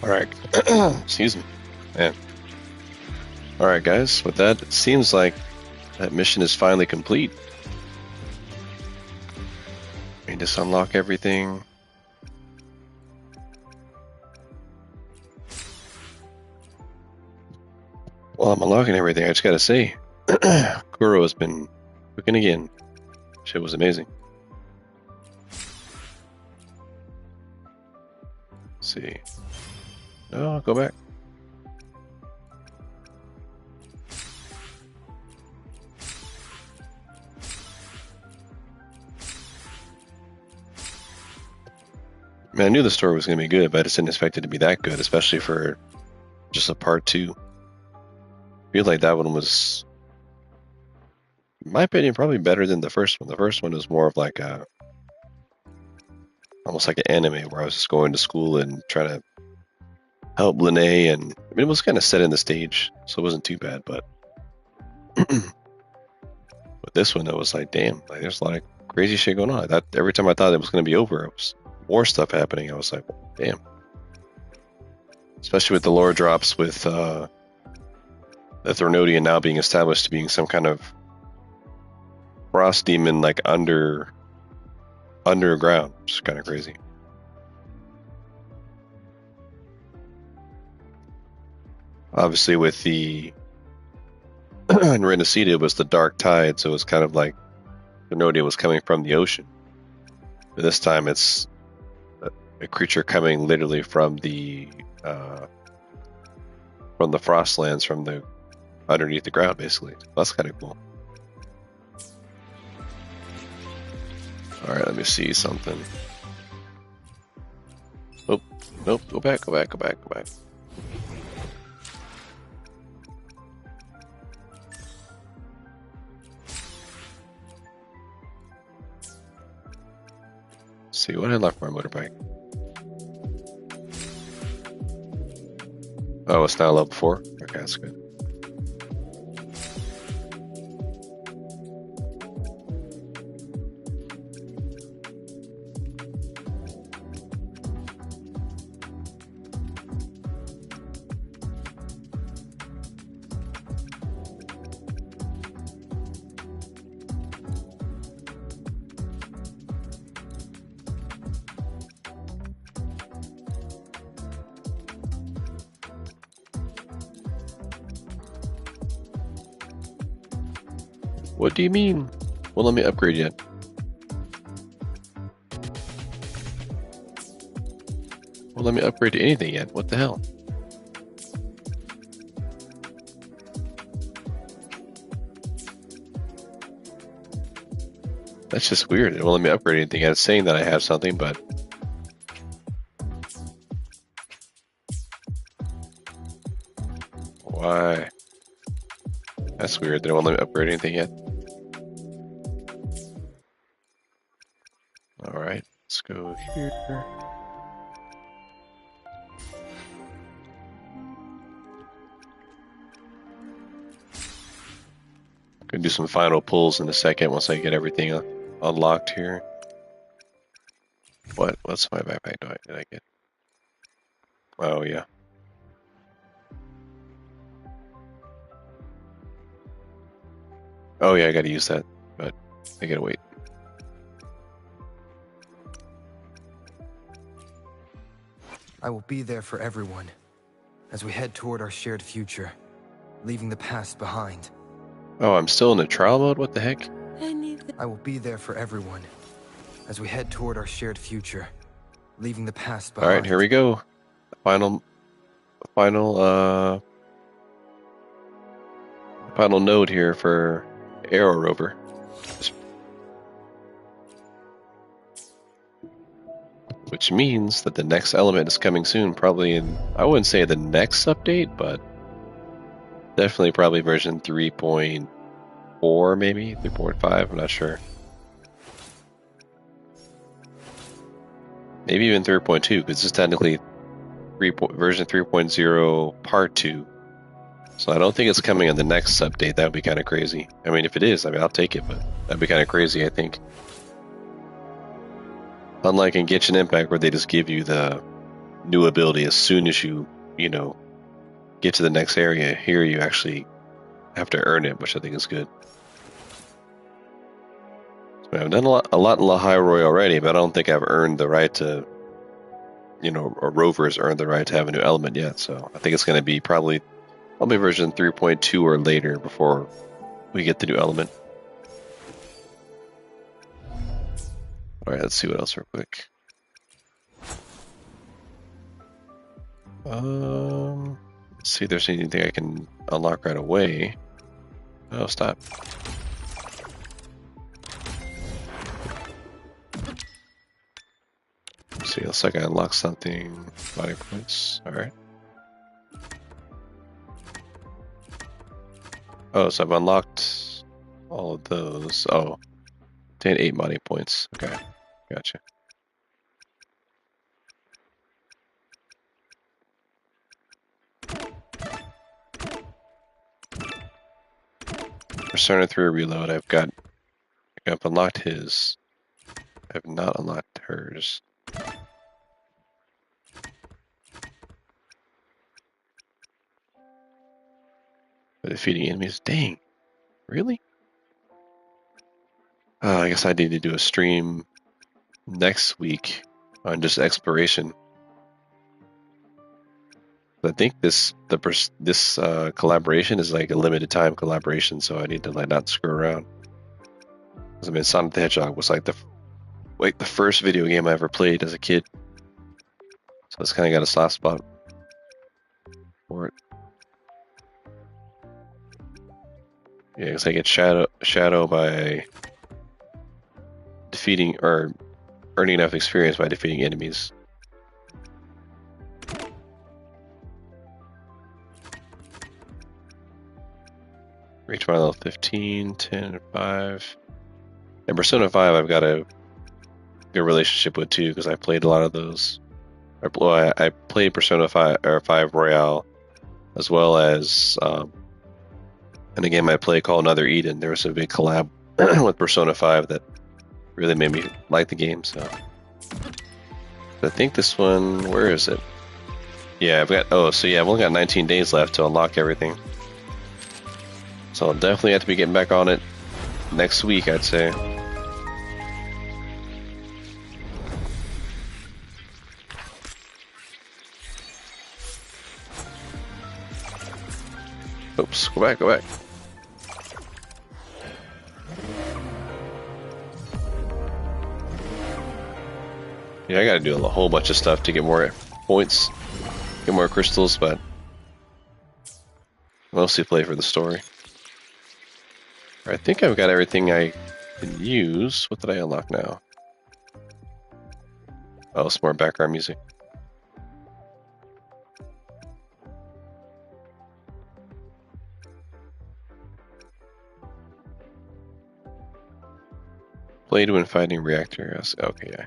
Alright. Excuse me. Man. Alright, guys. With that, it seems like that mission is finally complete. We just unlock everything. Well, I'm unlocking everything. I just gotta say, Kuro has been cooking again. Shit was amazing. Let's see. No, I'll go back. I mean, I knew the story was going to be good, but I just didn't expect it to be that good, especially for just a part 2. I feel like that one was, in my opinion, probably better than the first one. The first one was more of like a, almost like an anime where I was just going to school and trying to help Lahai, and I mean, it was kind of set in the stage, so it wasn't too bad, but with this one, it was like, damn, like there's a lot of crazy shit going on. That every time I thought it was going to be over, it was more stuff happening. I was like, damn. Especially with the lore drops with the Thornodian now being established to being some kind of frost demon, like underground, which is kind of crazy. Obviously, with the in Renacida, it was the dark tide, so it was kind of like Thornodia was coming from the ocean. But this time, it's a creature coming literally from the Frostlands, from the underneath the ground, basically. That's kind of cool. All right, let me see something. Oh, nope. Go back. Let's see what I left my motorbike. Oh, it's now level 4. Okay, that's good. What do you mean? Well, let me upgrade yet. Well, let me upgrade to anything yet. What the hell? That's just weird. It won't let me upgrade anything yet. It's saying that I have something, but why? That's weird. They won't let me upgrade anything yet. Alright, let's go here. Gonna do some final pulls in a second once I get everything unlocked here. What's my backpack did I get? Oh yeah. Oh yeah, I gotta use that, but I gotta wait. I will be there for everyone as we head toward our shared future, leaving the past behind. Oh, I'm still in the trial mode? What the heck? I will be there for everyone as we head toward our shared future, leaving the past behind. Alright, here we go. Final node here for Arrow Rover. Which means that the next element is coming soon, probably in, I wouldn't say the next update, but definitely probably version 3.4 maybe, 3.5, I'm not sure. Maybe even 3.2, because this is technically version 3.0 part 2. So I don't think it's coming in the next update. That would be kind of crazy. I mean, if it is, I mean, I'll take it, but that'd be kind of crazy, I think. Unlike in Genshin Impact, where they just give you the new ability as soon as you get to the next area, here you actually have to earn it, which I think is good. So I've done a lot in Lahai-Roi already, but I don't think I've earned the right to, or Rover's earned the right to have a new element yet. So I think it's going to be probably version 3.2 or later before we get the new element. Alright, let's see what else real quick. Let's see if there's anything I can unlock right away. Oh, stop. Let's see, looks like I unlocked something. Body points. Alright. Oh, so I've unlocked all of those. Oh, 8 money points. Okay, gotcha. Persona 3 Reload, I've unlocked his. I have not unlocked hers. By defeating enemies. Dang. Really? I guess I need to do a stream next week on just exploration. I think this collaboration is like a limited time collaboration, so I need to like not screw around. Because I mean, Sonic the Hedgehog was like the first video game I ever played as a kid, so it's kind of got a soft spot for it. Yeah, because I get shadow by defeating or earning enough experience by defeating enemies. Reach my level 15, 10, and 5. And Persona 5 I've got a good relationship with too, because I played a lot of those. I played Persona 5 Royale, as well as in a game I played called Another Eden. There was a big collab with Persona 5 that really made me like the game. So I think this one, where is it? Yeah, I've only got 19 days left to unlock everything. So I'll definitely have to be getting back on it next week, I'd say. Oops, go back. Yeah, I gotta do a whole bunch of stuff to get more points, get more crystals, but mostly play for the story. I think I've got everything I can use. What did I unlock now? Oh, some more background music. Played when fighting reactor. Okay, yeah.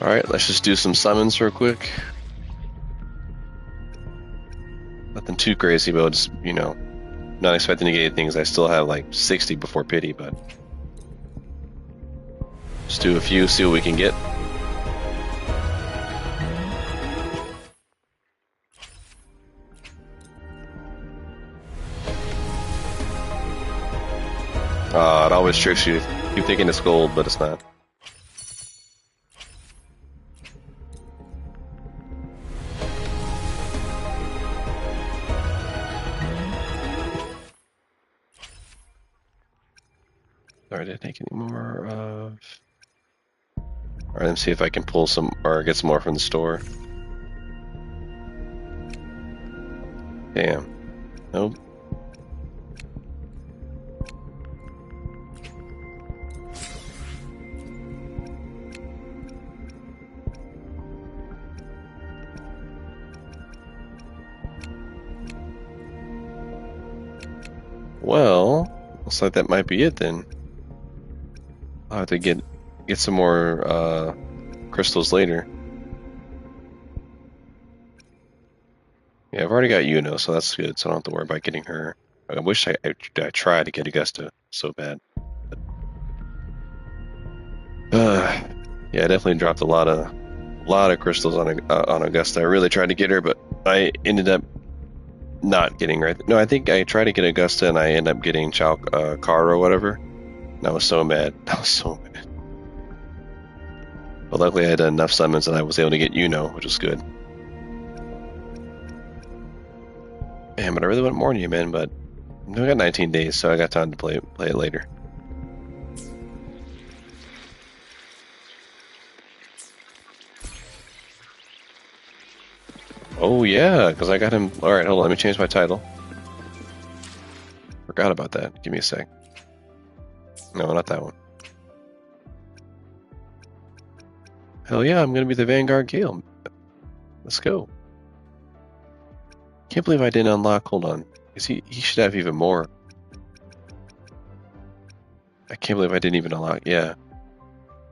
Alright, let's just do some summons real quick. Nothing too crazy, but just, not expecting to get anything, because I still have like 60 before pity, but just do a few, see what we can get. It always tricks you. You thinking it's gold, but it's not. Sorry, did I take any more of... Alright, let's see if I can pull some, or get some more from the store. Damn. Nope. Well, looks like that might be it then. I'll have to get some more crystals later. Yeah, I've already got Yuno, so that's good, so I don't have to worry about getting her. I wish I tried to get Augusta so bad. Yeah, I definitely dropped a lot of crystals on Augusta. I really tried to get her, but I ended up not getting her. No, I think I tried to get Augusta and I ended up getting Kara or whatever. And I was so mad. But luckily I had enough summons that I was able to get Yuno, which was good. Man, but I really want Mornye, man, but I got 19 days, so I got time to play it later. Oh yeah, because I got him. Alright, hold on, let me change my title. Forgot about that. Give me a sec. No, not that one. Hell yeah, I'm gonna be the Vanguard Gale. Let's go. Can't believe I didn't unlock. Hold on. He should have even more. I can't believe I didn't even unlock. Yeah.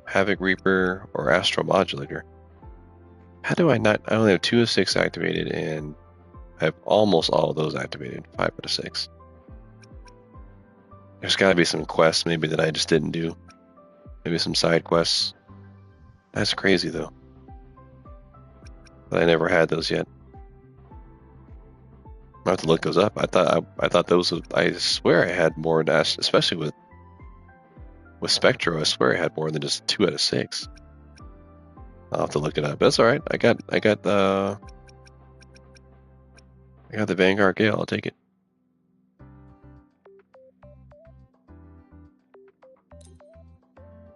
Havoc Reaper or Astral Modulator. How do I not? I only have 2 of 6 activated, and I have almost all of those activated. 5 out of 6. There's got to be some quests maybe that I just didn't do. Maybe some side quests. That's crazy though. But I never had those yet. I have to look those up. I thought those. I swear I had more than that, especially with Spectro. I swear I had more than just 2 out of 6. I'll have to look it up. That's all right. I got the Vanguard Gale. I'll take it.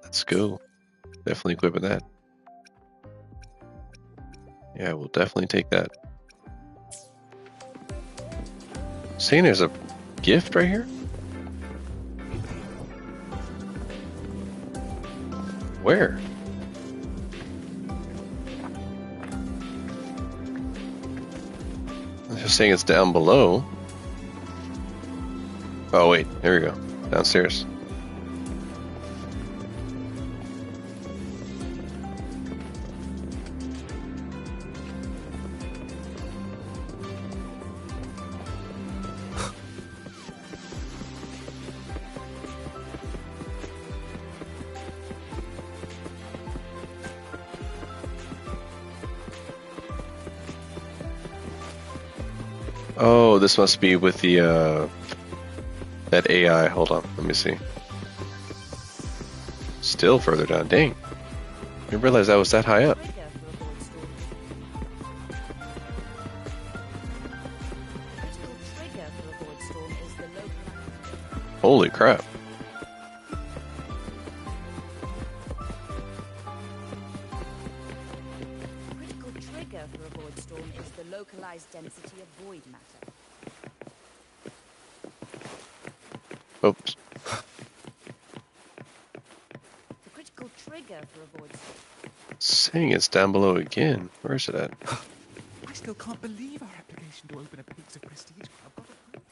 Let's go. Definitely equipping that. Yeah, we'll definitely take that. Saying there's a gift right here? Where? It's just saying it's down below. Oh wait, here we go. Downstairs. Oh, this must be with the that AI. Hold on, let me see. Still further down. Dang, I didn't realize that was that high up. Holy crap. Critical trigger for a void storm is the localized density of void matter. Oops. The critical trigger for a void storm. Saying it's down below again. Where is it at? I still can't believe our application to open a piece of prestige club got approved.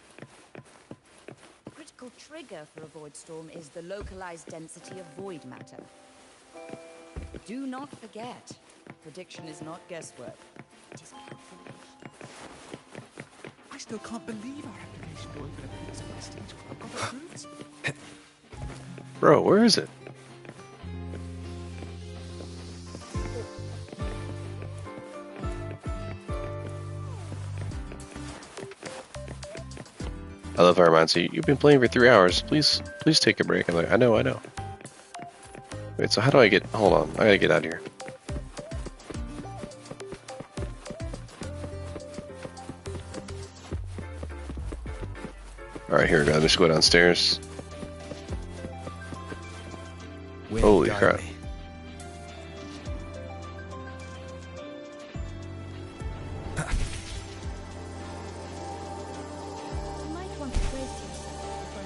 The critical trigger for a void storm is the localized density of void matter. Do not forget, prediction is not guesswork. It is calculation. I still can't believe our application to open a piece of prestige club got approved. Bro, where is it? I love how it reminds you, you've been playing for 3 hours. Please take a break. I'm like, I know. Wait, so how do I get, hold on, I gotta get out of here. Alright, here we go, let's go downstairs. Holy crap.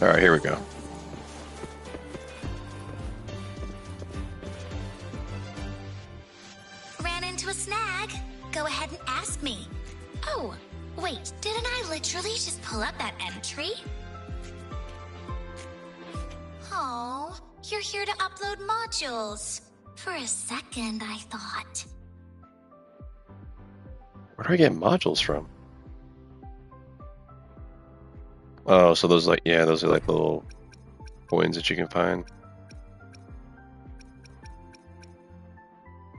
Alright, here we go. Ran into a snag. Go ahead and ask me. Oh, wait, didn't I literally just pull up that entry? Oh, you're here to upload modules. For a second, I thought. Where do I get modules from? Oh, so those like, yeah, those are like little coins that you can find.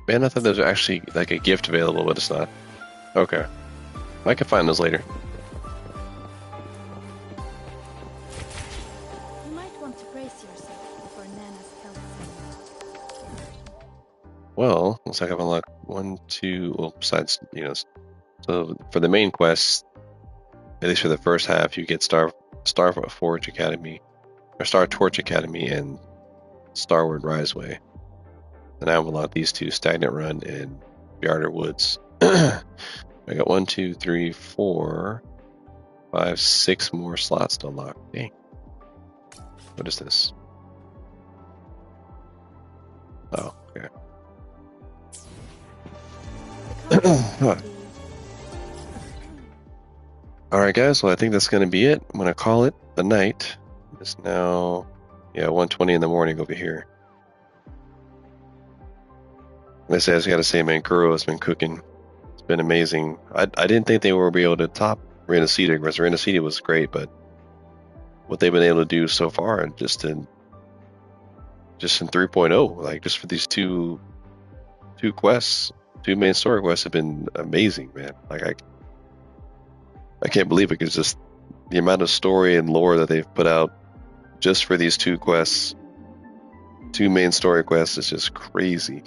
Man, I thought there was actually like a gift available, but it's not. Okay. I can find those later. You might want to brace yourself before Nana's health. Well, looks like I've unlocked 1, 2, well, besides, you know, so for the main quest, at least for the first half, you get Star Forge Academy, or Star Torch Academy, and Starward Riseway. And I've unlocked these two, Stagnant Run and Yarder Woods. I got 1, 2, 3, 4, 5, 6 more slots to unlock. Dang. What is this? Oh, okay. Alright guys, well I think that's going to be it. I'm going to call it the night. It's now, yeah, 1:20 in the morning over here. I just got to say, man, Kuro has been cooking. It's been amazing. I didn't think they would be able to top Reina City, because Reina City was great, but what they've been able to do so far, and just in 3.0, like just for these two quests, 2 main story quests have been amazing, man. Like I can't believe it, because just the amount of story and lore that they've put out just for these 2 quests, 2 main story quests, is just crazy,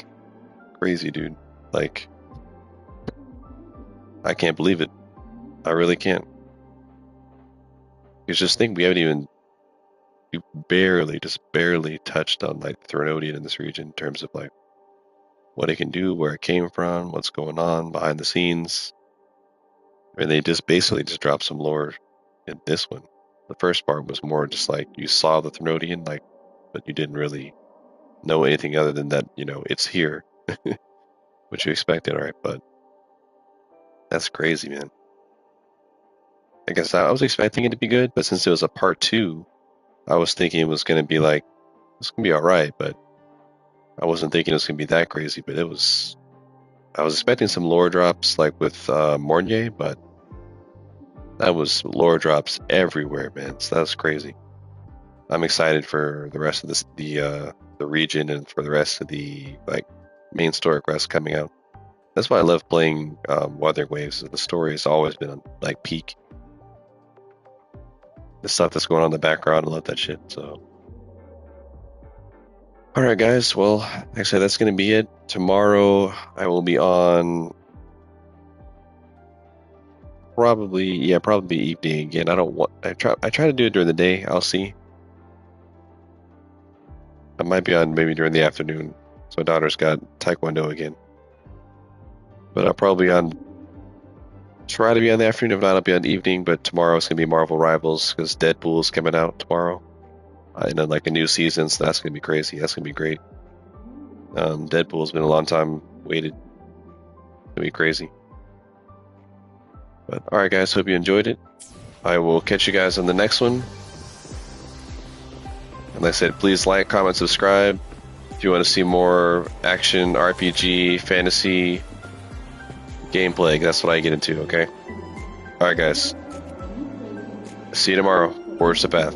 dude. Like, I can't believe it. I really can't. Because just think, we barely touched on like Threnodian in this region in terms of like what it can do, where it came from, what's going on behind the scenes. And they just basically just dropped some lore in this one. The first part was more just like you saw the Threnodian, like, but you didn't really know anything other than that, it's here. What you expected, alright, but that's crazy, man. I guess I was expecting it to be good, but since it was a part 2, I was thinking it was going to be like, it's going to be alright, but I wasn't thinking it was going to be that crazy. But I was expecting some lore drops like with Mornye, but that was lore drops everywhere, man. So that's crazy. I'm excited for the rest of the region, and for the rest of the like main story quests coming out. That's why I love playing Wuthering Waves. The story has always been like peak. The stuff that's going on in the background, I love that shit. So, all right, guys. Well, like I said, that's going to be it. Tomorrow I will be on probably evening again. I try to do it during the day. I'll see. I might be on maybe during the afternoon. So my daughter's got Taekwondo again. But I'll probably try to be on the afternoon. If not, I'll be on the evening. But tomorrow it's going to be Marvel Rivals, because Deadpool's coming out tomorrow. And then like a new season, so that's going to be crazy. That's going to be great. Deadpool's been a long time waited. It's going to be crazy. But alright, guys, hope you enjoyed it. I will catch you guys on the next one. And like I said, please like, comment, subscribe. If you want to see more action, RPG, fantasy, gameplay, that's what I get into, okay? Alright, guys. See you tomorrow. Forge the path.